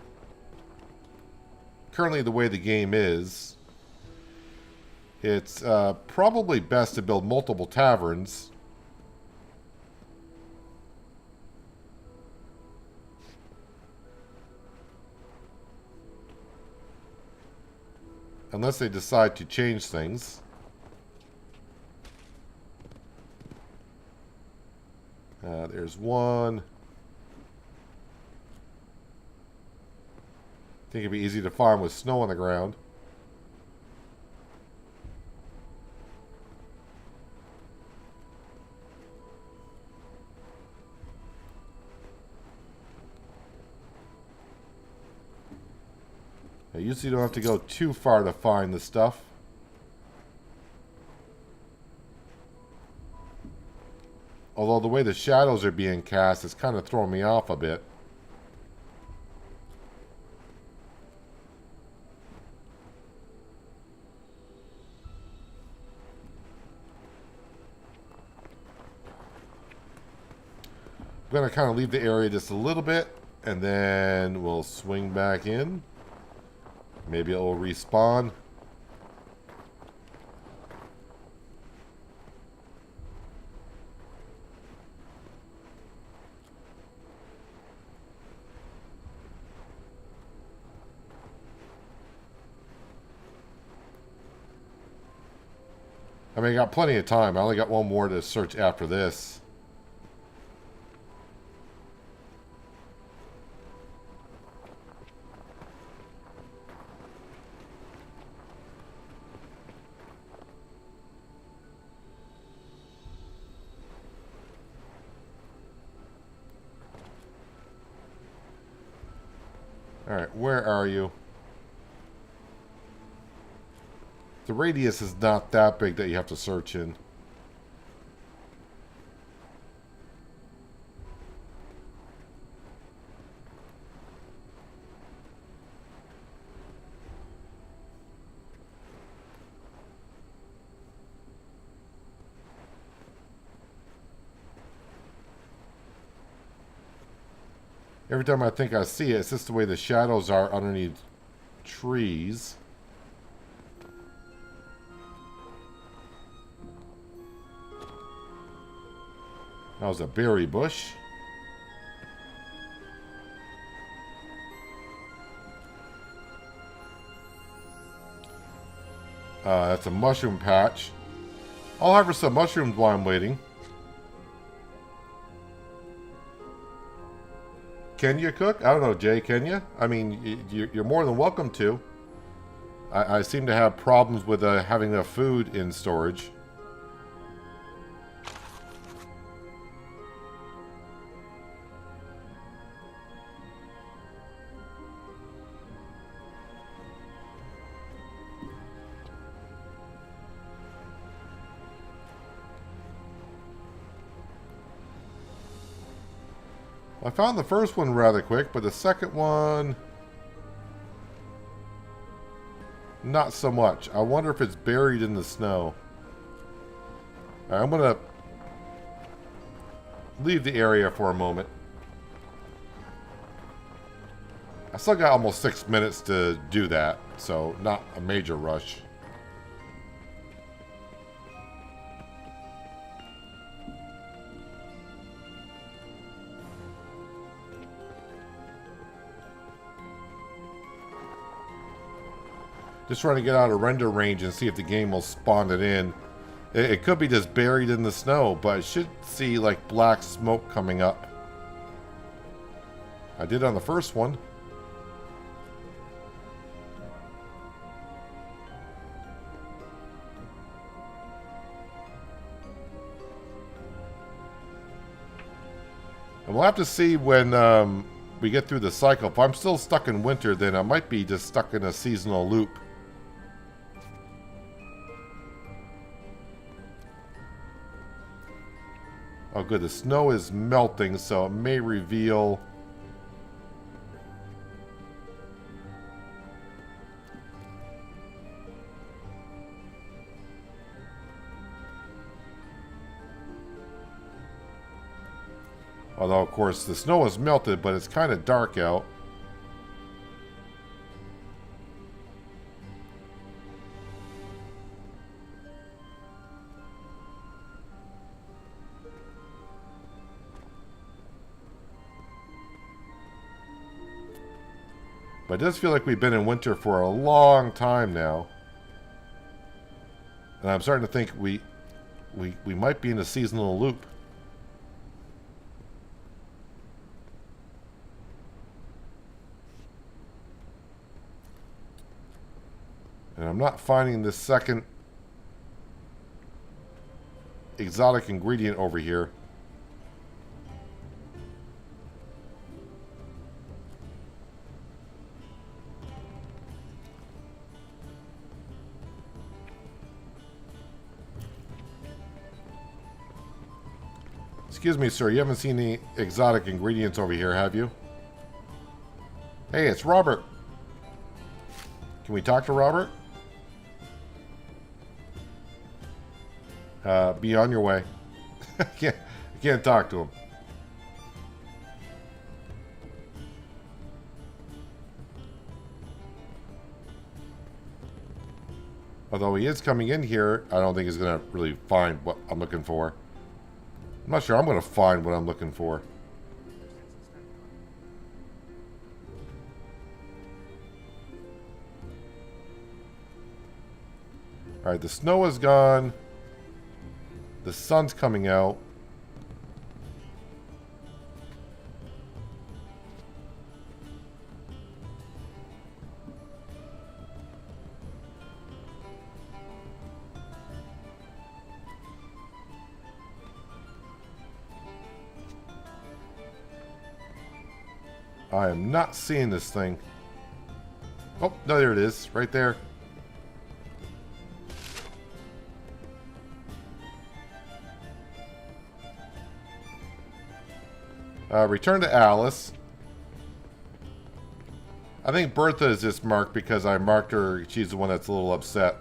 Currently, the way the game is, it's probably best to build multiple taverns. Unless they decide to change things. There's one. I think it'd be easy to farm with snow on the ground. I usually don't have to go too far to find the stuff. Although the way the shadows are being cast is kind of throwing me off a bit. I'm going to kind of leave the area just a little bit And then we'll swing back in. Maybe it will respawn. I mean, I got plenty of time. I only got one more to search after this. Alright, where are you? The radius is not that big that you have to search in. Every time I think I see it, it's just the way the shadows are underneath trees. That was a berry bush. That's a mushroom patch. I'll harvest some mushrooms while I'm waiting. Can you cook? I don't know, Jay, can you? I mean, you're more than welcome to. I seem to have problems with having enough food in storage. I found the first one rather quick, but the second one, not so much. I wonder if it's buried in the snow. Alright, I'm going to leave the area for a moment. I still got almost 6 minutes to do that, so not a major rush. Just trying to get out of render range and see if the game will spawn it in. It could be just buried in the snow, but I should see like black smoke coming up. I did on the first one. And we'll have to see when we get through the cycle. If I'm still stuck in winter, then I might be just stuck in a seasonal loop. Oh good, the snow is melting, so it may reveal... Although, of course, the snow is melted, but it's kind of dark out. But it does feel like we've been in winter for a long time now. And I'm starting to think we might be in a seasonal loop. And I'm not finding this second exotic ingredient over here. Excuse me, sir. You haven't seen any exotic ingredients over here, have you? Hey, it's Robert. Can we talk to Robert? Be on your way. I can't talk to him. Although he is coming in here, I don't think he's going to really find what I'm looking for. I'm not sure I'm going to find what I'm looking for. Alright, the snow is gone. The sun's coming out. I am not seeing this thing. Oh, no, there it is. Right there. Return to Alice. I think Bertha is just marked because I marked her. She's the one that's a little upset.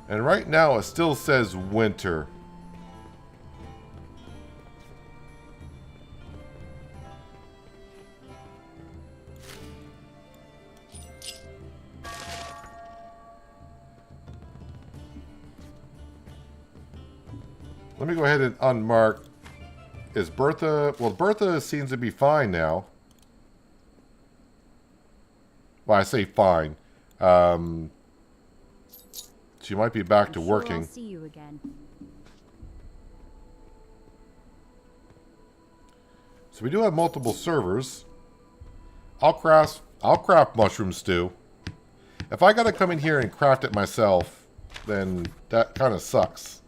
And right now it still says winter. Let me go ahead and unmark. Is Bertha... Well, Bertha seems to be fine now. Well, I say fine. She might be back to working. I'll see you again. So we do have multiple servers. I'll craft mushroom stew. If I gotta come in here and craft it myself, then that kind of sucks.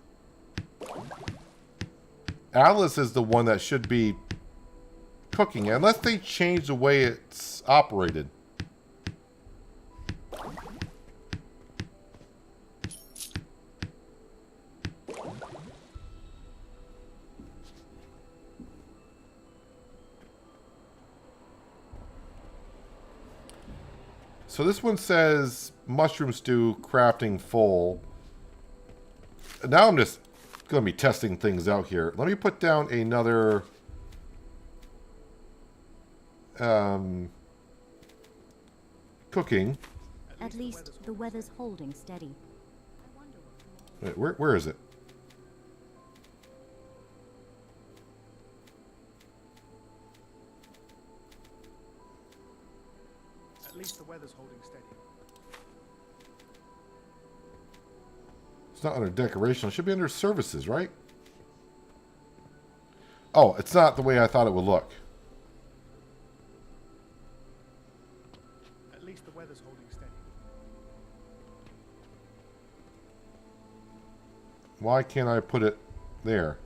Alice is the one that should be cooking, unless they change the way it's operated. So this one says mushroom stew crafting full. Now I'm just going to be testing things out here. Let me put down another cooking. At least the weather's holding steady. Wait, where is it? At least the weather's holding steady. It's not under decoration. It should be under services, right? Oh, it's not the way I thought it would look. At least the weather's holding steady. Why can't I put it there?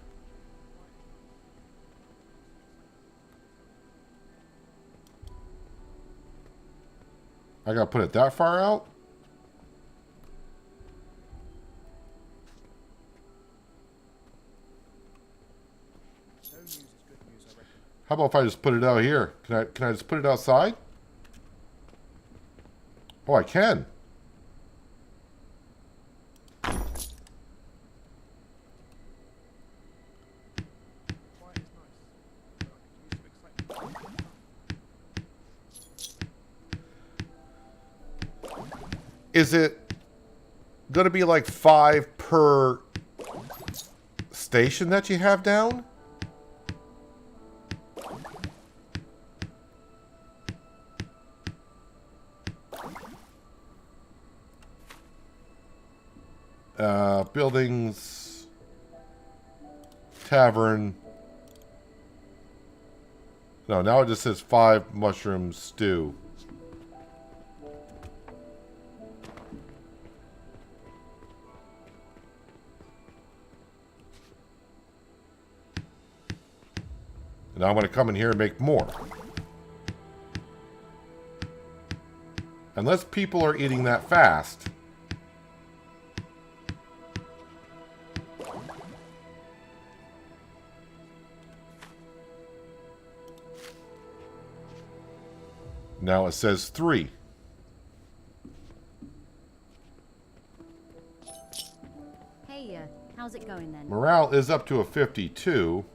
I gotta put it that far out? No news is good news, I reckon. How about if I just put it out here? Can I just put it outside? Oh, I can. Quiet is nice. But I could use some excitement. Is it gonna be like 5 per station that you have down? Buildings, tavern. No, now it just says 5 mushroom stew. And now I'm going to come in here and make more. Unless people are eating that fast. Now it says 3. Hey, how's it going then? Morale is up to a 52.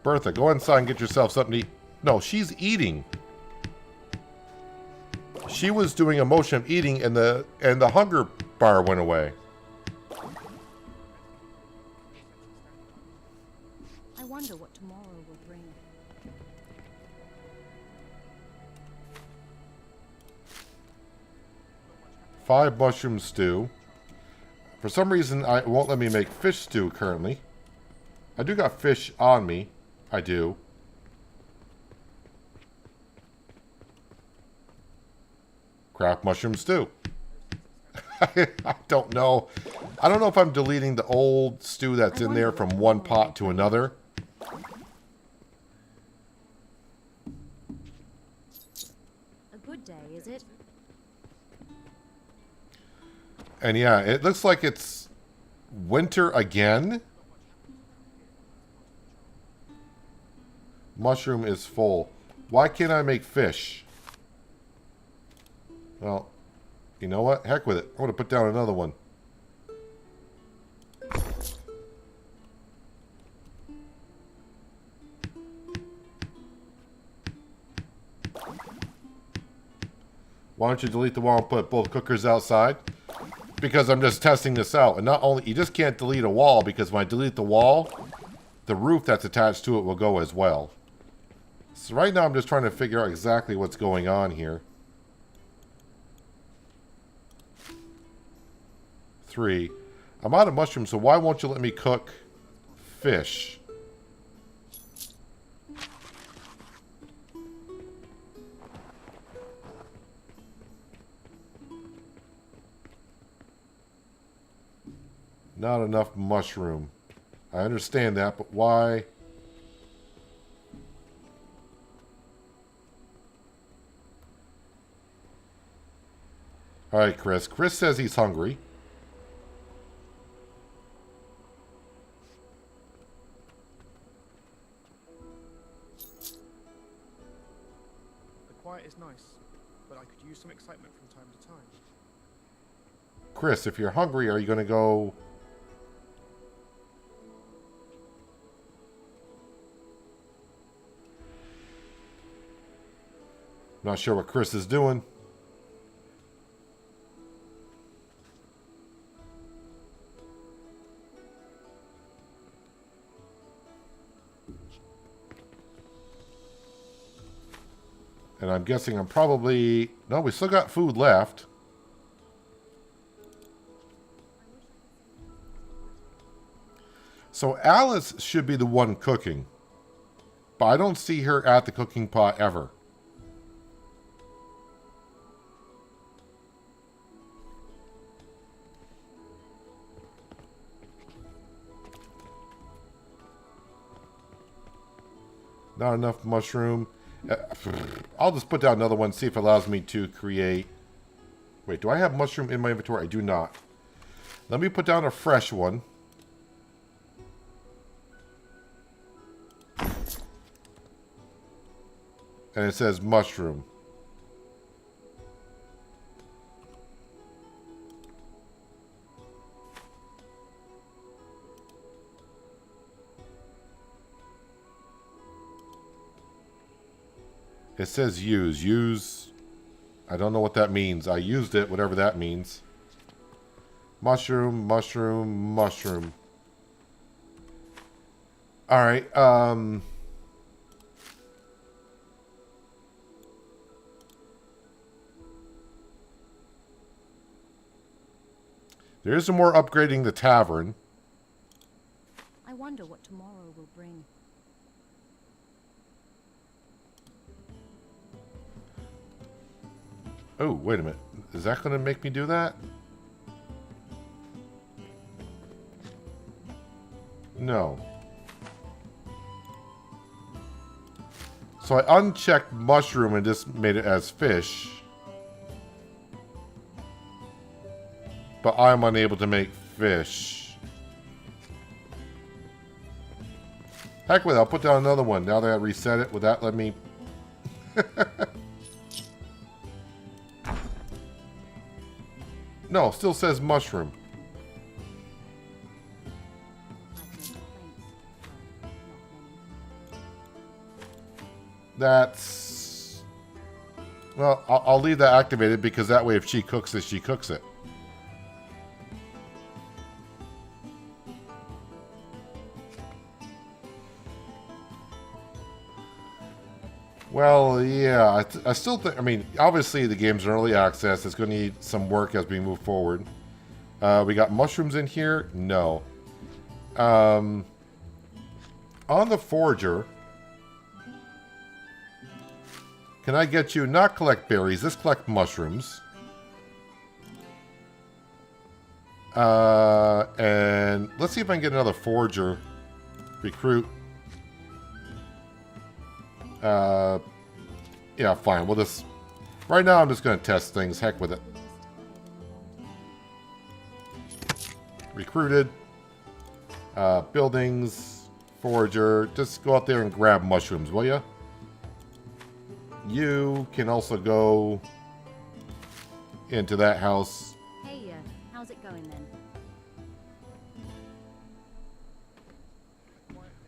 Bertha, go inside and get yourself something to eat. No, she's eating. She was doing a motion of eating, and the hunger bar went away. I wonder what tomorrow will bring. 5 mushroom stew. For some reason, it won't let me make fish stew currently. I do got fish on me. I do. Craft mushroom stew. I don't know. I don't know if I'm deleting the old stew that's in there from one pot to another. A good day, is it? And yeah, it looks like it's winter again. Mushroom is full. Why can't I make fish? Well, you know what? Heck with it. I'm going to put down another one. Why don't you delete the wall and put both cookers outside? Because I'm just testing this out. And not only, you just can't delete a wall, because when I delete the wall, the roof that's attached to it will go as well. So right now I'm just trying to figure out exactly what's going on here. 3. I'm out of mushrooms, so why won't you let me cook fish? Not enough mushroom. I understand that, but why? Alright, Chris. Chris says he's hungry. The quiet is nice, but I could use some excitement from time to time. Chris, if you're hungry, are you going to go... Not sure what Chris is doing. And I'm guessing I'm probably... No, we still got food left. So Alice should be the one cooking. But I don't see her at the cooking pot ever. Not enough mushroom. I'll just put down another one, see if it allows me to create... Wait, do I have mushroom in my inventory? I do not. Let me put down a fresh one. And it says mushroom. It says use. Use. I don't know what that means. I used it, whatever that means. Mushroom, mushroom, mushroom. Alright, there is some more upgrading the tavern. I wonder what tomorrow will bring. Oh, wait a minute. Is that going to make me do that? No. So I unchecked mushroom and just made it as fish. But I'm unable to make fish. Heck with it, I'll put down another one. Now that I reset it, would that let me... No, still says mushroom. I've no complaints, but not many. That's... Well, I'll leave that activated because that way if she cooks it, she cooks it. Well, yeah, I still think, I mean, obviously the game's in early access. It's going to need some work as we move forward. We got mushrooms in here? No. On the forager, can I get you not collect berries? Let's collect mushrooms. And let's see if I can get another forager. Recruit. Yeah, fine. We'll just... Right now, I'm just going to test things. Heck with it. Recruited. Buildings. Forager. Just go out there and grab mushrooms, will ya? You can also go into that house. Hey, how's it going then?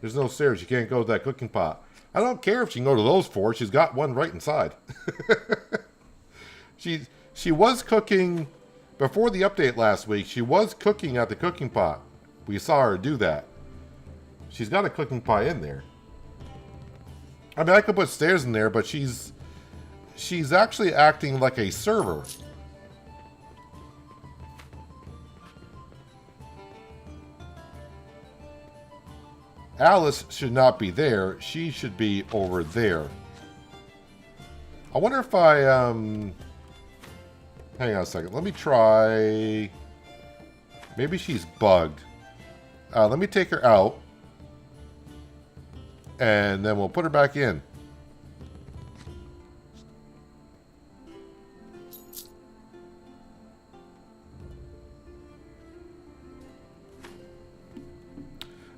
There's no stairs. You can't go to that cooking pot. I don't care if she can go to those four. She's got one right inside. She was cooking before the update last week. She was cooking at the cooking pot. We saw her do that. She's got a cooking pot in there. I mean, I could put stairs in there, but she's actually acting like a server. Alice should not be there. She should be over there. I wonder if I, hang on a second. Let me try... Maybe she's bugged. Let me take her out. And then we'll put her back in.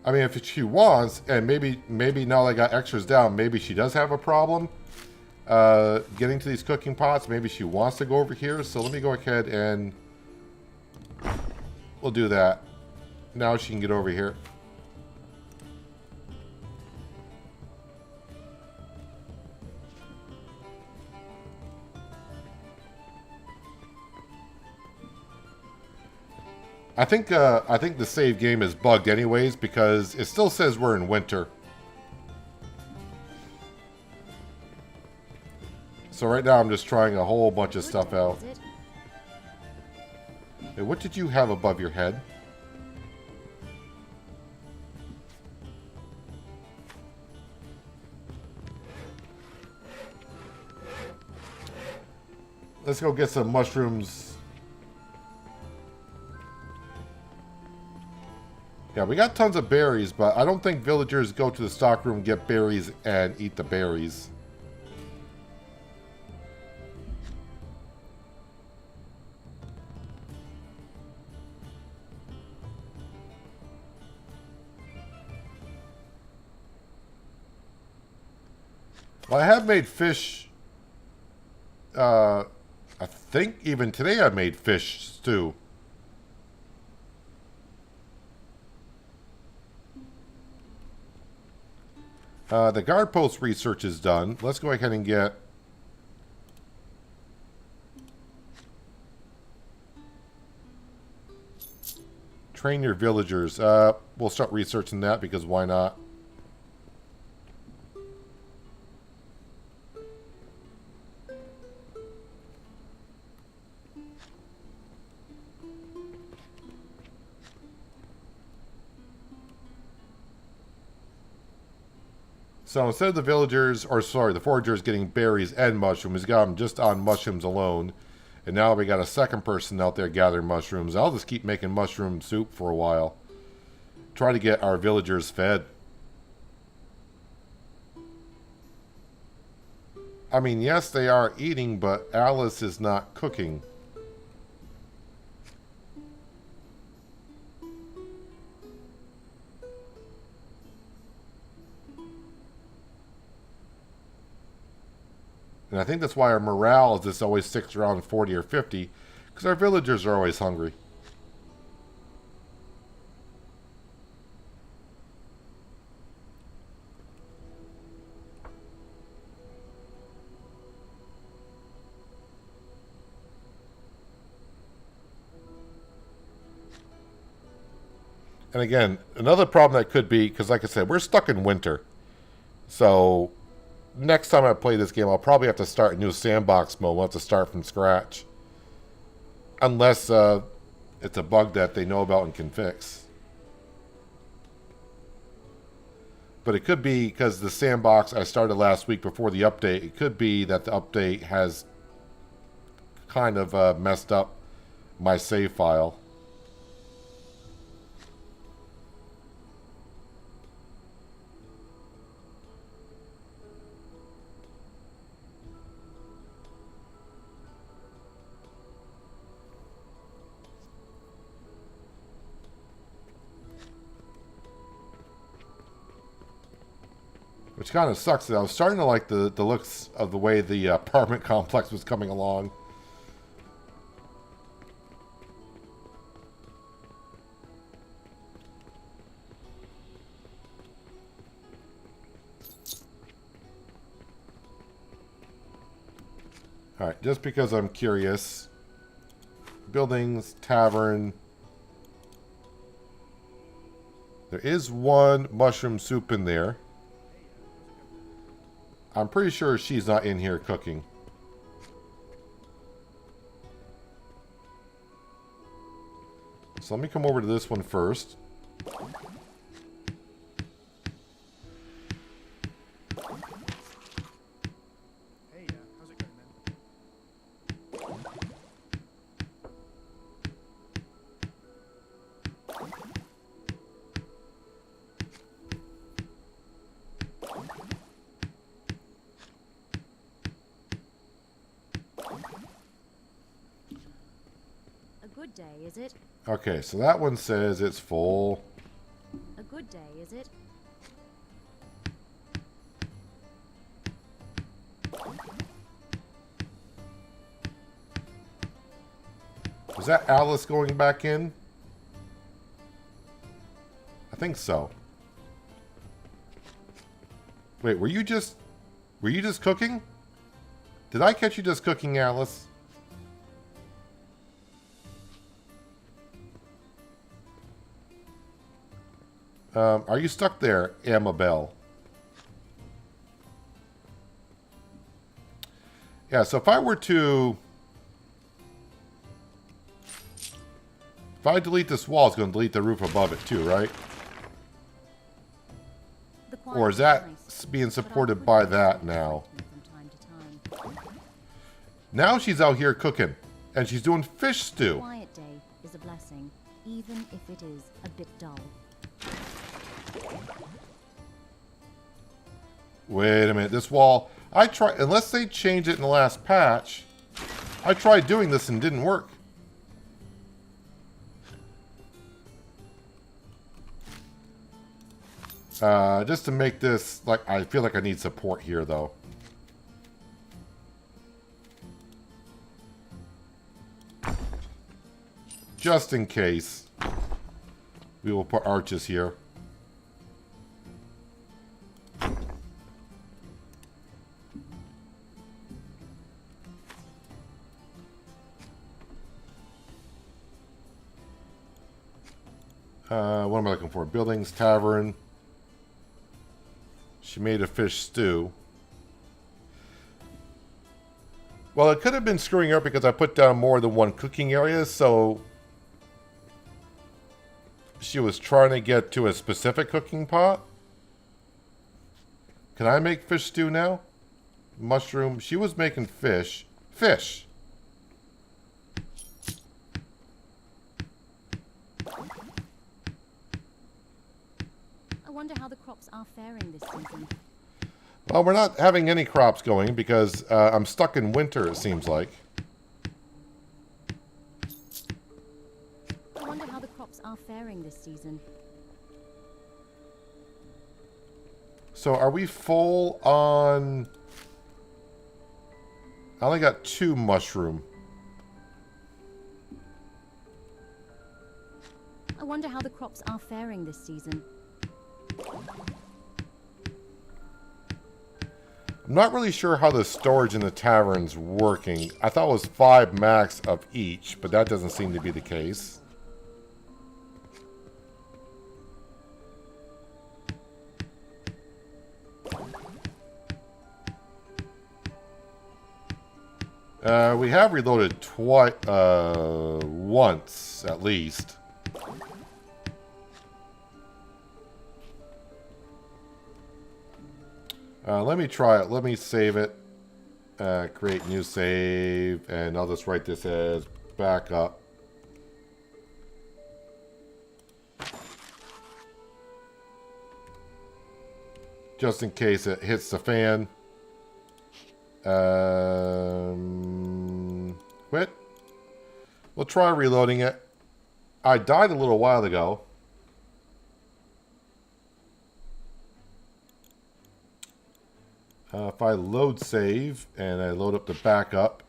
I mean, if she wants, and maybe now that I got extras down, maybe she does have a problem getting to these cooking pots. Maybe she wants to go over here. So let me go ahead and we'll do that. Now she can get over here. I think the save game is bugged anyways because it still says we're in winter. So right now I'm just trying a whole bunch of stuff out. Hey, what did you have above your head? Let's go get some mushrooms. Yeah, we got tons of berries, but I don't think villagers go to the stockroom, get berries, and eat the berries. Well, I have made fish. I think even today I made fish stew. The guard post research is done. Let's go ahead and get... Train your villagers. We'll start researching that because why not? So instead of the villagers, or sorry, the foragers getting berries and mushrooms, we got them just on mushrooms alone. And now we got a second person out there gathering mushrooms. I'll just keep making mushroom soup for a while. Try to get our villagers fed. I mean, yes, they are eating, but Alice is not cooking. And I think that's why our morale is just always sticks around 40 or 50, because our villagers are always hungry. And again, another problem that could be, because like I said, we're stuck in winter. So, next time I play this game, I'll probably have to start a new sandbox mode. We'll have to start from scratch. Unless it's a bug that they know about and can fix. But it could be because the sandbox I started last week before the update. It could be that the update has kind of messed up my save file. Which kind of sucks. I was starting to like the looks of the way the apartment complex was coming along. Alright, just because I'm curious. Buildings, tavern. There is one mushroom soup in there. I'm pretty sure she's not in here cooking. So let me come over to this one first. Hey, how's it going, man? A good day, is it? Okay, so that one says it's full. A good day, is it? Is that Alice going back in? I think so. Wait, were you just cooking? Did I catch you just cooking, Alice? Are you stuck there, Amabel? Yeah, so if I were to... If I delete this wall, it's going to delete the roof above it too, right? The Or is quiet's that nice, being but I supported could by use that some now? from time to time. Now she's out here cooking. And she's doing fish A stew. quiet day is a blessing, even if it is a bit dull. Wait a minute, this wall... I tried... Unless they changed it in the last patch, I tried doing this and didn't work. Just to make this... like, I feel like I need support here, though. Just in case. We will put arches here. What am I looking for? Buildings, tavern. She made a fish stew. Well, it could have been screwing her because I put down more than one cooking area, so she was trying to get to a specific cooking pot. Can I make fish stew now? Mushroom. She was making fish. Fish! I wonder how the crops are faring this season. Well, we're not having any crops going because I'm stuck in winter, it seems like. I wonder how the crops are faring this season. So are we full on... I only got 2 mushroom. I wonder how the crops are faring this season. I'm not really sure how the storage in the tavern's working. I thought it was 5 max of each, but that doesn't seem to be the case. We have reloaded once, at least. Let me try it. Let me save it. Create new save. And I'll just write this as backup. Just in case it hits the fan. Quit. We'll try reloading it. I died a little while ago. If I load save and I load up the backup.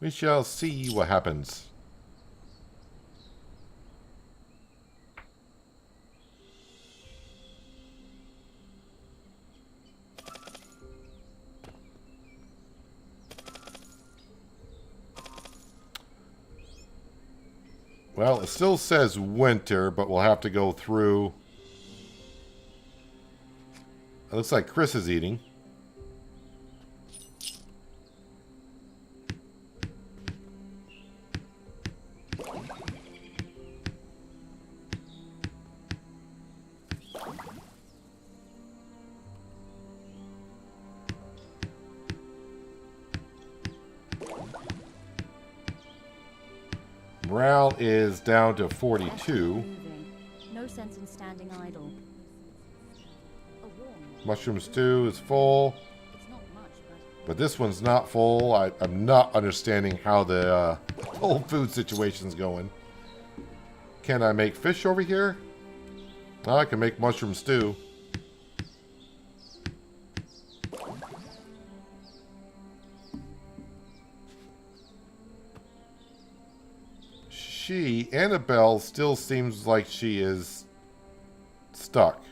We shall see what happens. Well, it still says winter, but we'll have to go through. It looks like Chris is eating. Morale is down to 42. No sense in standing idle. A warm. Mushroom stew is full. It's not much, But this one's not full. I'm not understanding how the whole food situation's going. Can I make fish over here? Oh, I can make mushroom stew. Annabelle still seems like she is stuck.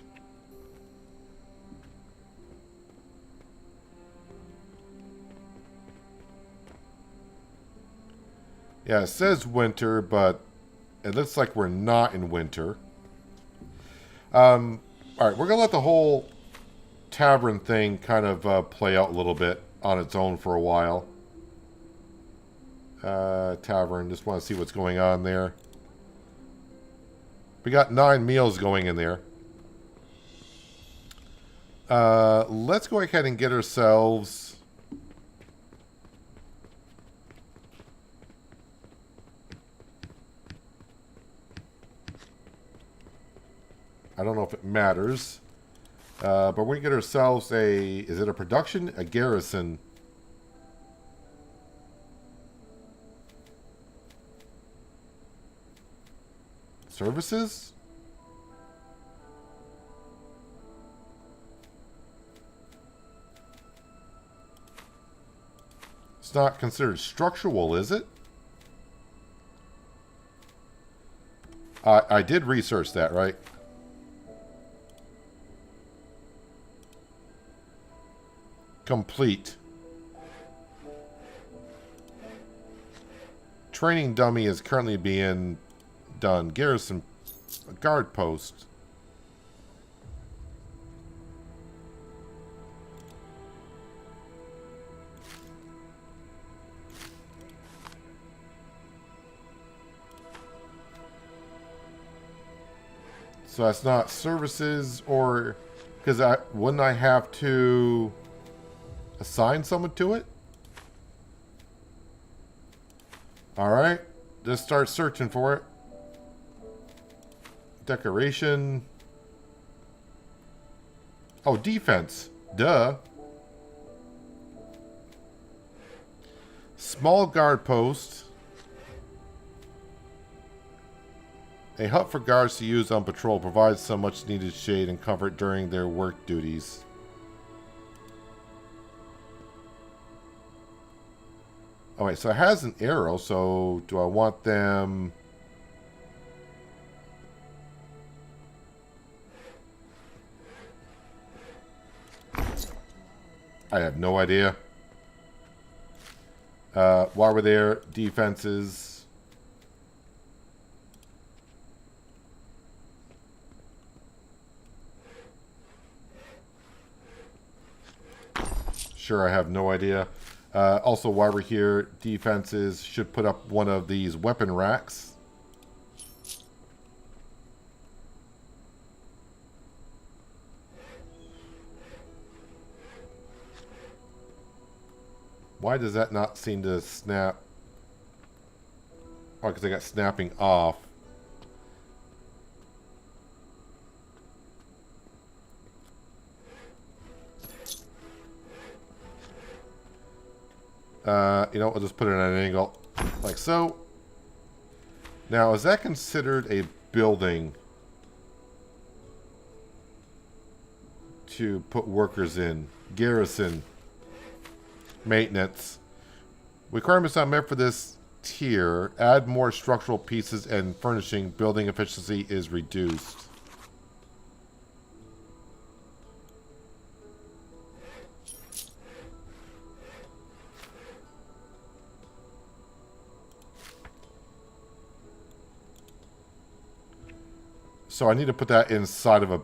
Yeah, it says winter, but it looks like we're not in winter. Alright, we're going to let the whole tavern thing kind of play out a little bit on its own for a while. Tavern, just want to see what's going on there. We got 9 meals going in there. Let's go ahead and get ourselves... I don't know if it matters. But we're going to get ourselves a... Is it a production? A garrison. Services? It's not considered structural, is it? I did research that, right? Complete. Training dummy is currently being done. Garrison guard post. So that's not services, or because wouldn't I have to assign someone to it? All right, just start searching for it. Decoration. Oh, defense. Duh. Small guard post. A hut for guards to use on patrol provides some much needed shade and comfort during their work duties. Alright, so it has an arrow, so do I want them... I have no idea. While we're there, defenses. Sure, I have no idea. Also, while we're here, defenses should put up one of these weapon racks. Why does that not seem to snap? Oh, because I got snapping off. You know, I'll just put it at an angle like so. Now, is that considered a building to put workers in? Garrison. Maintenance. Requirements not met for this tier. Add more structural pieces and furnishing. Building efficiency is reduced. So I need to put that inside of a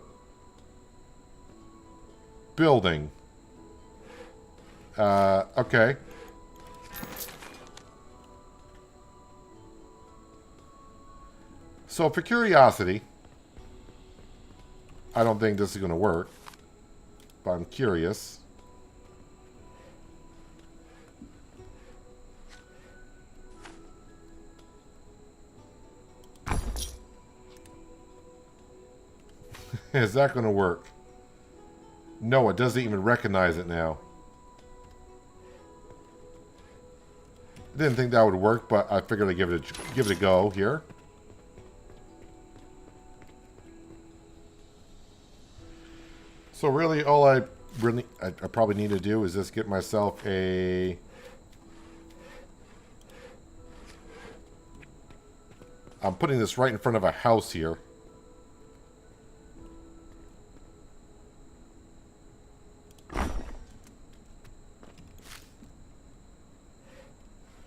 building. Okay. So for curiosity, I don't think this is going to work, but I'm curious. Is that going to work? No, it doesn't even recognize it now. I didn't think that would work, but I figured I'd give it a go here. So really, all I probably need to do is just get myself a... I'm putting this right in front of a house here.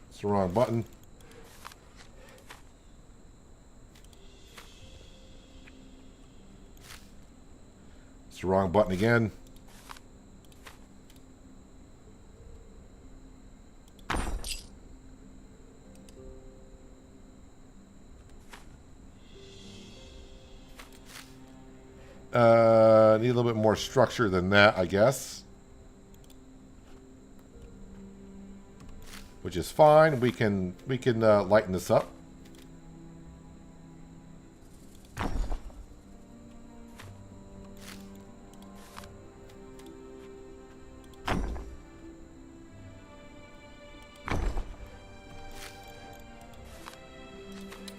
It's the wrong button. It's the wrong button again. Need a little bit more structure than that, I guess. Which is fine. We can lighten this up.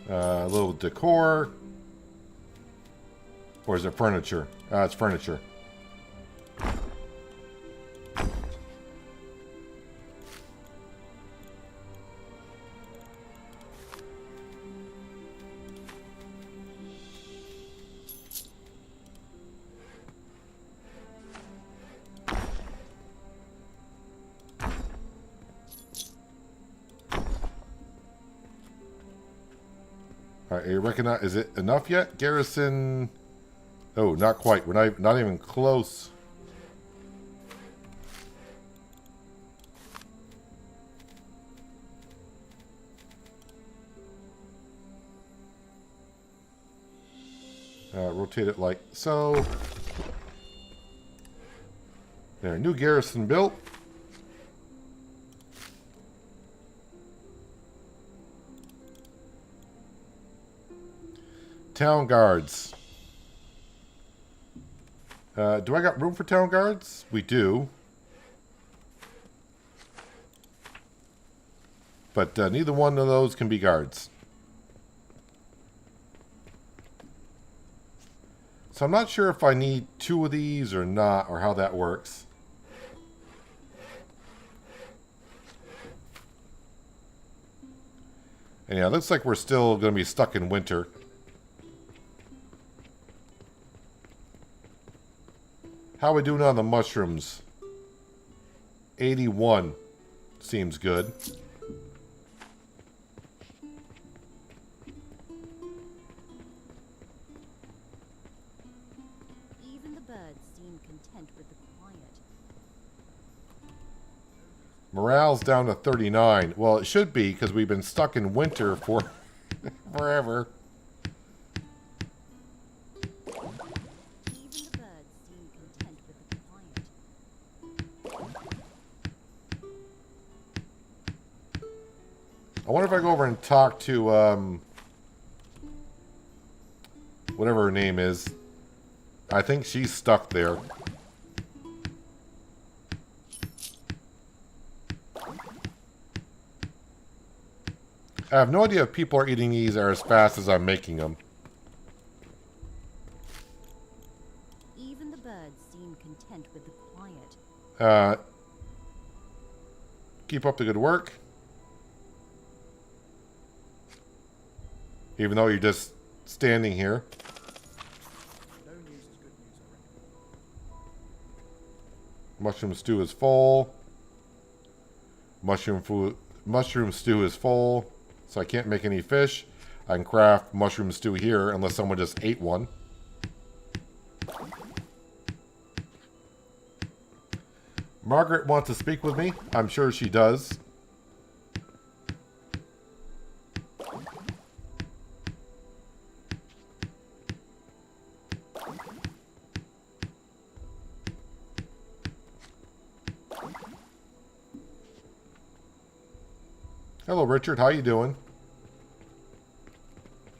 A little decor. Or is it furniture? It's furniture. Alright, you recognize, is it enough yet? Garrison... Oh, not quite. We're not even close. Rotate it like so. There, new garrison built. Town guards. Do I got room for town guards? We do. But neither one of those can be guards. So I'm not sure if I need two of these or not, or how that works. And yeah, it looks like we're still going to be stuck in winter. How are we doing on the mushrooms? 81 seems good. Even the birds seem content with the quiet. Morale's down to 39. Well, it should be, because we've been stuck in winter for forever. Even the birds seem content with the quiet. I wonder if I go over and talk to, whatever her name is. I think she's stuck there. I have no idea if people are eating these are as fast as I'm making them. Even the birds seem content with the quiet. Keep up the good work. Even though you're just standing here. No news is good news, I reckon. Mushroom stew is full. Mushroom stew is full. So I can't make any fish. I can craft mushroom stew here unless someone just ate one. Margaret wants to speak with me. I'm sure she does. Hello, Richard. How you doing?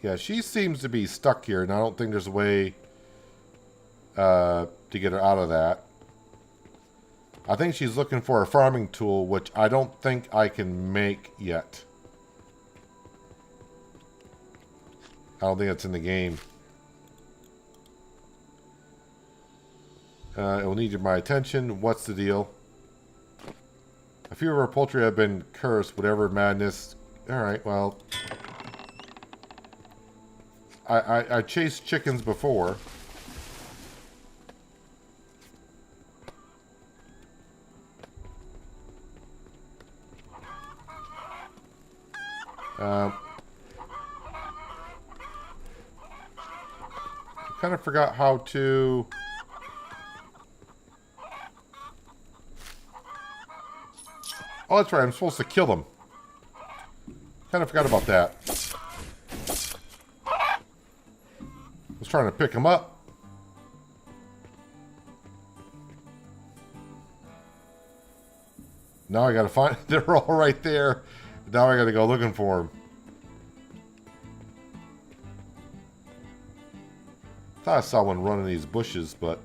Yeah, she seems to be stuck here, and I don't think there's a way to get her out of that. I think she's looking for a farming tool, which I don't think I can make yet. I don't think it's in the game. It will need my attention. What's the deal? A few of our poultry have been cursed, whatever madness. Alright, well. I chased chickens before. I kind of forgot how to... Oh, that's right. I'm supposed to kill them. Kind of forgot about that. I was trying to pick them up. Now I gotta find... They're all right there. Now I gotta go looking for them. Thought I saw one running these bushes, but...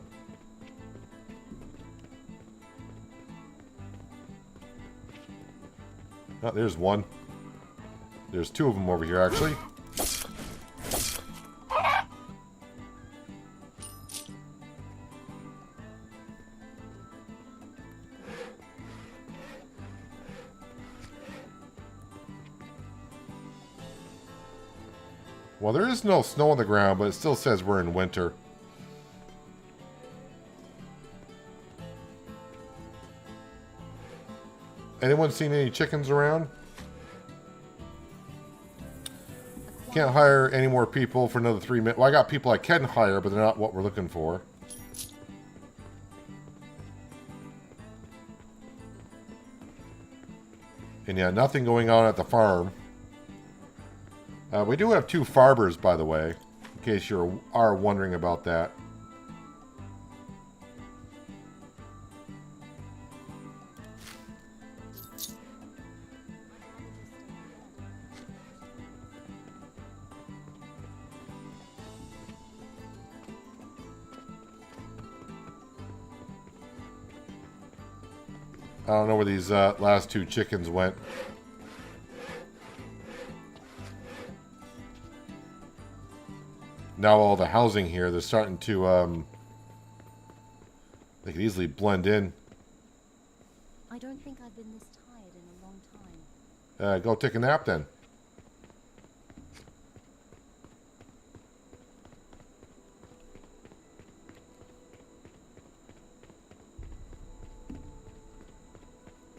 Oh, there's one. There's two of them over here, actually. Well, there is no snow on the ground, but it still says we're in winter. Anyone seen any chickens around? Can't hire any more people for another 3 minutes. Well, I got people I can hire, but they're not what we're looking for. And yeah, nothing going on at the farm. We do have 2 farmers, by the way, in case you are wondering about that. I don't know where these last 2 chickens went. Now all the housing here, they're starting to, they could easily blend in. I don't think I've been this tired in a long time. Go take a nap then.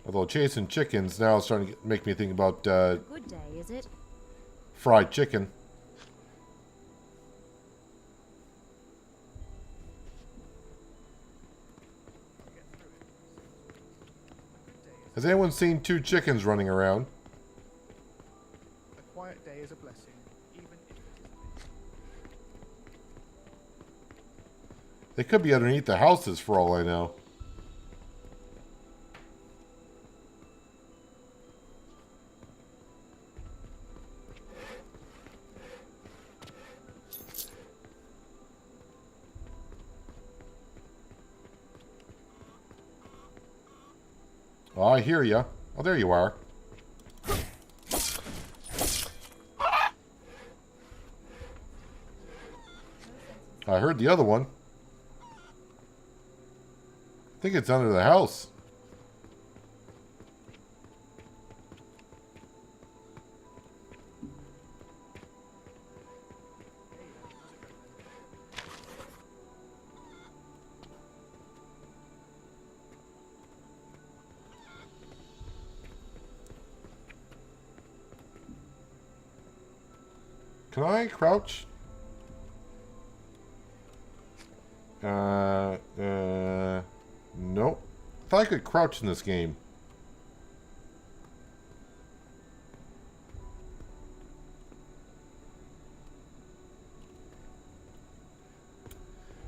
Although chasing chickens now is starting to make me think about Good day, is it? fried chicken. Has anyone seen two chickens running around? A quiet day is a blessing, even if it is They could be underneath the houses for all I know. Oh, I hear ya. Oh, there you are. I heard the other one. I think it's under the house. Can I crouch? Nope. I thought I could crouch in this game.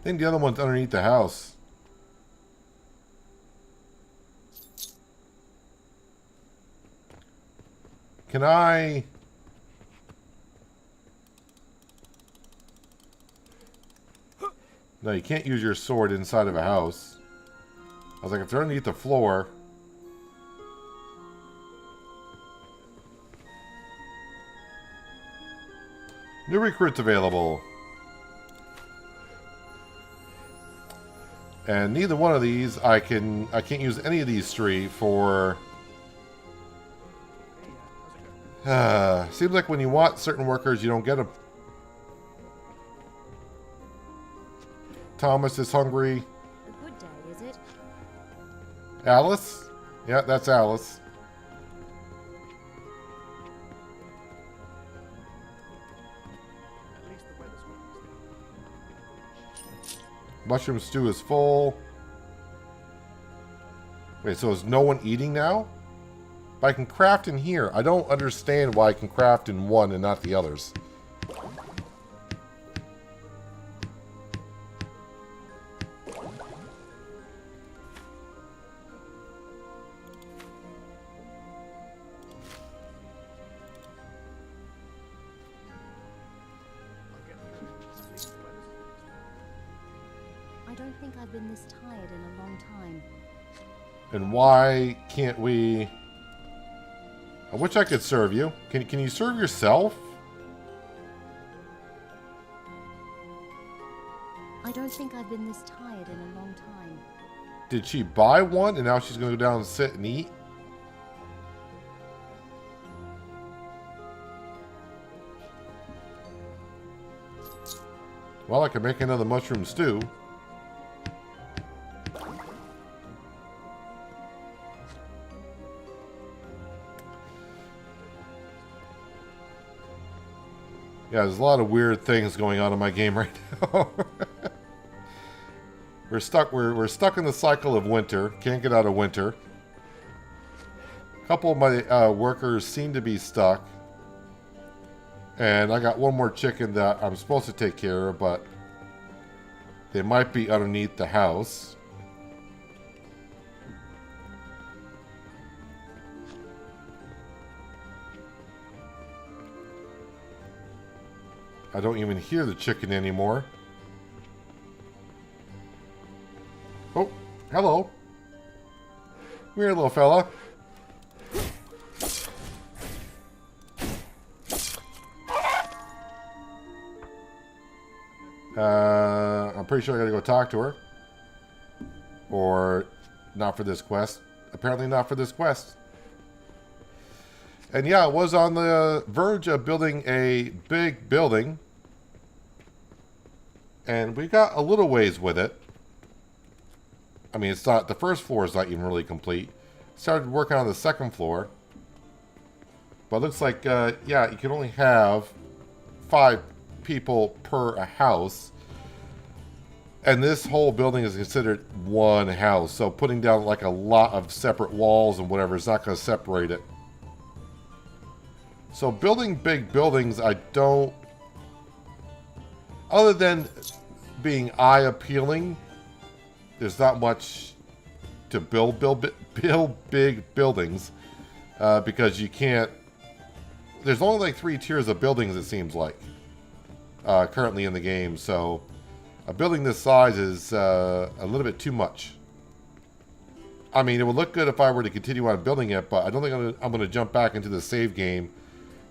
I think the other one's underneath the house. Can I... No, you can't use your sword inside of a house. I was like, if they're underneath the floor... New recruits available. And neither one of these I can't use any of these three for... seems like when you want certain workers, you don't get them. Thomas is hungry. A good day, is it? Alice? Yeah, that's Alice. at least the weather's good. Mushroom stew is full. Wait, so is no one eating now? But I can craft in here. I don't understand why I can craft in one and not the others. I'll get through it. At least the weather's good. I don't think I've been this tired in a long time. And why can't we... I wish I could serve you. Can you serve yourself? I don't think I've been this tired in a long time. Did she buy one and now she's going to go down and sit and eat? Well, I could make another mushroom stew. Yeah, there's a lot of weird things going on in my game right now. We're stuck in the cycle of winter. Can't get out of winter. A couple of my workers seem to be stuck. And I got one more chicken that I'm supposed to take care of, but they might be underneath the house. I don't even hear the chicken anymore. Oh, hello. Come here, little fella. I'm pretty sure I gotta go talk to her. Or not for this quest. Apparently not for this quest. And yeah, I was on the verge of building a big building. And we got a little ways with it. I mean, it's not, the first floor is not even really complete. Started working on the second floor. But it looks like, yeah, you can only have 5 people per a house. And this whole building is considered one house. So putting down like a lot of separate walls and whatever is not going to separate it. So building big buildings, I don't... Other than being eye appealing, there's not much to build big buildings. Because you can't... There's only like 3 tiers of buildings, it seems like. Currently in the game, so... A building this size is a little bit too much. I mean, it would look good if I were to continue on building it, but I don't think I'm going to jump back into the save game.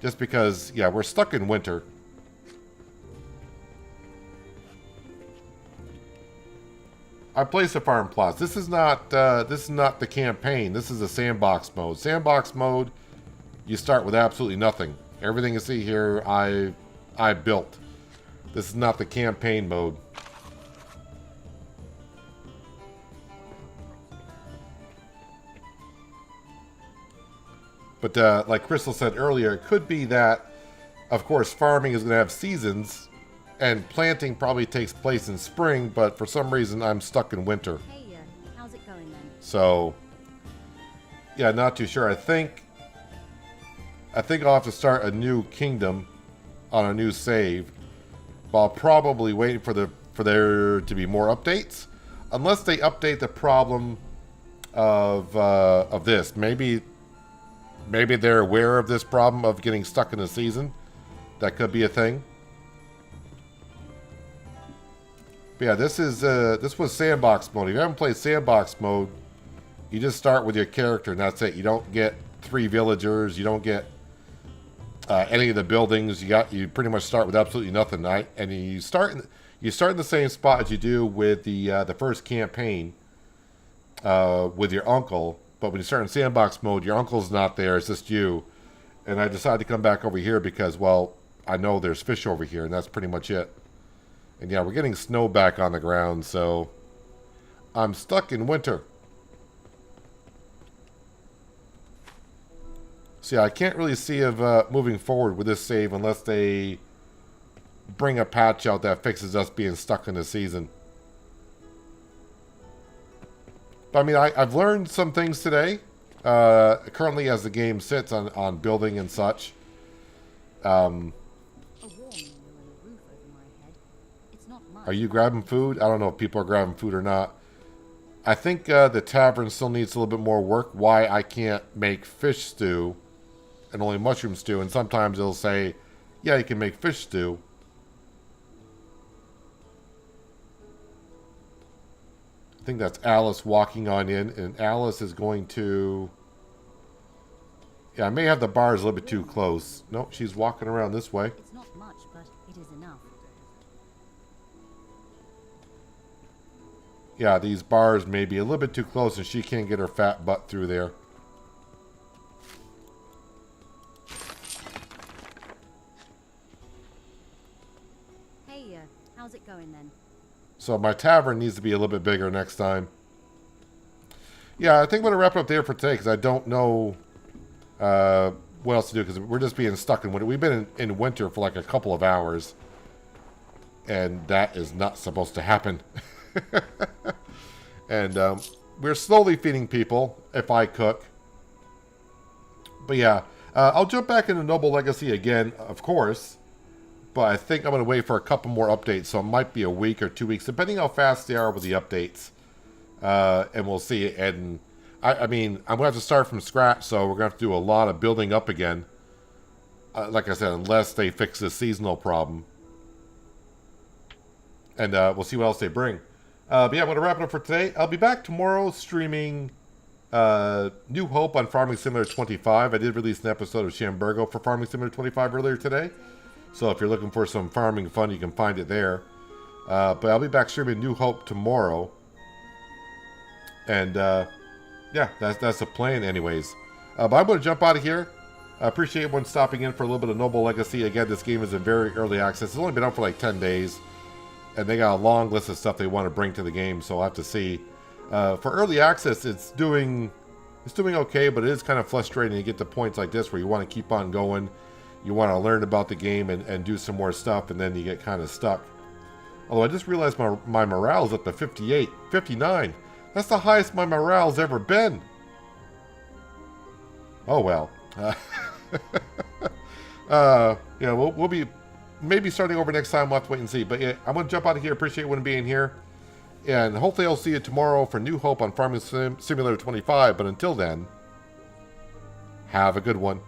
Just because, yeah, we're stuck in winter. I placed a farm plots. This is not the campaign. This is a sandbox mode. Sandbox mode, you start with absolutely nothing. Everything you see here, I built. This is not the campaign mode. But like Crystal said earlier, it could be that, of course, farming is going to have seasons, and planting probably takes place in spring, but for some reason I'm stuck in winter. Hey, how's it going then? So, yeah, not too sure. I think I'll have to start a new kingdom on a new save, but I'll probably wait for there to be more updates, unless they update the problem of this. Maybe they're aware of this problem of getting stuck in the season. That could be a thing. But yeah, this was sandbox mode. If you haven't played sandbox mode, you just start with your character and that's it. You don't get 3 villagers. You don't get any of the buildings. You pretty much start with absolutely nothing. And you start in the same spot as you do with the first campaign with your uncle. But when you start in sandbox mode, your uncle's not there. It's just you. And I decided to come back over here because, well, I know there's fish over here, and that's pretty much it. And yeah, we're getting snow back on the ground, so I'm stuck in winter. So yeah, I can't really see of moving forward with this save unless they bring a patch out that fixes us being stuck in the season. But I mean, I've learned some things today. Currently, as the game sits on building and such. Are you grabbing food? I don't know if people are grabbing food or not. I think the tavern still needs a little bit more work. Why I can't make fish stew and only mushroom stew. And sometimes it'll say, yeah, you can make fish stew. I think that's Alice walking on in, and Alice is going to... Yeah, I may have the bars a little bit too close. Nope, she's walking around this way. It's not much, but it is enough. Yeah, these bars may be a little bit too close, and she can't get her fat butt through there. Hey, how's it going then? So my tavern needs to be a little bit bigger next time. Yeah, I think I'm going to wrap it up there for today because I don't know what else to do because we're just being stuck in winter. We've been in winter for like a couple of hours. And that is not supposed to happen. And we're slowly feeding people if I cook. But yeah, I'll jump back into Noble Legacy again, of course. But I think I'm going to wait for a couple more updates. So it might be a week or 2 weeks, depending how fast they are with the updates. And we'll see. And I mean, I'm going to have to start from scratch. So we're going to have to do a lot of building up again. Like I said, unless they fix the seasonal problem. And we'll see what else they bring. But yeah, I'm going to wrap it up for today. I'll be back tomorrow streaming New Hope on Farming Simulator 25. I did release an episode of Shamburgo for Farming Simulator 25 earlier today. So if you're looking for some farming fun, you can find it there. But I'll be back streaming New Hope tomorrow. And yeah, that's the plan anyways. But I'm going to jump out of here. I appreciate everyone stopping in for a little bit of Noble Legacy. Again, this game is in very early access. It's only been out for like 10 days. And they got a long list of stuff they want to bring to the game, so I'll have to see. For early access, it's doing okay, but it is kind of frustrating to get to points like this where you want to keep on going. You want to learn about the game and do some more stuff, and then you get kind of stuck. Although I just realized my morale is up to 58, 59. That's the highest my morale's ever been. Oh well. Yeah, we'll be maybe starting over next time. We'll have to wait and see. But yeah, I'm going to jump out of here. Appreciate everyone being here. And hopefully I'll see you tomorrow for New Hope on Farming Simulator 25. But until then, have a good one.